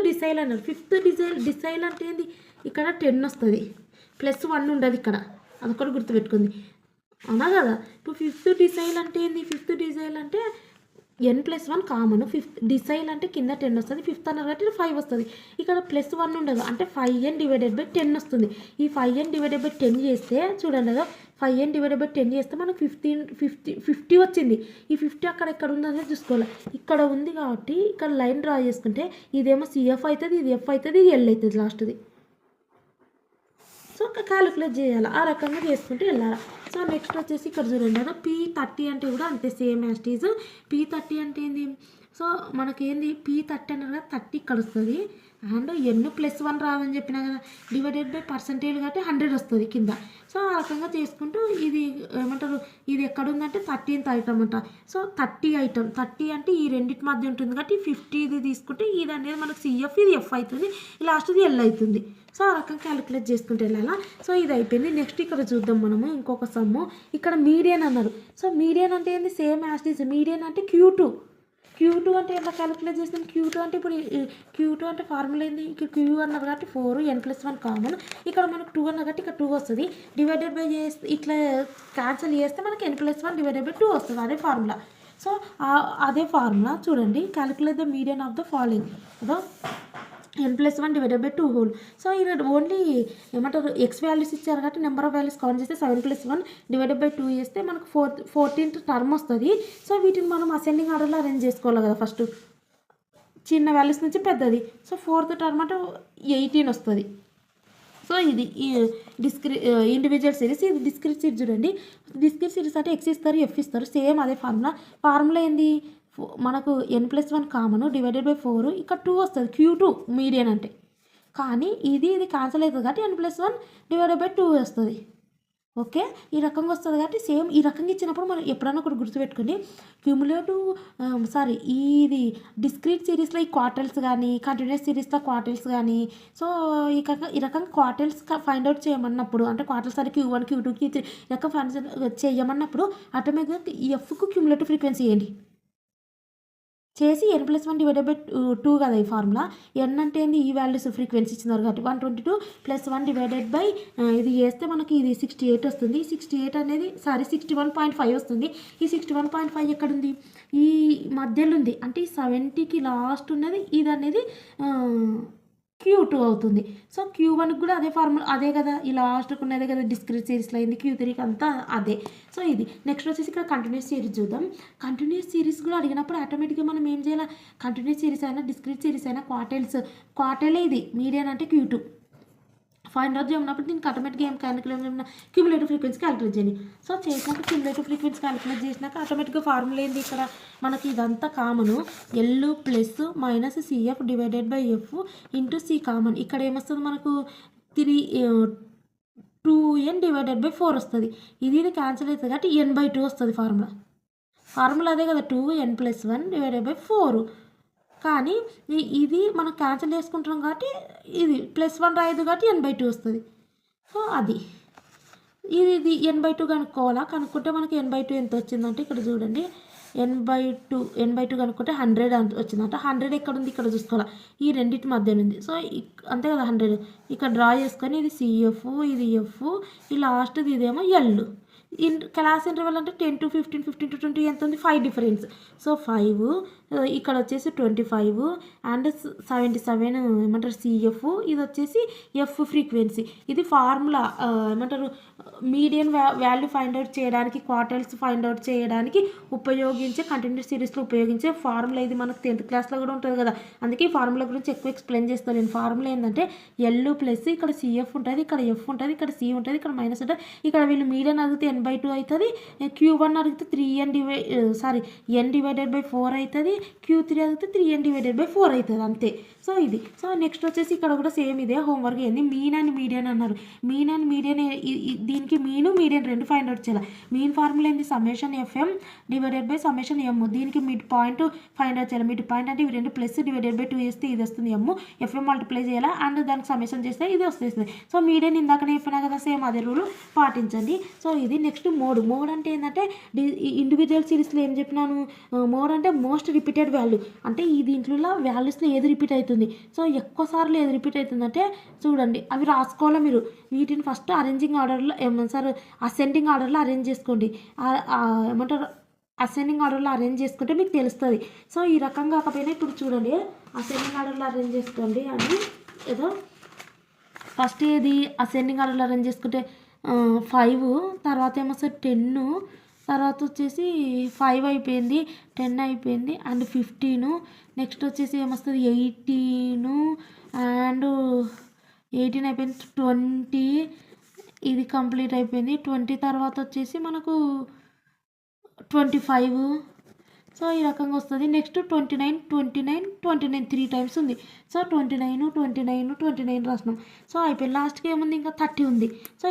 Speaker 1: డిసైల్ అన్నారు. 5th డిసైల్ అంటే ఏంది, ఇక్కడ 10 వస్తుంది, +1 ఉండదు ఇక్కడ, అదొకటి గుర్తుపెట్టుకుంది అవునా కదా. ఇప్పుడు 5th డిసైల్ అంటే ఏంది, 5th డిసైల్ అంటే n+1 కామన్, 5th డిసైల్ అంటే కింద 10 వస్తుంది, 5th అన్నారు కాబట్టి 5 వస్తుంది. ఇక్కడ +1 ఉండదు అంటే 5n/10 వస్తుంది. ఈ 5n/10 చేస్తే చూడండి కదా, 5n/10 చేస్తే మనకు 50 వచ్చింది. ఈ 50 అక్కడ ఎక్కడ ఉందని చూసుకోవాలి, ఇక్కడ ఉంది కాబట్టి ఇక్కడ లైన్ డ్రా చేసుకుంటే ఇదేమో సిఎఫ్ అవుతుంది, ఇది ఎఫ్ అవుతుంది, ఇది ఎల్ అవుతుంది లాస్ట్ది. సో క్యాలిక్యులేట్ చేయాలి, ఆ రకంగా చేసుకుంటూ వెళ్ళాలి. సో నెక్స్ట్ వచ్చేసి ఇక్కడ చూడండి కదా, P30 అంటే కూడా అంతే సేమ్ యాజ్ టీజ్. P30 అంటే ఏంది, సో మనకేంది P30 అన్నారు కదా, 30 ఇక్కడ వస్తుంది అండ్ n+1 రాదని చెప్పినా కదా, డివైడెడ్ బై పర్సంటేజ్ కాబట్టి 100 వస్తుంది కింద. సో ఆ రకంగా చేసుకుంటూ ఇది ఏమంటారు, ఇది ఎక్కడ ఉందంటే 13th ఐటమ్ అంట. సో 30 ఐటమ్, 30 అంటే ఈ రెండింటి మధ్య ఉంటుంది కాబట్టి 50 ఇది తీసుకుంటే ఇది అనేది మనకు సిఎఫ్, ఇది ఎఫ్ అవుతుంది, లాస్ట్ది ఎల్ అవుతుంది. సో ఆ రకంగా క్యాలిక్యులేట్ చేసుకుంటే వెళ్ళాలా. సో ఇది అయిపోయింది. నెక్స్ట్ ఇక్కడ చూద్దాం మనము ఇంకొక సమ్ము. ఇక్కడ మీడియన్ అన్నారు. సో మీడియన్ అంటే ఏంది, same as it is. Median అంటే Q2 అంటే ఎలా క్యాలిక్యులేట్ చేస్తాం, Q2 అంటే ఇప్పుడు Q2 అంటే ఫార్ములా ఏంది, ఇక్కడ Q అన్నారు కాబట్టి 4 n+1 కామన్, ఇక్కడ మనకు 2 అన్నారు కాబట్టి ఇక్కడ 2 వస్తుంది, డివైడెడ్ బై చేస్తే ఇట్లా క్యాన్సిల్ చేస్తే మనకి n+1 / 2 వస్తుంది, అదే ఫార్ములా. సో అదే ఫార్ములా చూడండి, calculate the median of the following అదో n+1 / 2 హోల్. సో ఇక్కడ ఓన్లీ ఏమంటారు ఎక్స్ వాల్యూస్ ఇచ్చారు కాబట్టి నెంబర్ ఆఫ్ వాల్యూస్ కౌంట్ చేస్తే 7+1 / 2 చేస్తే మనకు 14th టర్మ్ వస్తుంది. సో వీటిని మనం అసెండింగ్ ఆర్డర్లో అరేంజ్ చేసుకోవాలి కదా, ఫస్ట్ చిన్న వాల్యూస్ నుంచి పెద్దది. సో 4th టర్మ్ అంటే 18 వస్తుంది. సో ఇది ఇండివిజువల్ సిరీస్, ఇది డిస్క్రీట్ సిరీస్. చూడండి డిస్క్రీట్ సిరీస్ అంటే ఎక్స్ ఇస్తారు, ఎఫ్ ఇస్తారు, సేమ్ అదే ఫార్ములా ఏంది మనకు n+1 కామన్ డివైడెడ్ బై 4, ఇక్కడ 2 వస్తుంది Q2 మీడియన్ అంటే. కానీ ఇది క్యాన్సిల్ అవుతుంది కాబట్టి n+1 / 2 వస్తుంది. ఓకే, ఈ రకంగా వస్తుంది కాబట్టి సేమ్ ఈ రకంగా ఇచ్చినప్పుడు మనం ఎప్పుడైనా ఒకటి గుర్తుపెట్టుకోండి, క్యూములేటివ్ ఇది డిస్క్రీట్ సిరీస్లో ఈ క్వార్టర్స్ కానీ, కంటిన్యూస్ సిరీస్లో క్వార్టర్స్ కానీ, సో ఈ రకంగా క్వార్టర్స్ ఫైండ్ అవుట్ చేయమన్నప్పుడు, అంటే క్వార్టర్స్ అంటే Q1 Q2 Q3 ఈ రకంగా ఫైండ్ చేయమన్నప్పుడు ఆటోమేటిక్గా ఎఫ్కు క్యూములేటివ్ ఫ్రీక్వెన్సీ చేయండి చేసి n+1 / 2 కదా ఈ ఫార్ములా. n అంటే ఏంది, ఈ వాల్యూస్ ఫ్రీక్వెన్సీ ఇచ్చినారు కాబట్టి 122 + 1 డివైడెడ్ బై ఇది చేస్తే మనకి ఇది 68 వస్తుంది. 68 అనేది 61.5 వస్తుంది. ఈ 61.5 ఎక్కడ ఉంది, ఈ మధ్యలో ఉంది, అంటే ఈ 70కి లాస్ట్ ఉన్నది ఇది అనేది Q2 అవుతుంది. సో Q1కి కూడా అదే ఫార్ములా, అదే కదా ఈ లాస్ట్కి ఉన్నదే కదా డిస్క్రీట్ సిరీస్లో అయింది, Q3కి అంతా అదే. సో ఇది నెక్స్ట్ వచ్చేసి ఇక్కడ కంటిన్యూస్ సిరీస్ చూద్దాం. కంటిన్యూస్ సిరీస్ కూడా అడిగినప్పుడు ఆటోమేటిక్గా మనం ఏం చేయాలి, కంటిన్యూస్ సిరీస్ అయినా డిస్క్రీట్ సిరీస్ అయినా క్వార్టర్లే ఇది మీడియన్ అంటే Q2 ఫైండ్ అవుట్ చేయమన్నప్పుడు దీనికి ఆటోమేటిక్గా ఏం క్యాలిక్యులేట్ చేయమన్నా క్యూములేటివ్ ఫ్రీక్వెన్సీ క్యాలిక్యులేట్ చేయండి. సో చేసినాక క్యూములేటివ్ ఫ్రీక్వెన్సీ క్యాలిక్యులేట్ చేసినాక ఆటోమేటిక్గా ఫార్ములా ఏంది, ఇక్కడ మనకి ఇదంతా common L + CF divided by F into C common. ఇక్కడ ఏమొస్తుంది మనకు 2n / 4 వస్తుంది. ఇది క్యాన్సిల్ అవుతుంది కాబట్టి n/2 వస్తుంది ఫార్ములా అదే కదా, 2n+1 / 4. కానీ ఇది మనం క్యాన్సిల్ చేసుకుంటున్నాం కాబట్టి ఇది +1 రాయదు కాబట్టి n/2 వస్తుంది. సో అది ఇది n/2 కనుక్కుంటే మనకి n/2 ఎంత వచ్చిందంటే ఇక్కడ చూడండి, n/2 కనుక్కుంటే 100 వచ్చిందంట. 100 ఎక్కడ ఉంది, ఇక్కడ చూసుకోవాలి, ఈ రెండింటి మధ్యన ఉంది. సో అంతే కదా 100 ఇక్కడ డ్రా చేసుకొని ఇది CF, ఇది F, ఈ లాస్ట్ది ఇదేమో L. క్లాస్ ఇంటర్వెల్ అంటే 10 to 15, 15 to 20 ఎంత ఉంది, 5 డిఫరెన్స్. సో 5 ఇక్కడ వచ్చేసి 25 అండ్ 77 ఏమంటారు CF, ఇది వచ్చేసి F ఫ్రీక్వెన్సీ. ఇది ఫార్ములా ఏమంటారు మీడియన్ వాల్యూ ఫైండ్ అవుట్ చేయడానికి, క్వార్టర్స్ ఫైండ్ అవుట్ చేయడానికి ఉపయోగించే కంటిన్యూస్ సిరీస్లో ఉపయోగించే ఫార్ములా. ఇది మనకు 10th క్లాస్లో కూడా ఉంటుంది కదా, అందుకే ఈ ఫార్ములా గురించి ఎక్కువ ఎక్స్ప్లెయిన్ చేస్తాను నేను. ఫార్ములా ఏంటంటే L + ఇక్కడ CF ఉంటుంది, ఇక్కడ F ఉంటుంది, ఇక్కడ C ఉంటుంది, ఇక్కడ మైనస్ ఉంటుంది. ఇక్కడ వీళ్ళు మీడియన్ అడిగితే n/2 అవుతుంది, Q1 అడిగితే n / 4 అవుతుంది, Q3 అయితే 3n డివైడెడ్ బై 4 అవుతుంది అంతే. సో ఇది. సో నెక్స్ట్ వచ్చేసి ఇక్కడ కూడా సేమ్ ఇదే హోంవర్క్ ఏంది, మీన్ అండ్ మీడియన్ అన్నారు. మీన్ అండ్ మీడియన్ దీనికి మీను మీడియన్ రెండు ఫైండ్ అవుట్ చేయాలి. మీన్ ఫార్ములా ఏంది, summation FM divided by summation M. దీనికి మిడ్ పాయింట్ ఫైండ్ అవుట్ చేయాలి. మిడ్ పాయింట్ అంటే ఇవి రెండు ప్లస్ డివైడెడ్ బై 2 చేస్తే ఇది వస్తుంది M. FM మల్టిప్లై చేయాలి అండ్ దానికి సమ్మేషన్ చేస్తే ఇది వస్తుంది. సో మీడియన్ ఇందాకనే చెప్పినా కదా, సేమ్ అదే రూల్ పాటించండి. సో ఇది నెక్స్ట్ మోడ్. మోడ్ అంటే ఏంటంటే ఇండివిజువల్ సిరీస్లో ఏం చెప్పినాను, మోడ్ అంటే మోస్ట్ రిపీటెడ్ వాల్యూ, అంటే ఈ దీంట్లో వాల్యూస్లో ఏది రిపీట్ అవుతుంది. సో ఎక్కువ సార్లు ఏది రిపీట్ అవుతుందంటే చూడండి, అవి రాసుకోవాలి మీరు. వీటిని ఫస్ట్ అరేంజింగ్ ఆర్డర్లో ఏమంటారు, అసెండింగ్ ఆర్డర్లో అరేంజ్ చేసుకోండి. ఏమంటారు, అసెండింగ్ ఆర్డర్లో అరేంజ్ చేసుకుంటే మీకు తెలుస్తుంది. సో ఈ రకంగా కాకపోయినా ఇప్పుడు చూడండి, అసెండింగ్ ఆర్డర్లో అరేంజ్ చేసుకోండి అని ఏదో ఫస్ట్ ఏది అసెండింగ్ ఆర్డర్లో అరేంజ్ చేసుకుంటే 5, తర్వాత ఏమొస్తుంది 10, తర్వాత వచ్చేసి 5 అయిపోయింది, 10 అయిపోయింది అండ్ 15, నెక్స్ట్ వచ్చేసి ఏమొస్తుంది 18 అండ్ 18 అయిపోయింది, 20 ఇది కంప్లీట్ అయిపోయింది. 20 తర్వాత వచ్చేసి మనకు 25. సో ఈ రకంగా వస్తుంది. నెక్స్ట్ 29, 29, 29 3 టైమ్స్ ఉంది. సో 29, 29, 29 రాసినాం. సో అయిపోయింది. లాస్ట్కి ఏముంది, ఇంకా 30 ఉంది. సో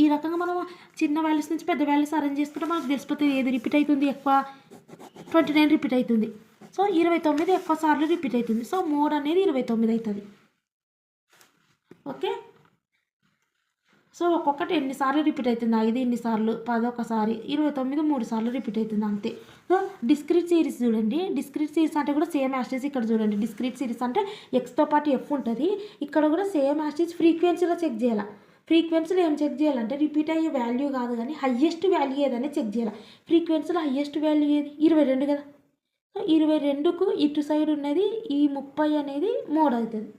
Speaker 1: ఈ రకంగా మనం చిన్న వాల్యూస్ నుంచి పెద్ద వాల్యూస్ అరేంజ్ చేసుకుంటే మనకు తెలిసిపోతుంది ఏది రిపీట్ అవుతుంది ఎక్కువ. 29 రిపీట్ అవుతుంది. సో 29 ఎక్కువ సార్లు రిపీట్ అవుతుంది. సో మోడ్ అనేది 29 అవుతుంది. ఓకే. సో ఒక్కొక్కటి ఎన్నిసార్లు రిపీట్ అవుతుంది, 5 ఎన్నిసార్లు, 10 ఒకసారి, 29 3 సార్లు రిపీట్ అవుతుంది అంతే. సో డిస్క్రీట్ సిరీస్ చూడండి. డిస్క్రీట్ సిరీస్ అంటే కూడా సేమ్ యాస్టేజ్ ఇక్కడ చూడండి. డిస్క్రీట్ సిరీస్ అంటే ఎక్స్తో పాటు ఎఫ్ ఉంటుంది. ఇక్కడ కూడా సేమ్ యాస్టేజ్ ఫ్రీక్వెన్సీలో చెక్ చేయాలి. ఫ్రీక్వెన్సీలో ఏం చెక్ చేయాలంటే రిపీట్ అయ్యే వాల్యూ కాదు కానీ హయ్యెస్ట్ వాల్యూ ఏదని చెక్ చేయాలి. ఫ్రీక్వెన్సీలో హయ్యెస్ట్ వాల్యూ ఏది, 22 కదా. సో 22కు ఇటు సైడ్ ఉన్నది ఈ 30 అనేది మోడ్ అవుతుంది.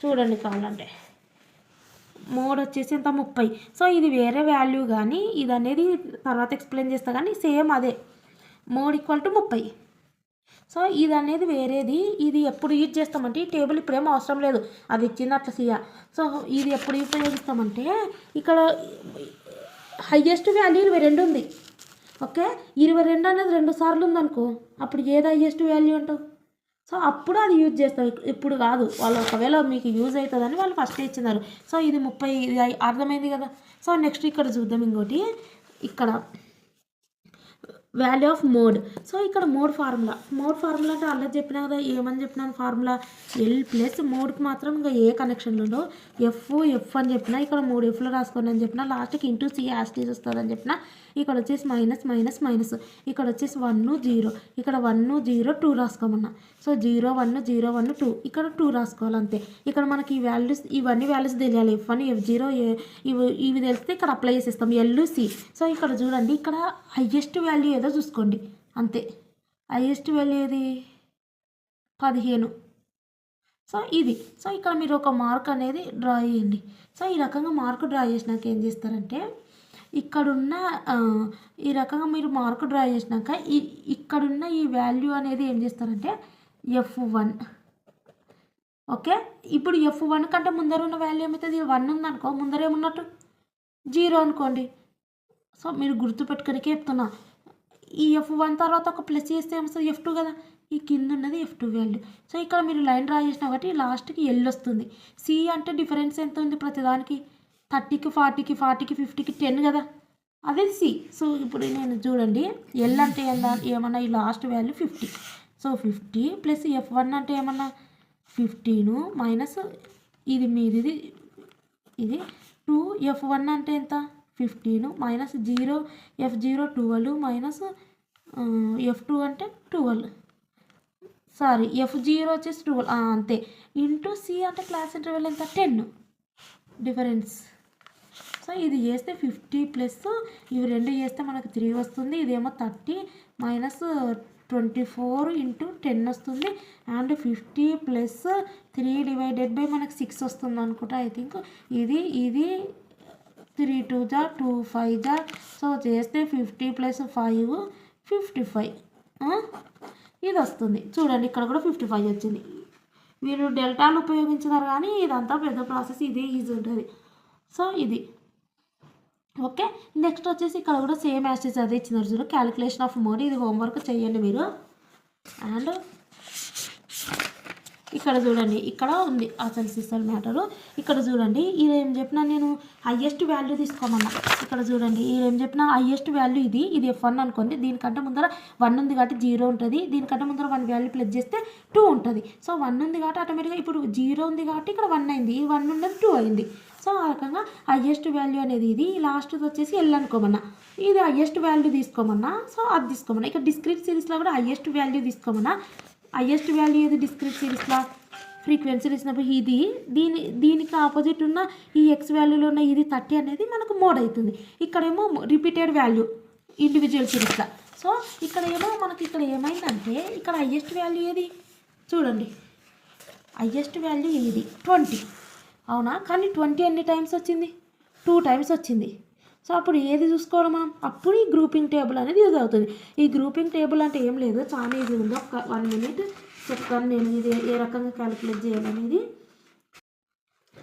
Speaker 1: చూడండి కావాలంటే మోడ్ వచ్చేసి ఎంత 30. సో ఇది వేరే వాల్యూ కానీ ఇది అనేది తర్వాత ఎక్స్ప్లెయిన్ చేస్తా కానీ సేమ్ అదే మోడ్ ఈక్వల్ టు 30. సో ఇది అనేది వేరేది. ఇది ఎప్పుడు యూజ్ చేస్తామంటే ఈ టేబుల్ ఇప్పుడేం అవసరం లేదు, అది ఇచ్చింది అట్లా సీయా. సో ఇది ఎప్పుడు ఉపయోగిస్తామంటే ఇక్కడ హయ్యెస్ట్ వాల్యూ 22 ఉంది. ఓకే, 22 అనేది 2 సార్లు ఉందనుకో, అప్పుడు ఏది హయ్యెస్ట్ వాల్యూ అంటావు. సో అప్పుడు అది యూజ్ చేస్తాం, ఇప్పుడు కాదు. వాళ్ళు ఒకవేళ మీకు యూజ్ అవుతుందని వాళ్ళు ఫస్ట్ ఇచ్చినారు. సో ఇది 30, ఇది అర్థమైంది కదా. సో నెక్స్ట్ ఇక్కడ చూద్దాం ఇంకోటి, ఇక్కడ వాల్యూ ఆఫ్ మోడ్. సో ఇక్కడ మోడ్ ఫార్ములా అంటే అలా చెప్పినా కదా, ఏమని చెప్పినాను ఫార్ములా, ఎల్ ప్లస్ మోడ్కి మాత్రం ఇంకా ఏ కనెక్షన్లో ఎఫ్ అని చెప్పిన, ఇక్కడ 3 F'లు రాసుకోండి అని చెప్పిన, లాస్ట్కి ఇంటూ సి యాస్టీస్ వస్తుందని చెప్పిన. ఇక్కడ వచ్చేసి మైనస్ మైనస్ మైనస్, ఇక్కడ వచ్చేసి 1 0, ఇక్కడ 1 0 2 రాసుకోమన్నా. సో 0 1 0 1 2, ఇక్కడ 2 రాసుకోవాలి అంతే. ఇక్కడ మనకి ఈ వాల్యూస్ ఇవన్నీ వాల్యూస్ తెలియాలి, F1 F0 ఇవి తెలిస్తే ఇక్కడ అప్లై చేసేస్తాం LC. సో ఇక్కడ చూడండి, ఇక్కడ హయ్యెస్ట్ వాల్యూ ఏదో చూసుకోండి అంతే. హయ్యెస్ట్ వాల్యూ ఏది 15. సో ఇది. సో ఇక్కడ మీరు ఒక మార్క్ అనేది డ్రా చేయండి. సో ఈ రకంగా మార్క్ డ్రా చేసినాక ఏం చేస్తారంటే, ఇక్కడున్న ఈ రకంగా మీరు మార్క్ డ్రా చేసినాక ఇక్కడున్న ఈ వాల్యూ అనేది ఏం చేస్తారంటే F1. ఓకే, ఇప్పుడు F1 కంటే ముందర ఉన్న వాల్యూ ఏమవుతుంది, 1 ఉందనుకో, ముందర ఏమున్నట్టు 0 అనుకోండి. సో మీరు గుర్తుపెట్టుకోనికే చెప్తున్నా. ఈ F1 తర్వాత ఒక ప్లస్ చేస్తే ఏమొస్తుంది F2 కదా, ఈ కింద ఉన్నది F2 వాల్యూ. సో ఇక్కడ మీరు లైన్ డ్రా చేసినా కాబట్టి లాస్ట్కి L వస్తుంది. C అంటే డిఫరెన్స్ ఎంత ఉంది ప్రతిదానికి, 30కి 40కి 40కి 50కి 10 కదా, అదే C. సో ఇప్పుడు నేను చూడండి, L అంటే ఏమన్నా ఈ last value 50. So 50 plus F1 అంటే ఏమన్నా 15 మైనస్ ఇది మీది ఇది 2. F1 అంటే ఎంత 15 మైనస్ 0 F0 12 మైనస్ F2 అంటే 12, సారీ F0 వచ్చేసి 12 అంతే, ఇంటూ C అంటే క్లాస్ ఇంటర్వెల్ ఎంత 10 డిఫరెన్స్. సో ఇది చేస్తే 50 ప్లస్ ఇవి 2 చేస్తే మనకు 3 వస్తుంది. ఇదేమో 30 మైనస్ 24 ఇంటూ 10 వస్తుంది. అండ్ 50 ప్లస్ 3 డివైడెడ్ బై మనకు 6 వస్తుంది అనుకుంటా ఐ థింక్. ఇది 3 2 జా 2 5 జా. సో చేస్తే 50 ప్లస్ 5 55 ఇది వస్తుంది. చూడండి ఇక్కడ కూడా 55 వచ్చింది. మీరు డెల్టాలు ఉపయోగించినారు కానీ ఇదంతా పెద్ద ప్రాసెస్, ఇదే ఈజీ ఉంటుంది. సో ఇది ఓకే. నెక్స్ట్ వచ్చేసి ఇక్కడ కూడా సేమ్ యాస్టేజ్ అదే ఇచ్చినారు చూడు, క్యాలిక్యులేషన్ ఆఫ్ మోడ్. ఇది హోంవర్క్ చేయండి మీరు. అండ్ ఇక్కడ చూడండి, ఇక్కడ ఉంది అసలు సిస్టల్ మ్యాటరు. ఇక్కడ చూడండి, ఇది ఏం చెప్పినా నేను హయ్యెస్ట్ వాల్యూ తీసుకోమన్నా. ఇక్కడ చూడండి, ఇది ఏం చెప్పినా హయ్యెస్ట్ వాల్యూ ఇది F1 అనుకోండి. దీనికంటే ముందర 1 ఉంది కాబట్టి 0 ఉంటుంది. దీనికంటే ముందర 1 వాల్యూ ప్లస్ చేస్తే 2 ఉంటుంది. సో 1 ఉంది కాబట్టి ఆటోమేటిక్గా ఇప్పుడు 0 ఉంది కాబట్టి ఇక్కడ 1 అయింది. ఈ 1 ఉన్నది 2 అయింది. సో ఆ రకంగా హయ్యెస్ట్ వాల్యూ అనేది ఇది. లాస్ట్ వచ్చేసి L అనుకోమన్నా. ఇది హయ్యెస్ట్ వాల్యూ తీసుకోమన్నా. సో అది తీసుకోమన్నా. ఇక్కడ డిస్క్రీట్ సిరీస్లో కూడా హయ్యెస్ట్ వాల్యూ తీసుకోమన్నా. హయ్యెస్ట్ వాల్యూ ఏది డిస్క్రీట్ సిరీస్లో ఫ్రీక్వెన్సీ ఇచ్చినప్పుడు ఇది దీనికి ఆపోజిట్ ఉన్న ఈ ఎక్స్ వాల్యూలో ఉన్న ఇది 30 అనేది మనకు మోడ్ అవుతుంది. ఇక్కడేమో రిపీటెడ్ వాల్యూ ఇండివిజువల్ సిరీస్లో. సో ఇక్కడ ఏమో మనకి ఇక్కడ ఏమైందంటే ఇక్కడ హయ్యెస్ట్ వాల్యూ ఏది చూడండి, హయ్యెస్ట్ వాల్యూ ఇది 20 అవునా, కానీ 20 ఎన్ని టైమ్స్ వచ్చింది, 2 టైమ్స్ వచ్చింది. సో అప్పుడు ఏది చూసుకోవాలి మనం, అప్పుడు ఈ గ్రూపింగ్ టేబుల్ అనేది యూజ్ అవుతుంది. ఈ గ్రూపింగ్ టేబుల్ అంటే ఏం లేదు, చాలా ఈజీ ఉంది. ఒక 1 మినిట్ చెప్తాను నేను ఇది ఏ రకంగా క్యాలిక్యులేట్ చేయాలనేది.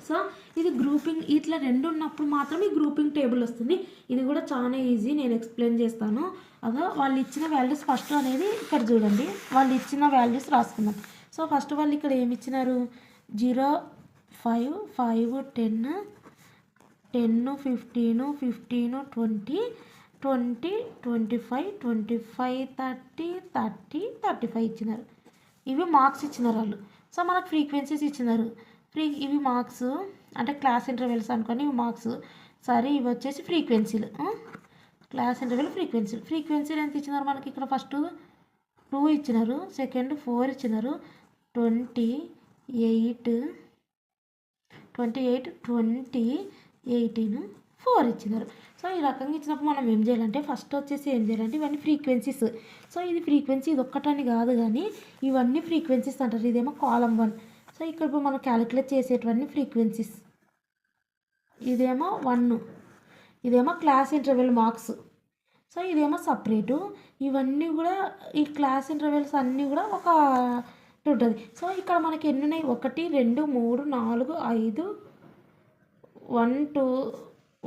Speaker 1: సో ఇది గ్రూపింగ్ ఇట్లా 2 ఉన్నప్పుడు మాత్రం ఈ గ్రూపింగ్ టేబుల్ వస్తుంది. ఇది కూడా చాలా ఈజీ, నేను ఎక్స్ప్లెయిన్ చేస్తాను. అదో వాళ్ళు ఇచ్చిన వాల్యూస్ ఫస్ట్ అనేది ఇక్కడ చూడండి, వాళ్ళు ఇచ్చిన వాల్యూస్ రాసుకుందాం. సో ఫస్ట్ వాళ్ళు ఇక్కడ ఏమి ఇచ్చినారు, 0, 5, 5, 10, 10, 15, 15, 20, 20, 25, 25, 30, 30, 35 ఇచ్చినారు. ఇవి మార్క్స్ ఇచ్చినారు వాళ్ళు. సో మనకు ఫ్రీక్వెన్సీస్ ఇచ్చినారు. ఇవి మార్క్స్ అంటే క్లాస్ ఇంటర్వెల్స్ అనుకొని ఇవి మార్క్స్. సరే ఇవి వచ్చేసి ఫ్రీక్వెన్సీలు, క్లాస్ ఇంటర్వెల్ ఫ్రీక్వెన్సీలు ఎంత ఇచ్చినారు మనకి, ఇక్కడ ఫస్ట్ 2 ఇచ్చినారు, సెకండ్ 4 ఇచ్చినారు, 28, 20, 18, 4 ఇచ్చినారు. సో ఈ రకంగా ఇచ్చినప్పుడు మనం ఏం చేయాలంటే ఫస్ట్ వచ్చేసి ఏం చేయాలంటే ఇవన్నీ ఫ్రీక్వెన్సీస్. సో ఇది ఫ్రీక్వెన్సీ ఇది ఒక్కటని కాదు కానీ ఇవన్నీ ఫ్రీక్వెన్సీస్ అంటారు. ఇదేమో కాలమ్ 1. సో ఇక్కడ ఇప్పుడు మనం క్యాలిక్యులేట్ చేసేటివన్నీ ఫ్రీక్వెన్సీస్. ఇదేమో 1, ఇదేమో క్లాస్ ఇంటర్వెల్ మార్క్స్. సో ఇదేమో సపరేటు. ఇవన్నీ కూడా ఈ క్లాస్ ఇంటర్వెల్స్ అన్నీ కూడా ఒక ఉంటుంది. సో ఇక్కడ మనకి ఎన్ని ఉన్నాయి, 1, 2, 3, 4, 5,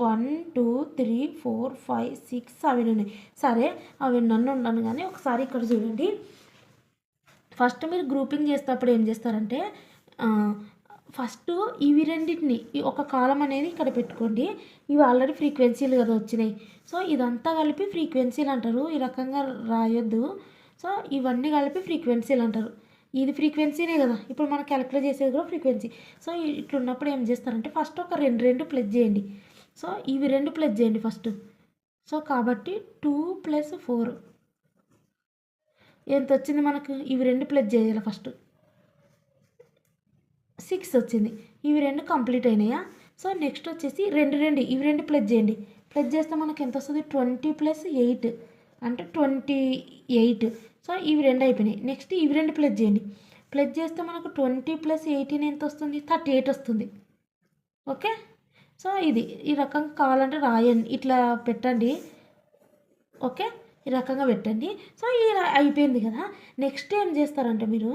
Speaker 1: 1, 2, 3, 4, 5, 6, 7 ఉన్నాయి. సరే అవి నన్ను ఉన్నాను కానీ ఒకసారి ఇక్కడ చూడండి. ఫస్ట్ మీరు గ్రూపింగ్ చేసేటప్పుడు ఏం చేస్తారంటే ఫస్ట్ ఇవి రెండింటిని ఒక కాలం అనేది ఇక్కడ పెట్టుకోండి. ఇవి ఆల్రెడీ ఫ్రీక్వెన్సీలు కదా వచ్చినాయి. సో ఇదంతా కలిపి ఫ్రీక్వెన్సీలు అంటారు. ఈ రకంగా రాయొద్దు. సో ఇవన్నీ కలిపి ఫ్రీక్వెన్సీలు అంటారు. ఇది ఫ్రీక్వెన్సీనే కదా, ఇప్పుడు మనం క్యాలిక్యులేట్ చేసేది కూడా ఫ్రీక్వెన్సీ. సో ఇట్లున్నప్పుడు ఏం చేస్తారంటే ఫస్ట్ ఒక 2 ప్లస్ చేయండి. సో ఇవి 2 ప్లస్ చేయండి ఫస్ట్. సో కాబట్టి 2 + 4 ఎంత వచ్చింది మనకు, ఇవి 2 ప్లస్ చేయాలి ఫస్ట్, 6 వచ్చింది. ఇవి 2 కంప్లీట్ అయినాయా. సో నెక్స్ట్ వచ్చేసి 2 ఇవి 2 ప్లస్ చేయండి. ప్లస్ చేస్తే మనకు ఎంత వస్తుంది, 20 + 8 అంటే 28. సో ఇవి 2 అయిపోయినాయి. నెక్స్ట్ ఇవి 2 ప్లస్ చేయండి. ప్లస్ చేస్తే మనకు 20 + 18 ఎంత వస్తుంది, 38 వస్తుంది. ఓకే. సో ఇది ఈ రకంగా కావాలంటే రాయండి, ఇట్లా పెట్టండి. ఓకే, ఈ రకంగా పెట్టండి. సో ఇది అయిపోయింది కదా. నెక్స్ట్ ఏం చేస్తారంటే మీరు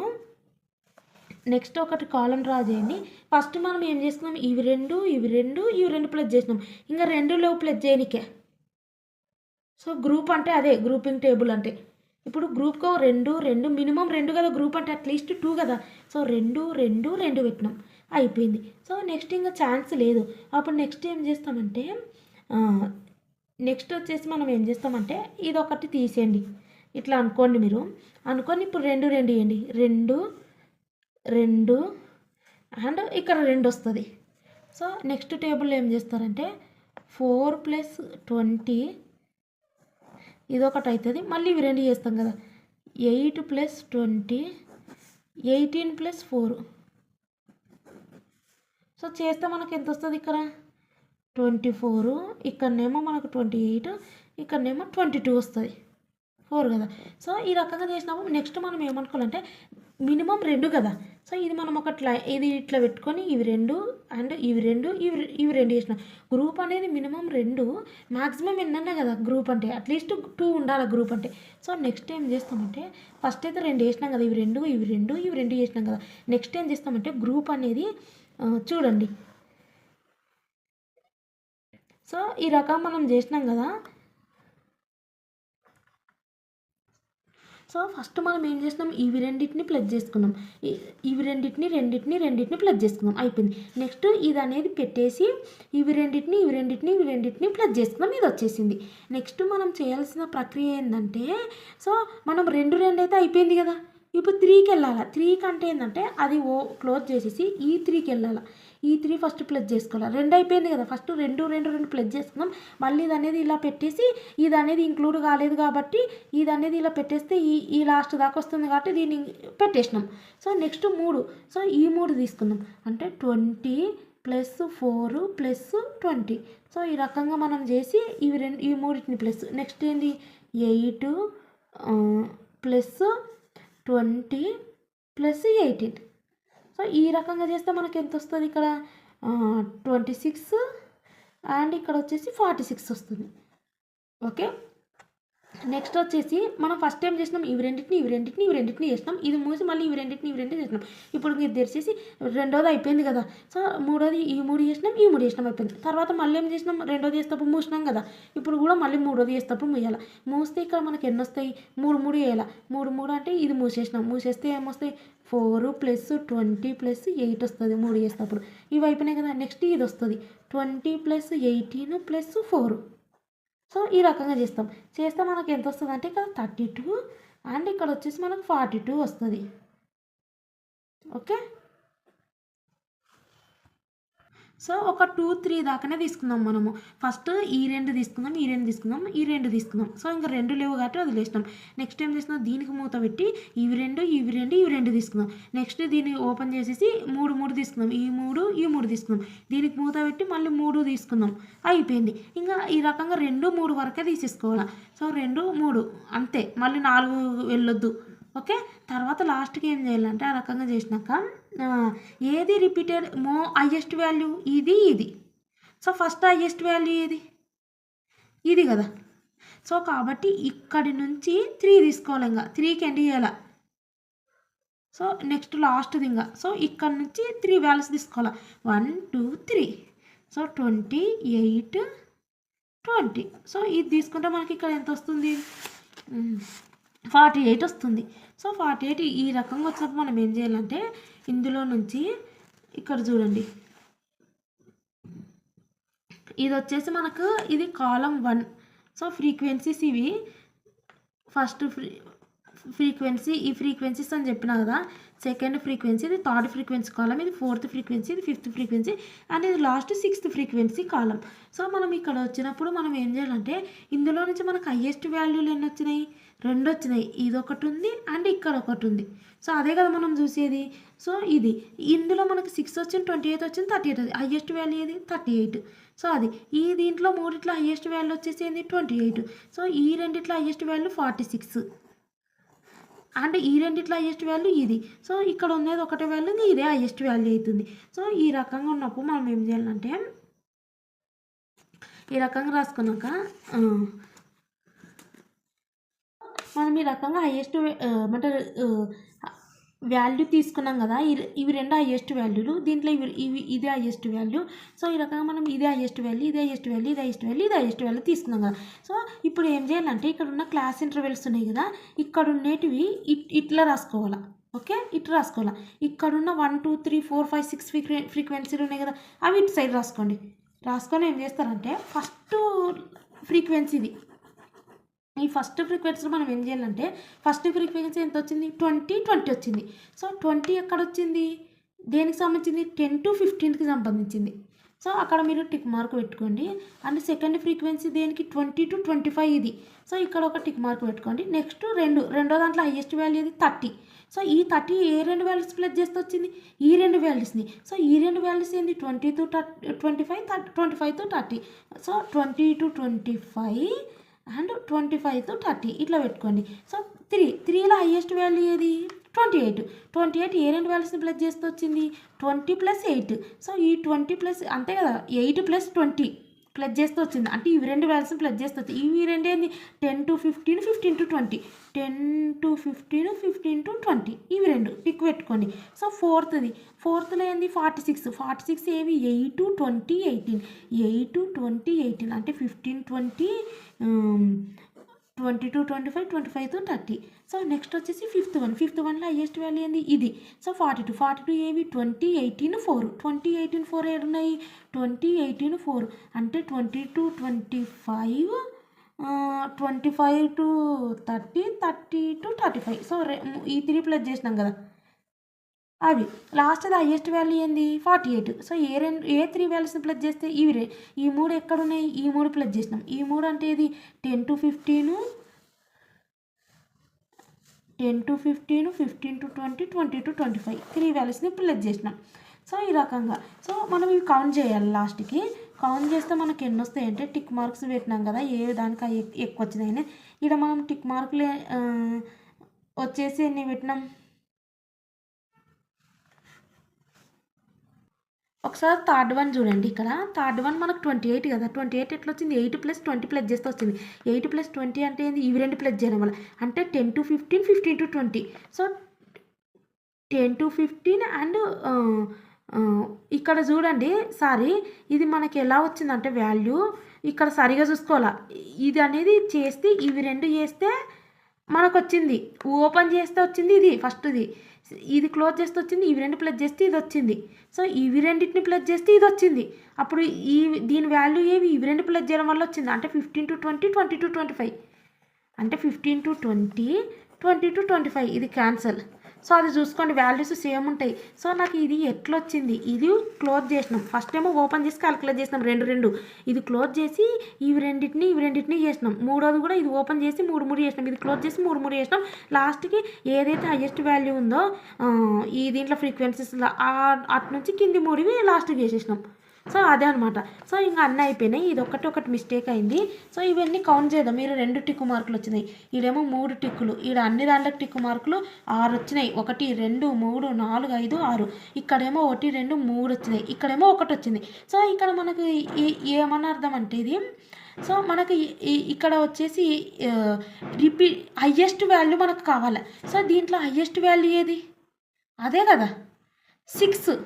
Speaker 1: నెక్స్ట్ ఒకటి కాలం డ్రా చేయండి. ఫస్ట్ మనం ఏం చేసుకున్నాం, ఇవి 2 ప్లస్ చేసినాం. ఇంకా 2 ప్లస్ చేయనికే. సో గ్రూప్ అంటే అదే గ్రూపింగ్ టేబుల్ అంటే. ఇప్పుడు గ్రూప్కో 2 మినిమం 2 కదా, గ్రూప్ అంటే అట్లీస్ట్ 2 కదా. సో 2 పెట్టినాం, అయిపోయింది. సో నెక్స్ట్ ఇంకా ఛాన్స్ లేదు. అప్పుడు నెక్స్ట్ ఏం చేస్తామంటే నెక్స్ట్ వచ్చేసి మనం ఏం చేస్తామంటే ఇది ఒకటి తీసేయండి. ఇట్లా అనుకోండి, మీరు అనుకోండి. ఇప్పుడు 2 ఇవ్వండి, 2 అండ్ ఇక్కడ 2 వస్తుంది. సో నెక్స్ట్ టేబుల్ ఏం చేస్తారంటే 4 + 20 ఇదొకటి అవుతుంది. మళ్ళీ ఇవి 2 చేస్తాం కదా, 8 + 20 18 + 4. సో చేస్తే మనకు ఎంత వస్తుంది, ఇక్కడ 24, ఇక్కడనేమో మనకు 28, ఇక్కడనేమో 22 వస్తుంది, 4 కదా. సో ఈ రకంగా చేసినప్పుడు నెక్స్ట్ మనం ఏమనుకోవాలంటే మినిమం 2 కదా. సో ఇది మనం ఇది ఇట్లా పెట్టుకొని ఇవి 2 అండ్ ఇవి 2 చేసిన గ్రూప్ అనేది మినిమం 2, మ్యాక్సిమం ఎన్నన్నా కదా గ్రూప్ అంటే అట్లీస్ట్ 2 ఉండాలి గ్రూప్ అంటే. సో నెక్స్ట్ ఏం చేస్తామంటే ఫస్ట్ అయితే 2 చేసినాం కదా, ఇవి 2 చేసినాం కదా. నెక్స్ట్ ఏం చేస్తామంటే గ్రూప్ అనేది చూడండి. సో ఈ రకం మనం చేసినాం కదా. సో ఫస్ట్ మనం ఏం చేసినాం, ఇవి రెండింటిని ప్లస్ చేసుకున్నాం, ఇవి రెండింటిని ప్లస్ చేసుకున్నాం, అయిపోయింది. నెక్స్ట్ ఇది అనేది పెట్టేసి ఇవి రెండింటిని ప్లస్ చేసుకున్నాం, ఇది వచ్చేసింది. నెక్స్ట్ మనం చేయాల్సిన ప్రక్రియ ఏంటంటే, సో మనం రెండు అయితే అయిపోయింది కదా, ఇప్పుడు 3కి వెళ్ళాలి. 3కి అంటే ఏంటంటే అది క్లోజ్ చేసేసి ఈ 3కి వెళ్ళాలి. ఈ 3 ఫస్ట్ ప్లస్ చేసుకోవాలి. 2 అయిపోయింది కదా, ఫస్ట్ రెండు ప్లస్ చేసుకున్నాం. మళ్ళీ ఇది అనేది ఇలా పెట్టేసి ఇది అనేది ఇంక్లూడ్ కాలేదు కాబట్టి ఇది అనేది ఇలా పెట్టేస్తే ఈ లాస్ట్ దాకా వస్తుంది కాబట్టి దీన్ని పెట్టేసినాం. సో నెక్స్ట్ 3, సో ఈ 3 తీసుకున్నాం అంటే 20 + 4 + 20. సో ఈ రకంగా మనం చేసి ఈ మూడింటిని ప్లస్, నెక్స్ట్ ఏంది 8 + 20 + 18. సో ఈ రకంగా చేస్తే మనకి ఎంత వస్తుంది, ఇక్కడ 26 అండ్ ఇక్కడ వచ్చేసి 46 వస్తుంది. ఓకే, నెక్స్ట్ వచ్చేసి మనం ఫస్ట్ టైం చేసినాం ఇవి రెండింటిని చేసినాం, ఇది మూసి మళ్ళీ ఇవి రెండింటిని చేసినాం. ఇప్పుడు ఇది తెరిచేసి రెండోది అయిపోయింది కదా, సో మూడోది ఈ 3 చేసినాం అయిపోయింది. తర్వాత మళ్ళీ ఏం చేసినాం, రెండోది చేసేటప్పుడు మూసినాం కదా, ఇప్పుడు కూడా మళ్ళీ మూడోది చేసేటప్పుడు మూయాలి. మూస్తే ఇక్కడ మనకి ఎన్ని వస్తాయి, 3 వేయాలి. 3 అంటే ఇది మూసేస్తే ఏమొస్తాయి, 4 + 20 + 8 వస్తుంది 3 చేసేటప్పుడు. ఇవి అయిపోయినాయి కదా, నెక్స్ట్ ఇది వస్తుంది 20 + 18 + 4. సో ఈ రకంగా చేస్తే మనకు ఎంత వస్తుంది అంటే ఇక్కడ 32 అండ్ ఇక్కడ వచ్చేసి మనకు 42 వస్తుంది. ఓకే, సో ఒక 2, 3 దాకానే తీసుకుందాం మనము. ఫస్ట్ ఈ రెండు తీసుకుందాం. సో ఇంకా 2 లేవు కాబట్టి వదిలేసినాం. నెక్స్ట్ ఏం చేస్తున్నాం, దీనికి మూత పెట్టి ఇవి రెండు తీసుకుందాం. నెక్స్ట్ దీన్ని ఓపెన్ చేసేసి 3 తీసుకుందాం, ఈ 3 తీసుకుందాం. దీనికి మూత పెట్టి మళ్ళీ 3 తీసుకుందాం, అయిపోయింది. ఇంకా ఈ రకంగా 2, 3 వరకే తీసేసుకోవాలి. సో 2, 3 అంతే, మళ్ళీ 4 వెళ్ళొద్దు. ఓకే, తర్వాత లాస్ట్కి ఏం చేయాలంటే ఆ రకంగా చేసినాక ఏది రిపీటెడ్ హైయెస్ట్ వాల్యూ ఇది. సో ఫస్ట్ హైయెస్ట్ వాల్యూ ఇది కదా. సో కాబట్టి ఇక్కడి నుంచి 3 తీసుకోవాలి, ఇంకా 3కి ఎండ్ చేయాలి. సో నెక్స్ట్ లాస్ట్ది ఇంకా, సో ఇక్కడ నుంచి 3 వాల్యూస్ తీసుకోవాలి, 1, 2, 3. సో 28, 20. సో ఇది తీసుకుంటే మనకి ఇక్కడ ఎంత వస్తుంది, 48 వస్తుంది. సో 48 ఈ రకంగా వచ్చినప్పుడు మనం ఏం చేయాలంటే ఇందులో నుంచి ఇక్కడ చూడండి, ఇది వచ్చేసి మనకు ఇది కాలం 1. సో ఫ్రీక్వెన్సీస్ ఇవి ఫస్ట్ ఫ్రీక్వెన్సీ, ఈ ఫ్రీక్వెన్సీస్ అని చెప్పినా కదా, సెకండ్ ఫ్రీక్వెన్సీ, ఇది థర్డ్ ఫ్రీక్వెన్సీ కాలం, ఇది 4th ఫ్రీక్వెన్సీ, ఇది 5th ఫ్రీక్వెన్సీ అండ్ ఇది లాస్ట్ 6th ఫ్రీక్వెన్సీ కాలం. సో మనం ఇక్కడ వచ్చినప్పుడు మనం ఏం చేయాలంటే ఇందులో నుంచి మనకు హైయెస్ట్ వాల్యూలు ఎన్ని వచ్చినాయి, 2 వచ్చినాయి. ఇది ఒకటి ఉంది అండ్ ఇక్కడ ఒకటి ఉంది. సో అదే కదా మనం చూసేది. సో ఇది ఇందులో మనకు 6 వచ్చింది, 28 వచ్చింది, 38 ఉంది. హైయెస్ట్ వాల్యూ ఏది 38. సో అది ఈ దీంట్లో మూడిట్లో హైయెస్ట్ వాల్యూ వచ్చేసి ఏంది 28. సో ఈ రెండిట్లో హైయెస్ట్ వాల్యూ 46 అండ్ ఈ రెండిట్లో హైయెస్ట్ వాల్యూ ఇది. సో ఇక్కడ ఉన్నది ఒకటే వాల్యూ, ఇదే హైయెస్ట్ వాల్యూ అవుతుంది. సో ఈ రకంగా ఉన్నప్పుడు మనం ఏం చేయాలంటే ఈ రకంగా రాసుకున్నాక మనం ఈ రకంగా హైయెస్ట్ అంటే వాల్యూ తీసుకున్నాం కదా, ఇవి 2 హైయెస్ట్ వాల్యూలు, దీంట్లో ఇదే హైయెస్ట్ వాల్యూ. సో ఈ రకంగా మనం ఇదే హైయెస్ట్ వాల్యూ తీసుకున్నాం కదా. సో ఇప్పుడు ఏం చేయాలంటే ఇక్కడ ఉన్న క్లాస్ ఇంటర్వెల్స్ ఉన్నాయి కదా, ఇక్కడ ఉండేటివి ఇట్లా రాసుకోవాలా. ఓకే, ఇట్లా రాసుకోవాలా. ఇక్కడున్న 1, 2, 3, 4, 5, 6 ఫ్రీక్వెన్సీలు ఉన్నాయి కదా, అవి ఇటు సైడ్ రాసుకొని ఏం చేస్తారంటే ఫస్ట్ ఫ్రీక్వెన్సీది, ఈ ఫస్ట్ ఫ్రీక్వెన్సీలో మనం ఏం చేయాలంటే ఫస్ట్ ఫ్రీక్వెన్సీ ఎంత వచ్చింది, 20 వచ్చింది. సో 20 ఎక్కడ వచ్చింది, దేనికి సంబంధించింది, 10 to 15కి సంబంధించింది. సో అక్కడ మీరు టిక్ మార్క్ పెట్టుకోండి. అండ్ సెకండ్ ఫ్రీక్వెన్సీ దేనికి 20 to 25 ఇది. సో ఇక్కడ ఒక టిక్ మార్క్ పెట్టుకోండి. నెక్స్ట్ రెండో దాంట్లో హైయెస్ట్ వాల్యూ ఇది 30. సో ఈ 30 ఏ 2 వాల్యూస్ ప్లస్ చేస్తే వచ్చింది, ఈ 2 వాల్యూస్ని. సో ఈ 2 వాల్యూస్ ఏంది 20 to 25, 25 to 30. So 20 to 25 and 25 to 30 ఇట్లా పెట్టుకోండి. సో 3లో హైయెస్ట్ వాల్యూ ఏది 28 ఏ 2 వాల్యూస్ని ప్లస్ చేస్తే వచ్చింది 20 + 8. సో ఈ 20 ప్లస్ అంతే కదా, 8 + 20 ప్లస్ చేస్తే వచ్చింది, అంటే ఇవి 2 వాల్యూస్ని ప్లస్ చేస్తే వచ్చింది. ఇవి 2 ఏంది 10 to 15, 15 to 20, 10 to 15, 15 to 20 ఇవి 2 టిక్ పెట్టుకోండి. సో ఫోర్త్లో ఏంది 46 ఏవి 8, 20, 18 8, 20, 18 అంటే 15, 20, 22, 25, 25 to 30. సో నెక్స్ట్ వచ్చేసి ఫిఫ్త్ వన్లో హైయెస్ట్ వాల్యూ ఏంది ఇది. సో 42 ఏవి 20, 18, 4 20, 18, 4 ఏడున్నాయి 20, 18, 4 అంటే 22, 25 25 to 30, 30 to 35. సో ఈ 3 ప్లస్ చేసినాం కదా అవి. లాస్ట్ అది హైయెస్ట్ వాల్యూ ఏంది 48. సో ఏ 3 వాల్యూస్ని ప్లస్ చేస్తే ఈ 3 ఎక్కడున్నాయి ఈ 3 ప్లస్ చేసినాం. ఈ 3 అంటే ఇది 10 to 15, 10 to 15, 15 to 20, 20 to 25 3 వాల్యూస్ని ప్లస్ చేసినాం. సో ఈ రకంగా సో మనం ఇవి కౌంట్ చేయాలి. లాస్ట్కి కౌంట్ చేస్తే మనకి ఎన్ని వస్తాయంటే టిక్ మార్క్స్ పెట్టినాం కదా ఏ దానికి ఎక్కువ వచ్చినాయని. ఇక్కడ మనం టిక్ మార్కులు వచ్చేసి ఎన్ని పెట్టినాం ఒకసారి థర్డ్ వన్ చూడండి. ఇక్కడ థర్డ్ వన్ మనకు 28 కదా 28 ఎట్లా వచ్చింది 8 + 20 ప్లస్ చేస్తే వచ్చింది. 8 + 20 అంటే ఏంది ఇవి రెండు ప్లస్ చేయడం వల్ల అంటే 10 to 15, 15 to 20. So 10 to 15 and ఇక్కడ చూడండి ఇది మనకి ఎలా వచ్చిందంటే వాల్యూ ఇక్కడ సరిగా చూసుకోవాలా. ఇది అనేది చేస్తే ఇవి రెండు చేస్తే మనకు వచ్చింది. ఓపెన్ చేస్తే వచ్చింది ఇది ఫస్ట్ది, ఇది క్లోజ్ చేస్తే వచ్చింది, ఇవి రెండు ప్లస్ చేస్తే ఇది వచ్చింది. సో ఇవి రెండింటిని ప్లస్ చేస్తే ఇది వచ్చింది. అప్పుడు దీని వాల్యూ ఏవి ఇవి రెండు ప్లస్ చేయడం వల్ల వచ్చింది. అంటే 15 to 20, 20 to 25 అంటే 15 to 20, 20 to 25 ఇది క్యాన్సల్. సో అది చూసుకోండి వాల్యూస్ సేమ్ ఉంటాయి. సో నాకు ఇది ఎట్లా వచ్చింది ఇది క్లోజ్ చేసినాం. ఫస్ట్ ఏమో ఓపెన్ చేసి క్యాలిక్యులేట్ చేసినాం రెండు ఇది క్లోజ్ చేసి ఇవి రెండింటిని చేసినాం. మూడోది కూడా ఇది ఓపెన్ చేసి 3 చేసినాం. ఇది క్లోజ్ చేసి 3 చేసినాం. లాస్ట్కి ఏదైతే హైయెస్ట్ వాల్యూ ఉందో ఈ దీంట్లో ఫ్రీక్వెన్సీస్లో అటు నుంచి కింది 3వి లాస్ట్కి చేసేసినాం. సో అదే అనమాట. సో ఇంకా అన్నీ అయిపోయినాయి. ఇది ఒకటి మిస్టేక్ అయింది. సో ఇవన్నీ కౌంట్ చేద్దాం. మీరు 2 టిక్కు మార్కులు వచ్చినాయి, ఈడేమో 3 టిక్కులు, ఈడ అన్ని దాంట్లోకి టిక్కు మార్కులు 6 వచ్చినాయి. 1, 2, 3, 4, 5, 6. ఇక్కడేమో 1, 2, 3 వచ్చినాయి, ఇక్కడేమో 1 వచ్చింది. సో ఇక్కడ మనకు ఏమని అర్థం అంటే ఇది సో మనకి ఇక్కడ వచ్చేసి హయ్యెస్ట్ వాల్యూ మనకు కావాలి. సో దీంట్లో హయ్యెస్ట్ వాల్యూ ఏది అదే కదా 6.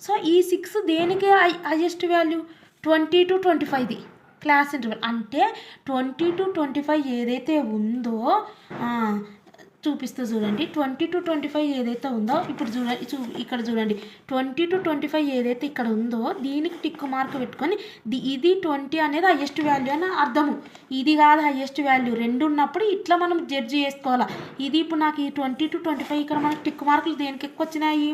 Speaker 1: సో ఈ 6 దేనికి హైయెస్ట్ వాల్యూ 20 to 25ది క్లాస్ ఇంటర్వెల్ అంటే 20 to 25 ఏదైతే ఉందో చూపిస్తూ చూడండి. 20 to 25 ఏదైతే ఉందో ఇప్పుడు ఇక్కడ చూడండి 20 to 25 ఏదైతే ఇక్కడ ఉందో దీనికి టిక్ మార్క్ పెట్టుకొని ఇది 20 అనేది హైయెస్ట్ వాల్యూ అని అర్థము. ఇది కాదు హైయెస్ట్ వాల్యూ, రెండు ఉన్నప్పుడు ఇట్లా మనం జడ్జ్ చేసుకోవాలి. ఇది ఇప్పుడు నాకు ఈ 20 to 25 ఇక్కడ మనకి టిక్ మార్కులు దేనికి ఎక్కువ వచ్చినాయి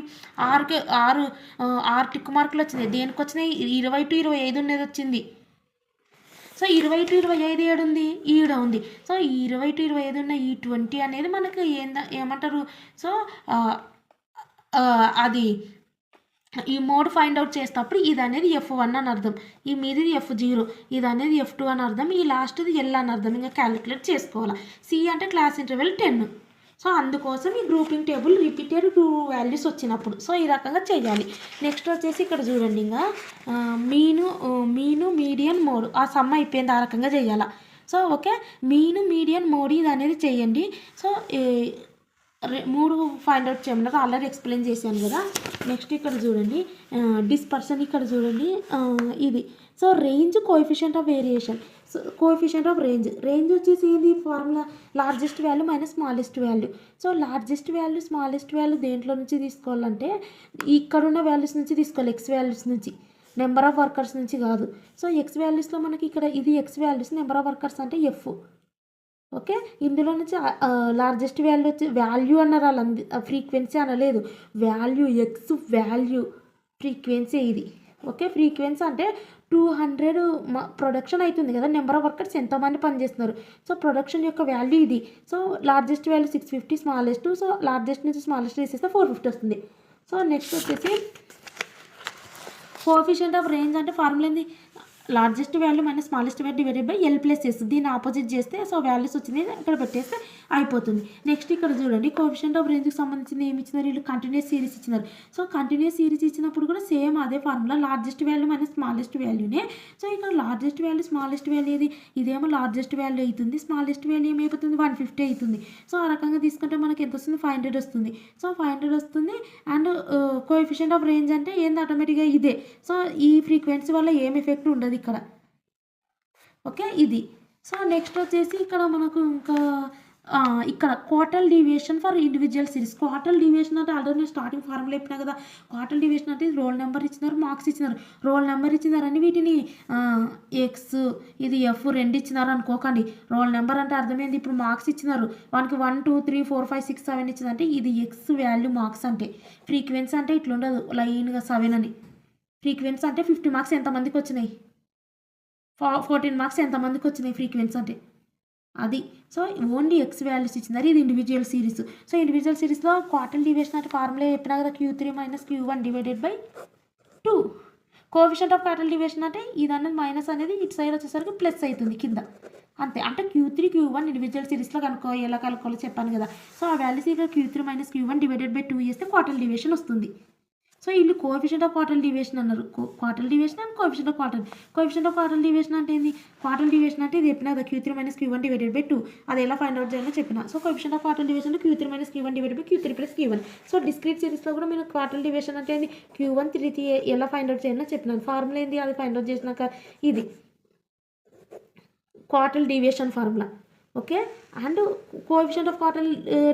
Speaker 1: 6 టిక్ మార్కులు వచ్చినాయి. దేనికి వచ్చినాయి 20 to 25 అనేది వచ్చింది. సో 20 to 25 ఏడుంది ఈడ ఉంది. సో 20 to 25 ఉన్న ఈ 20 అనేది మనకు ఏమంటారు సో అది ఈ మోడ్ ఫైండ్ అవుట్ చేసేటప్పుడు ఇది అనేది F1 అని అర్థం, ఈ మీది F0, ఇది అనేది F2 అని అర్థం, ఈ లాస్ట్ది L అని అర్థం. ఇంకా క్యాలిక్యులేట్ చేసుకోవాలి. C అంటే క్లాస్ ఇంటర్వెల్ 10. సో అందుకోసం ఈ గ్రూపింగ్ టేబుల్ రిపీటెడ్ 2 వాల్యూస్ వచ్చినప్పుడు సో ఈ రకంగా చేయాలి. నెక్స్ట్ వచ్చేసి ఇక్కడ చూడండి ఇంకా మీను మీడియన్ మోడ్ ఆ సమ్ అయిపోయింది, ఆ రకంగా చేయాలి. సో ఓకే మీడియన్ మోడ్ ఇది అనేది చేయండి. సో 3 ఫైండ్ అవుట్ చేయమన్నారు, ఆల్రెడీ ఎక్స్ప్లెయిన్ చేశాను కదా. నెక్స్ట్ ఇక్కడ చూడండి డిస్పర్షన్ ఇక్కడ చూడండి ఇది. So range coefficient of variation. So coefficient of range వచ్చేసి ఏంది formula largest value minus smallest value. So largest value smallest value దేంట్లో నుంచి తీసుకోవాలంటే ఇక్కడున్న వాల్యూస్ నుంచి తీసుకోవాలి, ఎక్స్ వాల్యూస్ నుంచి, నెంబర్ ఆఫ్ వర్కర్స్ నుంచి కాదు. సో ఎక్స్ వాల్యూస్లో మనకి ఇక్కడ ఇది X values, number of workers అంటే ఎఫ్. ఓకే ఇందులో నుంచి లార్జెస్ట్ వాల్యూ వచ్చి వాల్యూ అన్నారు వాళ్ళు, ఫ్రీక్వెన్సీ అనలేదు, వాల్యూ ఎక్స్ వాల్యూ ఫ్రీక్వెన్సీ ఇది. ఓకే ఫ్రీక్వెన్సీ అంటే 200 ప్రొడక్షన్ అవుతుంది కదా, నెంబర్ ఆఫ్ వర్కర్స్ ఎంతోమంది పనిచేస్తున్నారు. సో ప్రొడక్షన్ యొక్క వాల్యూ ఇది. So largest value 650, smallest, so largest నుంచి స్మాలెస్ట్ తీసేస్తే 450 వస్తుంది. సో నెక్స్ట్ వచ్చేసి కోఎఫిషియంట్ ఆఫ్ రేంజ్ అంటే ఫార్ములా ఏంది largest value minus smallest value divided by L plus S. దీన్ని ఆపోజిట్ చేస్తే సో వాల్యూస్ వచ్చింది ఇక్కడ పెట్టేస్తే అయిపోతుంది. నెక్స్ట్ ఇక్కడ చూడండి కోఎఫిషియంట్ ఆఫ్ రేంజ్కి సంబంధించింది ఏమి ఇచ్చినారు వీళ్ళు కంటిన్యూస్ సిరీస్ ఇచ్చినారు. సో కంటిన్యూస్ సిరీస్ ఇచ్చినప్పుడు కూడా సేమ్ అదే formula largest value minus smallest వాల్యూనే. సో ఇక్కడ లార్జెస్ట్ వాల్యూ స్మాలెస్ట్ వాల్యూ ఏది ఇదేమో లార్జెస్ట్ వాల్యూ అవుతుంది, స్మాలెస్ట్ వాల్యూ ఏమైపోతుంది 150 అవుతుంది. సో ఆ రకంగా తీసుకుంటే మనకి ఎంత వస్తుంది 500 వస్తుంది. సో 500 వస్తుంది. అండ్ కోఎఫిషియంట్ ఆఫ్ రేంజ్ అంటే ఏంది ఆటోమేటిక్గా ఇదే. సో ఈ ఫ్రీక్వెన్సీ వల్ల ఏం ఎఫెక్ట్ ఉండదు ఇక్కడ. ఓకే ఇది
Speaker 2: సో నెక్స్ట్ వచ్చేసి ఇక్కడ మనకు ఇంకా ఇక్కడ quartile deviation for individual series. Quartile deviation అంటే ఆల్రెడీ నేను స్టార్టింగ్ ఫార్ములా చెప్పినా కదా. క్వార్టల్ డీవియేషన్ అంటే రోల్ నెంబర్ ఇచ్చినారు, మార్క్స్ ఇచ్చినారు. రోల్ నెంబర్ ఇచ్చినారని వీటిని ఎక్స్ ఇది ఎఫ్ రెండు ఇచ్చినారు అనుకోకండి. రోల్ నెంబర్ అంటే అర్థమైంది. ఇప్పుడు మార్క్స్ ఇచ్చినారు, వానికి 1 2 3 4 5 6 7 ఇచ్చిందంటే ఇది ఎక్స్ వాల్యూ మార్క్స్ అంటే. ఫ్రీక్వెన్సీ అంటే ఇట్లా ఉండదు లైన్గా 7 అని. ఫ్రీక్వెన్సీ అంటే 50 మార్క్స్ ఎంతమందికి వచ్చినాయి, 14 మార్క్స్ ఎంతమందికి వచ్చినాయి ఫ్రీక్వెన్సీ అంటే అది. సో ఓన్లీ ఎక్స్ వాల్యూస్ ఇచ్చినారు. ఇది ఇండివిజువల్ సిరీస్. సో ఇండివిజువల్ సిరీస్లో క్వార్టల్ డీవియేషన్ అంటే ఫార్ములా చెప్పినా కదా, Q3 - Q1 / 2. Coefficient of quartile deviation అంటే ఇది అనేది మైనస్ అనేది ఇటు సైడ్ వచ్చేసరికి ప్లస్ అవుతుంది కింద అంతే. అంటే Q3 Q1 ఇండివిజువల్ సిరీస్లో ఎలా కనుక్కోవాలో చెప్పాను కదా. సో ఆ వాల్యూస్ ఇక్కడ Q3 - Q1 / 2 చేస్తే క్వార్టల్ డీవియేషన్ వస్తుంది. సో వీళ్ళు కోఎఫిషియంట్ ఆఫ్ క్వార్టల్ డీవియేషన్ అన్నారు. Quartile deviation and coefficient of quartile. Coefficient of quartile deviation అంటే ఏంది? క్వార్టల్ డీవియేషన్ అంటే ఇది చెప్పిన కదా, Q3 - Q1 / 2. అది ఎలా ఫైండ్ అవుట్ చేయాలో చెప్పిన. So coefficient of quartile deviation Q3 - Q1 / Q3 + Q1. So discrete సిరీస్లో కూడా మీరు క్వార్టల్ డీవియేషన్ అంటే ఏంది, Q1 3 ఎలా ఫైండ్ అవుట్ చేయాలో చెప్పినాను. ఫార్ములా ఏంది, అది ఫైండ్ అవుట్ చేసినాక ఇది quartile deviation formula. Okay. And coefficient of quartile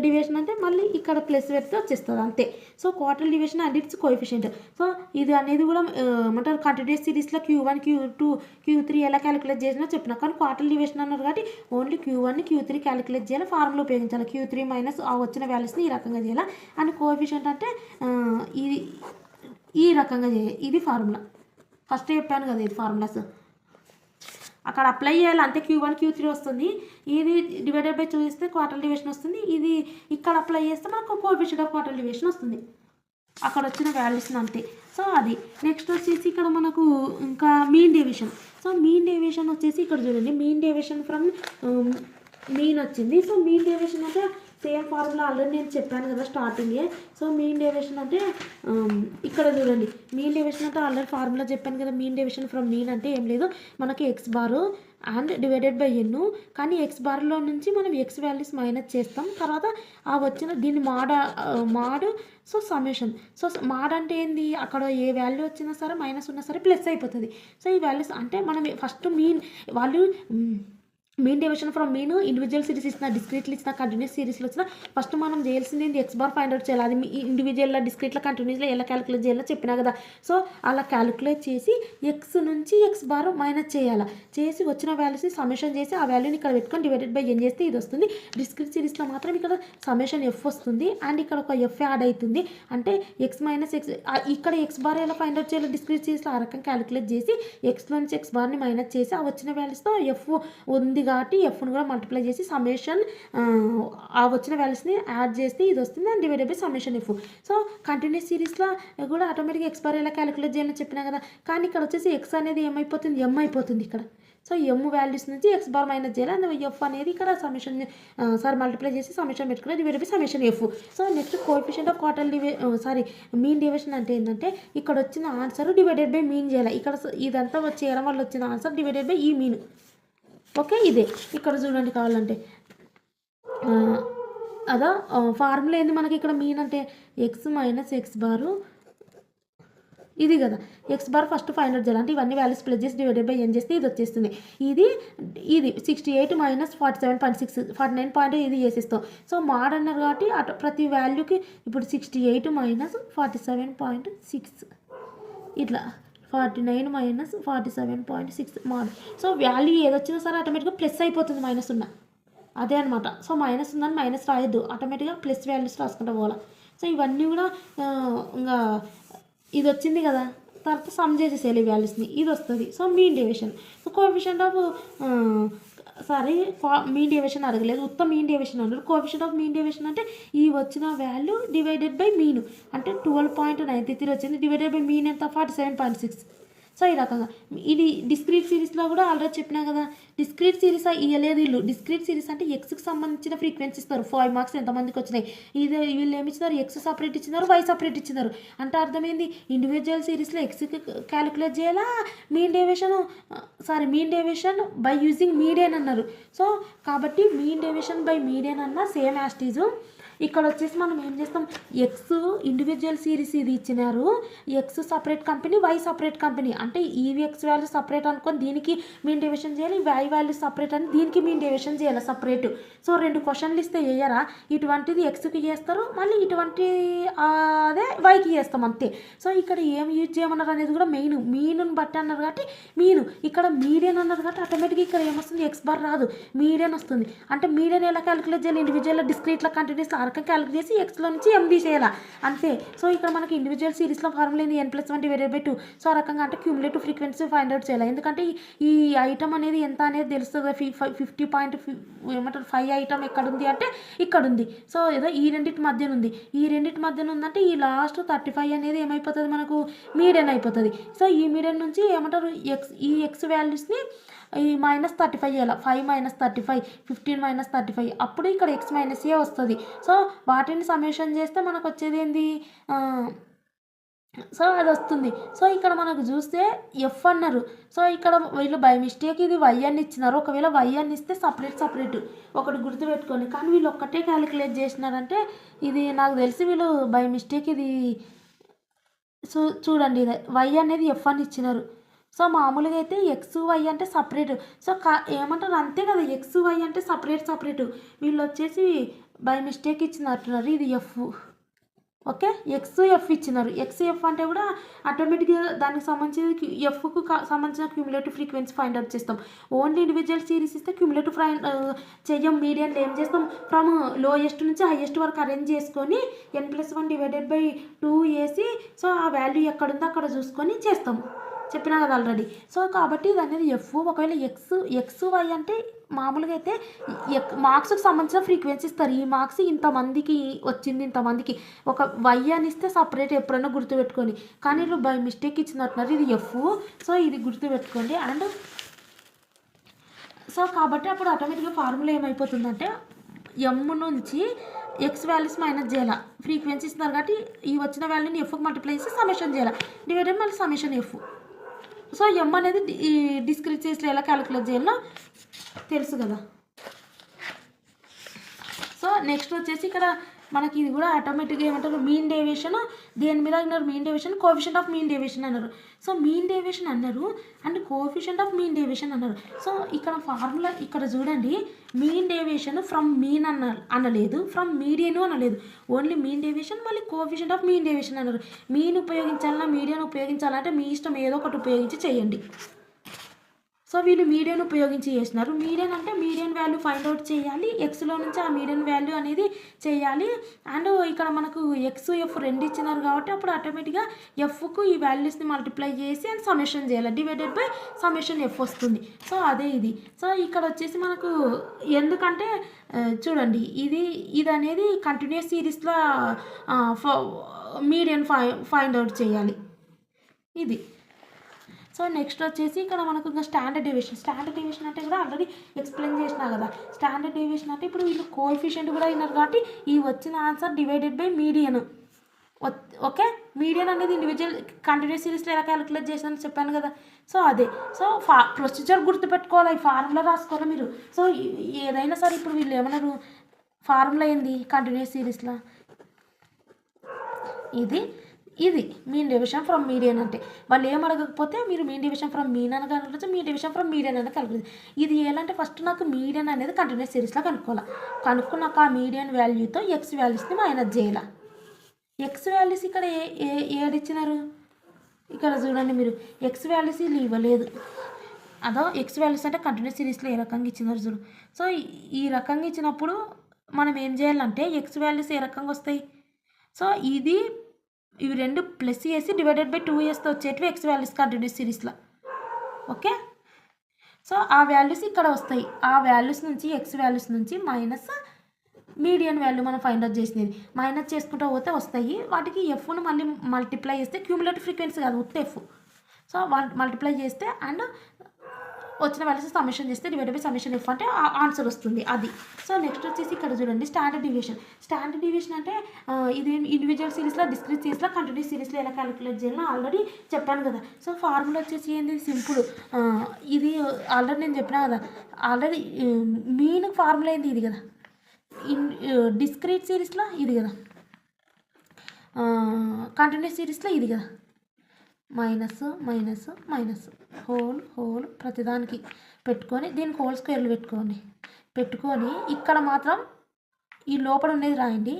Speaker 2: deviation అంటే మళ్ళీ ఇక్కడ ప్లస్ పెడితే వచ్చేస్తుంది అంతే. So quartile deviation and it's coefficient. So ఇది అనేది కూడా ఏమంటారు, కంటిన్యూస్ సిరీస్లో Q1 Q2 Q3 ఎలా క్యాలిక్యులేట్ చేసినా చెప్పిన. కానీ క్వార్టల్ డీవియేషన్ అన్నారు కాబట్టి ఓన్లీ Q1 Q3 క్యాలిక్యులేట్ చేయాలి, ఫార్ములా ఉపయోగించాలి. Q3 మైనస్ ఆ వచ్చిన వాల్యూస్ని ఈ రకంగా చేయాలి. అండ్ కోఎఫిషియంట్ అంటే ఇది ఈ రకంగా చేయాలి. ఇది ఫార్ములా. ఫస్ట్ చెప్పాను కదా ఇది ఫార్ములాస్. అక్కడ అప్లై చేయాలి అంతే. Q1 Q3 వస్తుంది. ఇది / 2 ఇస్తే క్వార్టల్ డీవియేషన్ వస్తుంది. ఇది ఇక్కడ అప్లై చేస్తే మనకు కోఎఫిషియంట్ ఆఫ్ క్వార్టల్ డీవియేషన్ వస్తుంది, అక్కడ వచ్చిన వాల్యూస్ని అంతే. సో అది. నెక్స్ట్ వచ్చేసి ఇక్కడ మనకు ఇంకా mean deviation. So mean deviation వచ్చేసి ఇక్కడ చూడండి, మీన్ డేవియేషన్ ఫ్రమ్ మీన్ వచ్చింది. సో మీన్ డేవియేషన్ అంటే సేమ్ ఫార్ములా ఆల్రెడీ నేను చెప్పాను కదా స్టార్టింగే. సో మీన్ డేవియేషన్ అంటే ఇక్కడ చూడండి, మీన్ డేవియేషన్ అంటే ఆల్రెడీ ఫార్ములా చెప్పాను కదా. మీన్ డేవియేషన్ ఫ్రమ్ మీన్ అంటే ఏం లేదు, మనకి ఎక్స్ బారు అండ్ / n. కానీ ఎక్స్ బార్లో నుంచి మనం ఎక్స్ వాల్యూస్ మైనస్ చేస్తాం, తర్వాత ఆ వచ్చిన దీన్ని mod so summation. So mod అంటే ఏంది, అక్కడ ఏ వాల్యూ వచ్చినా సరే మైనస్ ఉన్నా సరే ప్లస్ అయిపోతుంది. సో ఈ వాల్యూస్ అంటే మనం first value mean deviation from mean individual series ఇచ్చిన, డిస్క్రీట్లు ఇచ్చిన, కంటిన్యూస్ సిరీస్లో వచ్చిన ఫస్ట్ మనం చేయాల్సింది ఏంటి, ఎక్స్ బార్ ఫైండ్ అవుట్ చేయాలి. అది ఇండివిజువల్లో డిస్క్రీట్లో కంటిన్యూస్లో ఎలా క్యాలిక్యులేట్ చేయాలో చెప్పినా కదా. సో అలా క్యాలిక్యులేట్ చేసి ఎక్స్ నుంచి ఎక్స్ బార్ మైనస్ చేయాలి. చేసి వచ్చిన వాల్యూస్ని సమ్మేషన్ చేసి ఆ వాల్యూని ఇక్కడ పెట్టుకొని / n చేస్తే ఇది వస్తుంది. డిస్క్రీట్ సిరీస్లో మాత్రం ఇక్కడ సమ్మేషన్ ఎఫ్ వస్తుంది అండ్ ఇక్కడ ఒక ఎఫ్ యాడ్ అవుతుంది. అంటే ఎక్స్ మైనస్ ఎక్స్, ఇక్కడ ఎక్స్ బార్ ఎలా ఫైండ్ అవుట్ చేయాలి, డిస్క్రీట్ సిరీస్లో ఆ రకం క్యాలిక్యులేట్ చేసి ఎక్స్ నుంచి ఎక్స్ బార్ని మైనస్ చేసి ఆ వచ్చిన వాల్యూస్తో ఎఫ్ ఉంది కాబట్టి ఎఫ్ను కూడా మల్టిప్లై చేసి సమ్మేషన్ ఆ వచ్చిన వాల్యూస్ని యాడ్ చేస్తే ఇది వస్తుంది and / summation f. So continuous సిరీస్లో కూడా ఆటోమేటిక్గా ఎక్స్ బార్ ఎలా క్యాలిక్యులేట్ చేయాలని చెప్పినా కదా. కానీ ఇక్కడ వచ్చేసి ఎక్స్ అనేది ఏమైపోతుంది, ఎమ్ అయిపోతుంది ఇక్కడ. సో ఎమ్ వాల్యూస్ నుంచి ఎక్స్ బార్ మైనస్ చేయాలి, అందులో ఎఫ్ అనేది ఇక్కడ సమ్మేషన్ మల్టిప్లై చేసి సమ్మేషన్ పెట్టుకుని / summation f. So next coefficient of quartile mean deviation అంటే ఏంటంటే ఇక్కడ వచ్చిన ఆన్సర్ / మీన్ చేయాలి. ఇక్కడ ఇదంతా చేయడం వల్ల వచ్చిన ఆన్సర్ / ఈ మీన్. ఓకే. ఇదే ఇక్కడ చూడండి కావాలంటే అదా ఫార్ములా ఏంది మనకి ఇక్కడ మీన్ అంటే ఎక్స్ మైనస్ ఎక్స్ బారు ఇది కదా. X bar first find out చేయాలి అంటే ఇవన్నీ వాల్యూస్ ప్లస్ చేసి / n చేస్తే ఇది వచ్చేస్తుంది. ఇది 68 - 47.6 49 ఇది చేసేస్తాం. సో మాడ్ అన్నారు కాబట్టి ప్రతి వాల్యూకి ఇప్పుడు 68 - 47.6 ఇట్లా 49 - 47.6 మాడ్. సో వాల్యూ ఏదొచ్చినా సరే ఆటోమేటిక్గా ప్లస్ అయిపోతుంది మైనస్ ఉన్న, అదే అనమాట. సో మైనస్ ఉందని మైనస్ రాయొద్దు, ఆటోమేటిక్గా ప్లస్ వాల్యూస్ రాసుకుంటూ పోవాలి. సో ఇవన్నీ కూడా ఇంకా ఇది వచ్చింది కదా, తర్వాత సమ్ చేసేసేయాలి ఈ వాల్యూస్ని, ఇది వస్తుంది. So mean deviation. So coefficient of mean deviation అడగలేదు, ఉత్త మీన్ డేవియేషన్ అన్నారు. కోఎఫిషియంట్ ఆఫ్ మీన్ డేవియేషన్ అంటే ఈ వచ్చిన వాల్యూ / మీన్ అంటే 12.93 వచ్చింది, / మీన్ ఎంత 47.6. సో ఈ రకంగా ఇది డిస్క్రీట్ సిరీస్లో కూడా ఆల్రెడీ చెప్పినా కదా. డిస్క్రీట్ సిరీస్ ఇవ్వలేదు వీళ్ళు. డిస్క్రీట్ సిరీస్ అంటే ఎక్స్కి సంబంధించిన ఫ్రీక్వెన్సీ ఇస్తారు. 5 మార్క్స్ ఎంతమందికి వచ్చినాయి, ఇది వీళ్ళు ఏమి ఇచ్చినారు, ఎక్స్ సపరేట్ ఇచ్చినారు, వై సపరేట్ ఇచ్చినారు. అంటే అర్థమైంది, ఇండివిజువల్ సిరీస్లో ఎక్స్కి క్యాలిక్యులేట్ చేయాలా, mean deviation by using median అన్నారు. సో కాబట్టి మీన్ డేవియేషన్ బై మీడియన్ అన్న సేమ్ యాస్టీజు. ఇక్కడ వచ్చేసి మనం ఏం చేస్తాం, ఎక్స్ ఇండివిజువల్ సిరీస్ ఇది ఇచ్చినారు, X separate company, Y separate company, అంటే ఈవి ఎక్స్ వాల్యూ సపరేట్ అనుకొని దీనికి మీన్ డెవియేషన్ చేయాలి, వై వాల్యూ సపరేట్ అని దీనికి మీన్ డెవియేషన్ చేయాలి సపరేట్. సో 2 క్వశ్చన్లు ఇస్తే వేయరా, ఇటువంటిది ఎక్స్కి చేస్తారు, మళ్ళీ ఇటువంటి అదే వైకి చేస్తాం అంతే. సో ఇక్కడ ఏం యూజ్ చేయమన్నారు అనేది కూడా మీను బట్టి అన్నారు కాబట్టి మీను, ఇక్కడ మీడియన్ అన్నారు కాబట్టి ఆటోమేటిక్గా ఇక్కడ ఏమొస్తుంది, ఎక్స్ బార్ రాదు, మీడియన్ వస్తుంది. అంటే మీడియన్ ఎలా క్యాలిక్యులేట్ చేయాలి, ఇండివిజువల్ డిస్క్రీట్లో కంటిన్యూస్ ఆర్కం క్యాలిక్యులేట్ చేసి ఎక్స్లో నుంచి ఎం తీసేయాలా అంతే. సో ఇక్కడ మనకి ఇండివిజువల్ సిరీస్లో ఫార్ములా ఏంది, n+1 డివైడెడ్ బై 2. సో ఆ రకంగా అంటే క్యూములేటివ్ ఫ్రీక్వెన్సీ ఫైండ్ అవుట్ చేయాలి, ఎందుకంటే ఈ ఐటమ్ అనేది ఎంత అనేది తెలుస్తుంది. 50.5 ఐటమ్ ఎక్కడ ఉంది అంటే ఇక్కడ ఉంది. సో ఏదో ఈ రెండింటి మధ్యన ఉంది, ఈ రెండింటి మధ్యన ఉందంటే ఈ లాస్ట్ 35 అనేది ఏమైపోతుంది మనకు, మీడియన్ అయిపోతుంది. సో ఈ మీడియన్ నుంచి ఏమంటారు, ఈ ఎక్స్ వాల్యూస్ని ఈ -35 చేయాలి, 5 - 35, 15 - 35, అప్పుడు ఇక్కడ x - a వస్తుంది. సో వాటిని సమ్మేషన్ చేస్తే మనకు వచ్చేది ఏంది, సో అది వస్తుంది. సో ఇక్కడ మనకు చూస్తే ఎఫ్ అన్నారు. సో ఇక్కడ వీళ్ళు బై మిస్టేక్ ఇది వై అని ఇచ్చినారు, ఒకవేళ వై అని ఇస్తే సపరేట్ ఒకటి గుర్తుపెట్టుకోండి. కానీ వీళ్ళు ఒక్కటే క్యాలిక్యులేట్ చేసినారంటే ఇది నాకు తెలిసి వీళ్ళు బై మిస్టేక్ ఇది చూడండి, ఇది వై అనేది ఎఫ్ అని ఇచ్చినారు. సో మామూలుగా అయితే ఎక్స్ వై అంటే సపరేట్. సో ఏమంటారు అంతే కదా, ఎక్స్ వై అంటే సపరేట్. వీళ్ళు వచ్చేసి బై మిస్టేక్ ఇచ్చినట్టున్నారు, ఇది ఎఫ్. ఓకే, ఎక్స్ ఎఫ్ ఇచ్చినారు. ఎక్స్ ఎఫ్ అంటే కూడా ఆటోమేటిక్గా దానికి సంబంధించి ఎఫ్కు సంబంధించిన క్యూములేటివ్ ఫ్రీక్వెన్సీ ఫైండ్ అవుట్ చేస్తాం. ఓన్లీ ఇండివిజువల్ సిరీస్ ఇస్తే క్యూములేటివ్ చెయ్యం, మీడియన్ ఏం చేస్తాం, ఫ్రమ్ లోయెస్ట్ నుంచి హైయెస్ట్ వరకు అరేంజ్ చేసుకొని n+1 డివైడెడ్ బై 2 వేసి సో ఆ వాల్యూ ఎక్కడుందో అక్కడ చూసుకొని చేస్తాం, చెప్పినా కదా ఆల్రెడీ. సో కాబట్టి ఇది అనేది ఎఫ్. ఒకవేళ ఎక్స్ వై అంటే మామూలుగా అయితే మార్క్స్కి సంబంధించిన ఫ్రీక్వెన్సీ ఇస్తారు. ఈ మార్క్స్ ఇంతమందికి వచ్చింది, ఇంతమందికి ఒక వై అని ఇస్తే సపరేట్ ఎప్పుడైనా గుర్తుపెట్టుకొని. కానీ ఇప్పుడు బై మిస్టేక్ ఇచ్చినట్టున్నారు, ఇది ఎఫ్. సో ఇది గుర్తుపెట్టుకోండి. అండ్ సో కాబట్టి అప్పుడు ఆటోమేటిక్గా ఫార్ములా ఏమైపోతుందంటే ఎమ్ నుంచి ఎక్స్ వాల్యూస్ మైనస్ చేయాలి, ఫ్రీక్వెన్సీ ఇస్తున్నారు కాబట్టి ఈ వచ్చిన వాల్యూని ఎఫ్కి మల్టిప్లై చేసి సమ్మేషన్ చేయాలి, డివైడెడ్ మళ్ళీ సమ్మేషన్ ఎఫ్. సో ఎమ్ అనేది ఈ డిస్క్రీట్ చేసి ఎలా క్యాలిక్యులేట్ చేయాలో తెలుసు కదా. సో నెక్స్ట్ వచ్చేసి ఇక్కడ మనకి ఇది కూడా ఆటోమేటిక్గా ఏమంటారు, మీన్ డేవియేషన్. దేని మీద అన్నారు, mean deviation, coefficient of mean deviation అన్నారు. సో మీన్ డేవియేషన్ అన్నారు and coefficient of mean deviation అన్నారు. సో ఇక్కడ ఫార్ములా ఇక్కడ చూడండి, మీన్ డేవియేషన్ ఫ్రమ్ మీన్ అనలేదు, ఫ్రమ్ మీడియన్ అనలేదు, ఓన్లీ మీన్ డేవియేషన్ మళ్ళీ కోఎఫిషియంట్ ఆఫ్ మీన్ డేవియేషన్ అన్నారు. మీన్ ఉపయోగించాలన్నా మీడియన్ ఉపయోగించాలంటే మీ ఇష్టం, ఏదో ఒకటి ఉపయోగించి చేయండి. సో వీళ్ళు మీడియన్ ఉపయోగించి చేసినారు. మీడియన్ అంటే మీడియన్ వాల్యూ ఫైండ్ అవుట్ చేయాలి, ఎక్స్లో నుంచి ఆ మీడియన్ వాల్యూ అనేది చేయాలి. అండ్ ఇక్కడ మనకు ఎక్స్ ఎఫ్ రెండు ఇచ్చినారు కాబట్టి అప్పుడు ఆటోమేటిక్గా ఎఫ్కు ఈ వాల్యూస్ని మల్టిప్లై చేసి అండ్ సమ్మేషన్ చేయాలి, డివైడెడ్ బై సమ్మేషన్ ఎఫ్ వస్తుంది. సో అదే ఇది. సో ఇక్కడ వచ్చేసి మనకు ఎందుకంటే చూడండి, ఇది అనేది కంటిన్యూస్ సిరీస్లో మీడియన్ ఫైండ్ అవుట్ చేయాలి ఇది. సో నెక్స్ట్ వచ్చేసి ఇక్కడ మనకు ఇంకా స్టాండర్డ్ డీవియేషన్ అంటే కూడా ఆల్రెడీ ఎక్స్ప్లెయిన్ చేసినా కదా. స్టాండర్డ్ డీవియేషన్ అంటే ఇప్పుడు వీళ్ళు కోఎఫిషియంట్ కూడా అయినారు కాబట్టి ఈ వచ్చిన answer divided by median. Okay, median అనేది ఇండివిజువల్ కంటిన్యూస్ సిరీస్లో ఎలా క్యాలిక్యులేట్ చేసానని చెప్పాను కదా. సో అదే. సో ప్రొసీజర్ గుర్తుపెట్టుకోవాలి, ఈ ఫార్ములా రాసుకోవాలి మీరు. సో ఏదైనా సరే ఇప్పుడు వీళ్ళు ఏమన్నారు, ఫార్ములా ఏంది కంటిన్యూస్ సిరీస్లో, ఇది మీన్ డివిజన్ ఫ్రమ్ మీడియన్ అంటే వాళ్ళు ఏం అడగకపోతే మీరు మీన్ డివిజన్ ఫ్రమ్ మీన్ అని కనుకోవచ్చు, మీన్ డివిజన్ ఫ్రమ్ మీడియన్ అని కనుక్కోవచ్చు. ఇది ఎలాంటి ఫస్ట్ నాకు మీడియన్ అనేది కంటిన్యూస్ సిరీస్లో కనుక్కున్నాక ఆ మీడియన్ వాల్యూతో ఎక్స్ వాల్యూస్ని మైనస్ చేయాలి. ఎక్స్ వాల్యూస్ ఇక్కడ ఏడిచ్చినారు, ఇక్కడ చూడండి మీరు, ఎక్స్ వాల్యూస్ వీళ్ళు ఇవ్వలేదు. అదో ఎక్స్ వాల్యూస్ అంటే కంటిన్యూస్ సిరీస్లో ఏ రకంగా ఇచ్చినారు చూడు. సో ఈ రకంగా ఇచ్చినప్పుడు మనం ఏం చేయాలంటే ఎక్స్ వాల్యూస్ ఏ రకంగా వస్తాయి, సో ఇవి రెండు ప్లస్ చేసి డివైడెడ్ బై 2 చేస్తే వచ్చేటివి ఎక్స్ వాల్యూస్ కంటిన్యూస్ సిరీస్లో. ఓకే, సో ఆ వాల్యూస్ ఇక్కడ వస్తాయి, ఆ వాల్యూస్ నుంచి ఎక్స్ వాల్యూస్ నుంచి మైనస్ మీడియన్ వాల్యూ మనం ఫైండ్ అవుట్ చేసినది మైనస్ చేసుకుంటూ పోతే వస్తాయి. వాటికి ఎఫ్ను మళ్ళీ మల్టిప్లై చేస్తే క్యూములేటివ్ ఫ్రీక్వెన్సీ కాదు, ఉత్త ఎఫ్. సో మల్టిప్లై చేస్తే అండ్ వచ్చిన వాల్యూస్ సమ్మేషన్ చేస్తే డివైడ్ బై సమ్మేషన్ ఎఫ్ అంటే ఆన్సర్ వస్తుంది అది. సో నెక్స్ట్ వచ్చేసి ఇక్కడ చూడండి స్టాండర్డ్ డీవియేషన్ అంటే ఇది ఇండివిజువల్ సిరీస్లో డిస్క్రీట్ సిరీస్లో కంటిన్యూస్ సిరీస్లో ఎలా క్యాలిక్యులేట్ చేయాలో ఆల్రెడీ చెప్పాను కదా. సో ఫార్ములా వచ్చేసి ఏంది, సింపుల్. ఇది ఆల్రెడీ నేను చెప్పినా కదా, ఆల్రెడీ మీన్ ఫార్ములా ఏంది ఇది కదా, డిస్క్రీట్ సిరీస్లో ఇది కదా, కంటిన్యూస్ సిరీస్లో ఇది కదా, మైనస్ మైనస్ మైనస్ హోల్ ప్రతిదానికి పెట్టుకొని దీనికి హోల్ స్క్వేర్లు పెట్టుకొని ఇక్కడ మాత్రం ఈ లోపల ఉండేది రాయండి.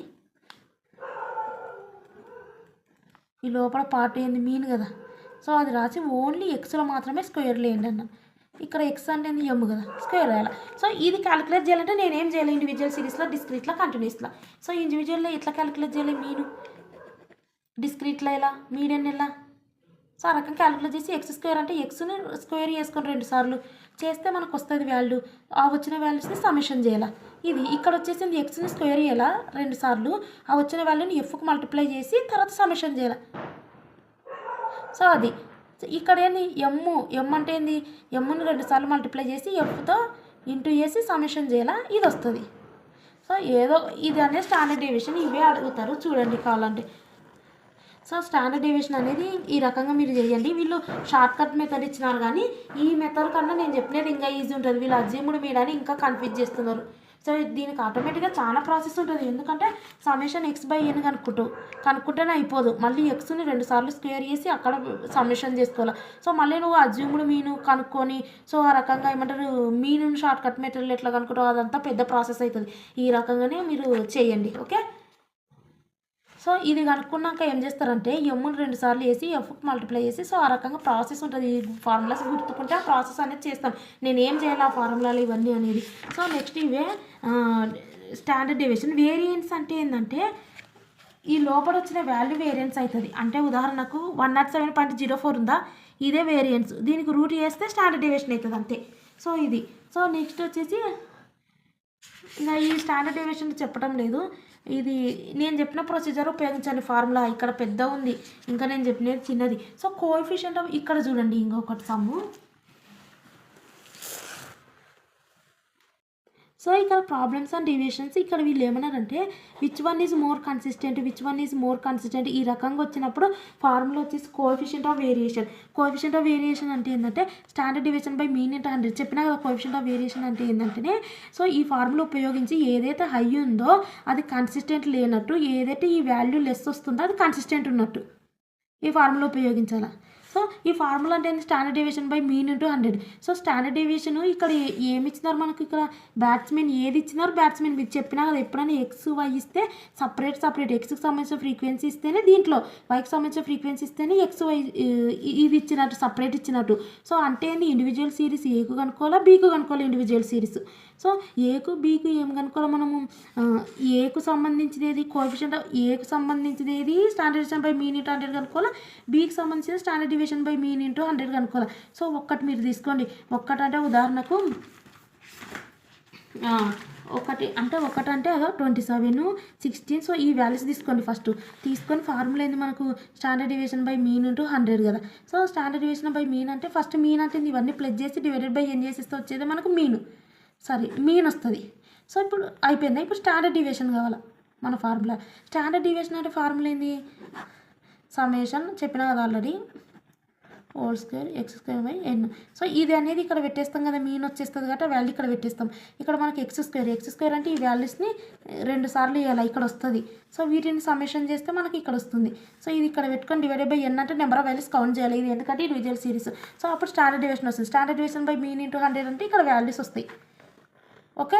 Speaker 2: ఈ లోపల పార్ట్ ఏంది మీన్ కదా, సో అది రాసి ఓన్లీ ఎక్స్లో మాత్రమే స్క్వేర్లు వేయండి అన్న. ఇక్కడ ఎక్స్ అంటే ఎమ్ కదా, స్క్వేర్ వేయాలి. సో ఇది క్యాలిక్యులేట్ చేయాలంటే నేనేం చేయాలి, ఇండివిజువల్ సిరీస్లో, డిస్క్రీట్లో, కంటిన్యూస్లో. సో ఇండివిజువల్లో ఎట్లా క్యాలిక్యులేట్ చేయాలి మీను, డిస్క్రీట్లో ఎలా, మీడియన్ ఎలా. సో ఆ రకంగా క్యాలిక్యులేట్ చేసి ఎక్స్ స్క్వేర్ అంటే ఎక్స్ని స్క్వేర్ చేసుకొని 2 సార్లు చేస్తే మనకు వస్తుంది వాల్యూ. ఆ వచ్చిన వాల్యూస్ని సమిషన్ చేయాలి. ఇది ఇక్కడ వచ్చేసింది ఎక్స్ని స్క్వేర్ చేయాలా 2 సార్లు, ఆ వచ్చిన వాల్యూని ఎఫ్కి మల్టిప్లై చేసి తర్వాత సమిషన్ చేయాలి. సో అది ఇక్కడ ఏంది ఎమ్ అంటే ఏంది, ఎమ్ని 2 సార్లు మల్టిప్లై చేసి ఎఫ్తో ఇంటూ చేసి సమిషన్ చేయాలా, ఇది వస్తుంది. సో ఏదో ఇది అనేది స్టాండర్డ్ డీవియేషన్, ఇవే అడుగుతారు చూడండి కావాలంటే. సో స్టాండర్డ్ డీవియేషన్ అనేది ఈ రకంగా మీరు చేయండి. వీళ్ళు షార్ట్ కట్ మెథడ్ ఇచ్చినారు కానీ ఈ మెథడ్ కన్నా నేను చెప్పినది ఇంకా ఈజీ ఉంటుంది. వీళ్ళు అజ్యూమ్డ్ మీడని ఇంకా కన్ఫ్యూజ్ చేస్తున్నారు. సో దీనికి ఆటోమేటిక్గా చాలా ప్రాసెస్ ఉంటుంది. ఎందుకంటే సమ్మేషన్ ఎక్స్ బై ఎన్ కనుక్కుంటేనే అయిపోదు. మళ్ళీ ఎక్స్ని 2 సార్లు స్క్వేర్ చేసి అక్కడ సమ్మేషన్ చేసుకోవాలి. సో మళ్ళీ నువ్వు అజ్యూమ్డ్ మీను కనుక్కొని సో ఆ రకంగా ఏమంటారు మీను షార్ట్ కట్ మెథడ్లు ఎట్లా కనుక్కుంటావు అదంతా పెద్ద ప్రాసెస్ అవుతుంది. ఈ రకంగానే మీరు చేయండి. ఓకే, సో ఇది కనుక్కున్నాక ఏం చేస్తారంటే ఎమ్ముని 2 సార్లు వేసి ఎఫ్కి మల్టిప్లై చేసి సో ఆ రకంగా ప్రాసెస్ ఉంటుంది. ఈ ఫార్ములాస్ గుర్తుకుంటే ఆ ప్రాసెస్ అనేది చేస్తాం. నేను ఏం చేయాలి ఆ ఫార్ములాలు ఇవన్నీ అనేది. సో నెక్స్ట్ ఇవే స్టాండర్డ్ డీవియేషన్. వేరియన్స్ అంటే ఏంటంటే ఈ లోపల వచ్చిన వాల్యూ వేరియన్స్ అవుతుంది. అంటే ఉదాహరణకు 107.04 ఉందా, ఇదే వేరియన్స్. దీనికి రూట్ చేస్తే స్టాండర్డ్ డీవియేషన్ అవుతుంది అంతే. సో ఇది. సో నెక్స్ట్ వచ్చేసి ఇంకా ఈ స్టాండర్డ్ డీవియేషన్ చెప్పడం లేదు, ఇది నేను చెప్పిన ప్రొసీజర్ ఉపయోగించాలి. ఫార్ములా ఇక్కడ పెద్ద ఉంది, ఇంకా నేను చెప్పినది చిన్నది. సో కోఎఫిషియంట్ ఇక్కడ చూడండి ఇంకొకటి సమ్ము. సో ఇక్కడ ప్రాబ్లమ్స్ అండ్ డీవియేషన్స్ ఇక్కడ వీళ్ళు ఏమన్నారంటే which one is more consistent ఈ రకంగా వచ్చినప్పుడు ఫార్ములా వచ్చేసి కోఎఫిషియంట్ ఆఫ్ వేరియేషన్ అంటే ఏంటంటే standard deviation by mean into 100 చెప్పినా కదా. కోఎఫిషియంట్ ఆఫ్ వేరియేషన్ అంటే ఏంటంటే సో ఈ ఫార్ములా ఉపయోగించి ఏదైతే హై ఉందో అది కన్సిస్టెంట్ లేనట్టు, ఏదైతే ఈ వాల్యూ లెస్ వస్తుందో అది కన్సిస్టెంట్ ఉన్నట్టు ఈ ఫార్ములా ఉపయోగించాలి. సో ఈ ఫార్ములా అంటే standard deviation by mean into 100. So standard deviation ఇక్కడ ఏమి ఇచ్చినారు మనకు, ఇక్కడ బ్యాట్స్మెన్ ఏది ఇచ్చినారు, బ్యాట్స్మెన్ మీకు చెప్పినా కదా ఎప్పుడైనా ఎక్స్ వై ఇస్తే సపరేట్ ఎక్స్కి సంబంధించిన ఫ్రీక్వెన్సీ ఇస్తేనే దీంట్లో, వైకి సంబంధించిన ఫ్రీక్వెన్సీ ఇస్తేనే ఎక్స్ వై ఇది ఇచ్చినట్టు సపరేట్ ఇచ్చినట్టు. సో అంటే ఇండివిజువల్ సిరీస్ ఏకు కనుక్కోవాలా బీకు కనుక్కోవాలి ఇండివిజువల్ సిరీస్. సో ఏకు బీకు ఏం కనుక్కోవాలి మనము, ఏకు సంబంధించింది ఏది కోఎఫిషియంట్, ఏకు సంబంధించింది ఏది standard deviation by mean into 100 కనుక్కోవాలి, బీకి సంబంధించిన standard deviation by mean into 100 కనుక్కోవాలి. సో ఒక్కటి మీరు తీసుకోండి. ఒక్కటంటే ఉదాహరణకు ఒకటి అంటే 27, 16. సో ఈ వాల్యూస్ తీసుకోండి. ఫస్ట్ తీసుకొని ఫార్ములా ఏంది మనకు standard deviation by mean into 100 కదా. So standard deviation by mean అంటే ఫస్ట్ మీన్ అంటే ఇవన్నీ ప్లస్ చేసి డివైడెడ్ బై ఎన్ చేసేస్తే వచ్చేది మనకు మీన్ వస్తుంది. సో ఇప్పుడు అయిపోయింది. ఇప్పుడు స్టాండర్డ్ డీవియేషన్ కావాలి మన ఫార్ములా. స్టాండర్డ్ డీవియేషన్ అంటే ఫార్ములా ఏంది, సమ్మేషన్ చెప్పినా కదా already, whole square x square by n. So ఇది అనేది ఇక్కడ పెట్టేస్తాం కదా, మీన్ వచ్చేస్తుంది కాబట్టి వాల్యూ ఇక్కడ పెట్టేస్తాం. ఇక్కడ మనకి ఎక్స్ స్క్వేర్ అంటే ఈ వాల్యూస్ని 2 సార్లు ఇవ్వాలి, ఇక్కడ వస్తుంది. సో వీటిని సమ్మేషన్ చేస్తే మనకి ఇక్కడ వస్తుంది. సో ఇది ఇక్కడ పెట్టుకొని డివైడెడ్ బై ఎన్ అంటే నెంబర్ ఆఫ్ వాల్యూస్ కౌంట్ చేయాలి. ఇది ఎందుకంటే ఇండివిజువల్ సిరీస్. సో అప్పుడు స్టాండర్డ్ డీవియేషన్ వస్తుంది. Standard deviation by mean into 100 అంటే ఇక్కడ వాల్యూస్ వస్తాయి. ఓకే,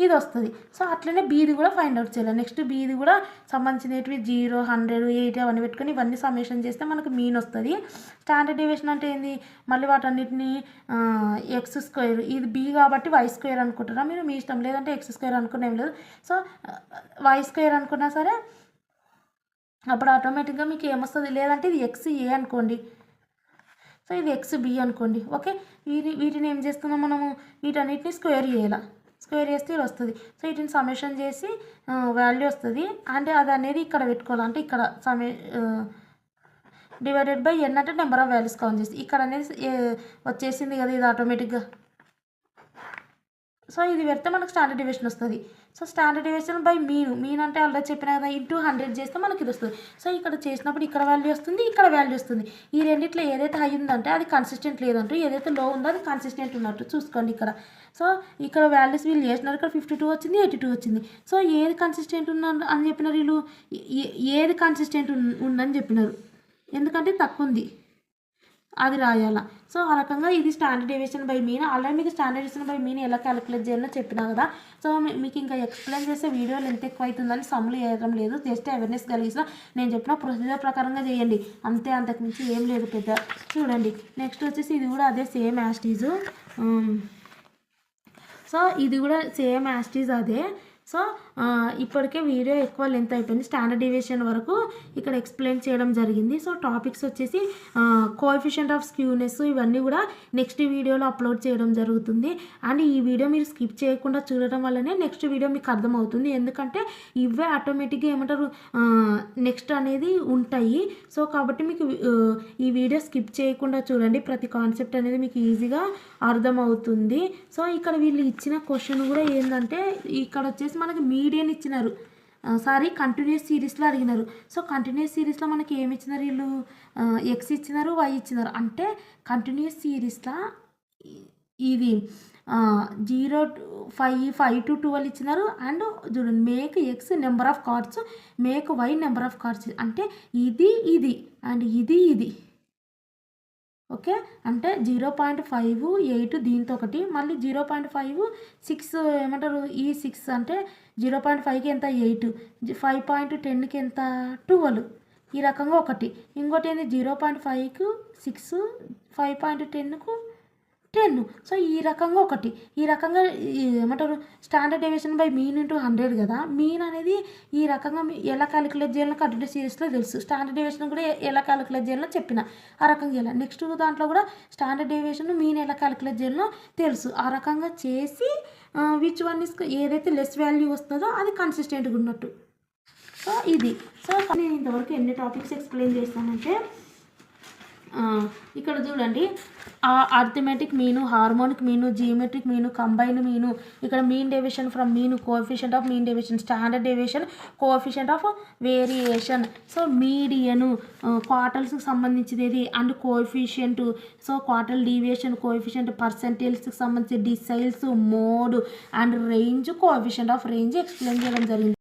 Speaker 2: ఇది వస్తుంది. సో అట్లనే బీది కూడా ఫైండ్ అవుట్ చేయాలి. నెక్స్ట్ బీది కూడా సంబంధించినవి 0, 100, 80 అవన్నీ పెట్టుకొని ఇవన్నీ సమ్మేషన్ చేస్తే మనకు మీన్ వస్తుంది. స్టాండర్డ్ డీవియేషన్ అంటే ఏంది, మళ్ళీ వాటన్నిటిని ఎక్స్ స్క్వేర్, ఇది బీ కాబట్టి వై స్క్వేర్ అనుకుంటారా మీరు, మీ ఇష్టం. లేదంటే ఎక్స్ స్క్వేర్ అనుకునే ఏం లేదు. సో వై స్క్వేర్ అనుకున్నా సరే అప్పుడు ఆటోమేటిక్గా మీకు ఏమొస్తుంది. లేదంటే ఇది ఎక్స్ ఏ అనుకోండి, సో ఇది ఎక్స్ బి అనుకోండి. ఓకే, వీటిని ఏం చేస్తున్నాం మనము, వీటన్నిటిని స్క్వేర్ చేస్తే ఇది వస్తుంది. సో వీటిని సమ్మేషన్ చేసి వాల్యూ వస్తుంది. అంటే అది అనేది ఇక్కడ పెట్టుకోవాలి. అంటే ఇక్కడ డివైడెడ్ బై ఎన్ అంటే నెంబర్ ఆఫ్ వాల్యూస్ కౌంట్ చేసి ఇక్కడ అనేది వచ్చేసింది కదా ఇది ఆటోమేటిక్గా. సో ఇది పెడితే మనకు స్టాండర్డ్ డివియేషన్ వస్తుంది. So standard deviation by mean అంటే ఆల్రెడీ చెప్పిన కదా, ఇంటూ 100 చేస్తే మనకి ఇది వస్తుంది. సో ఇక్కడ చేసినప్పుడు ఇక్కడ వాల్యూ వస్తుంది, ఇక్కడ వాల్యూ వస్తుంది. ఈ రెండిట్లో ఏదైతే హై ఉందంటే అది కన్సిస్టెంట్ లేదంటూ, ఏదైతే లో ఉందో అది కన్సిస్టెంట్ ఉన్నట్టు చూసుకోండి ఇక్కడ. సో ఇక్కడ వాల్యూస్ వీళ్ళు చేసినారు, ఇక్కడ 52 వచ్చింది, 82 వచ్చింది. సో ఏది కన్సిస్టెంట్ ఉన్న అని చెప్పినారు వీళ్ళు, ఏది కన్సిస్టెంట్ ఉందని చెప్పినారు, ఎందుకంటే తక్కువ ఉంది అది రాయాలా. సో ఆ రకంగా ఇది standard deviation by mean. Already మీకు స్టాండర్డ్ డీవియేషన్ బై మీన్ ఎలా క్యాలిక్యులేట్ చేయాలో చెప్పినా కదా. సో మీకు ఇంకా ఎక్స్ప్లెయిన్ చేస్తే వీడియోలు ఎంత ఎక్కువ అవుతుందని సమ్లు వేయడం లేదు, జస్ట్ అవేర్నెస్ కలిగిన నేను చెప్పిన ప్రొసీజర్ ప్రకారంగా చేయండి అంతే, అంతకుమించి ఏం లేదు పెద్ద. చూడండి నెక్స్ట్ వచ్చేసి ఇది కూడా అదే సేమ్ యాస్టీజ్. సో ఇది కూడా సేమ్ యాస్టీజ్ అదే. సో ఇప్పటికే వీడియో ఎక్కువ లెంత్ అయిపోయింది, స్టాండర్డ్ డీవియేషన్ వరకు ఇక్కడ ఎక్స్ప్లెయిన్ చేయడం జరిగింది. సో టాపిక్స్ వచ్చేసి కోఎఫిషియంట్ ఆఫ్ స్క్యూనెస్ ఇవన్నీ కూడా నెక్స్ట్ వీడియోలో అప్లోడ్ చేయడం జరుగుతుంది. అండ్ ఈ వీడియో మీరు స్కిప్ చేయకుండా చూడటం వల్లనే నెక్స్ట్ వీడియో మీకు అర్థమవుతుంది, ఎందుకంటే ఇవే ఆటోమేటిక్గా ఏమంటారు నెక్స్ట్ అనేది ఉంటాయి. సో కాబట్టి మీకు ఈ వీడియో స్కిప్ చేయకుండా చూడండి, ప్రతి కాన్సెప్ట్ అనేది మీకు ఈజీగా అర్థమవుతుంది. సో ఇక్కడ వీళ్ళు ఇచ్చిన క్వశ్చన్ కూడా ఏంటంటే, ఇక్కడ వచ్చేసి మనకి మీడియన్ ఇచ్చినారు, కంటిన్యూస్ సిరీస్లో అడిగినారు. సో కంటిన్యూస్ సిరీస్లో మనకి ఏమి ఇచ్చినారు వీళ్ళు, ఎక్స్ ఇచ్చినారు, వై ఇచ్చినారు. అంటే కంటిన్యూస్ సిరీస్లో ఇది 0 5 to 12 ఇచ్చినారు. అండ్ చూడండి make x number of cards, make y number of cards, అంటే ఇది అండ్ ఇది ఓకే. అంటే 0.5 8 దీంతో ఒకటి, మళ్ళీ 0.5 6 ఏమంటారు ఈ 6 అంటే 0.5కి ఎంత 8, 5.10కి ఎంత 12, ఈ రకంగా ఒకటి. ఇంకోటి ఏంటి 0.5కు 6, 5.10కు 10. సో ఈ రకంగా ఒకటి, ఈ రకంగా ఏమంటారు standard deviation by mean into 100 కదా. మీన్ అనేది ఈ రకంగా ఎలా క్యాలిక్యులేట్ చేయాలో కంటిన్యూస్ సిరీస్లో తెలుసు, స్టాండర్డ్ డీవియేషన్ కూడా ఎలా క్యాలిక్యులేట్ చేయాలో చెప్పిన, ఆ రకంగా చేయాలి. నెక్స్ట్ దాంట్లో కూడా స్టాండర్డ్ డీవియేషన్ మీన్ ఎలా క్యాలిక్యులేట్ చేయాలో తెలుసు, ఆ రకంగా చేసి విచ్ వన్ ఇస్ ఏదైతే లెస్ వాల్యూ వస్తుందో అది కన్సిస్టెంట్గా ఉన్నట్టు. సో ఇది. సో నేను ఇంతవరకు ఎన్ని టాపిక్స్ ఎక్స్ప్లెయిన్ చేస్తానంటే, ఇక్కడ చూడండి అర్థమెటిక్ మీను, హార్మోనిక్ మీను, జియోమెట్రిక్ మీను, కంబైన్ మీను, ఇక్కడ mean deviation from mean, coefficient of mean deviation, standard deviation, coefficient of variation. So median క్వార్టర్స్కి సంబంధించినది and coefficient. So quarter deviation, coefficient, పర్సెంటేజ్కి సంబంధించి deciles, mode and range, coefficient of range explain చేయడం జరిగింది.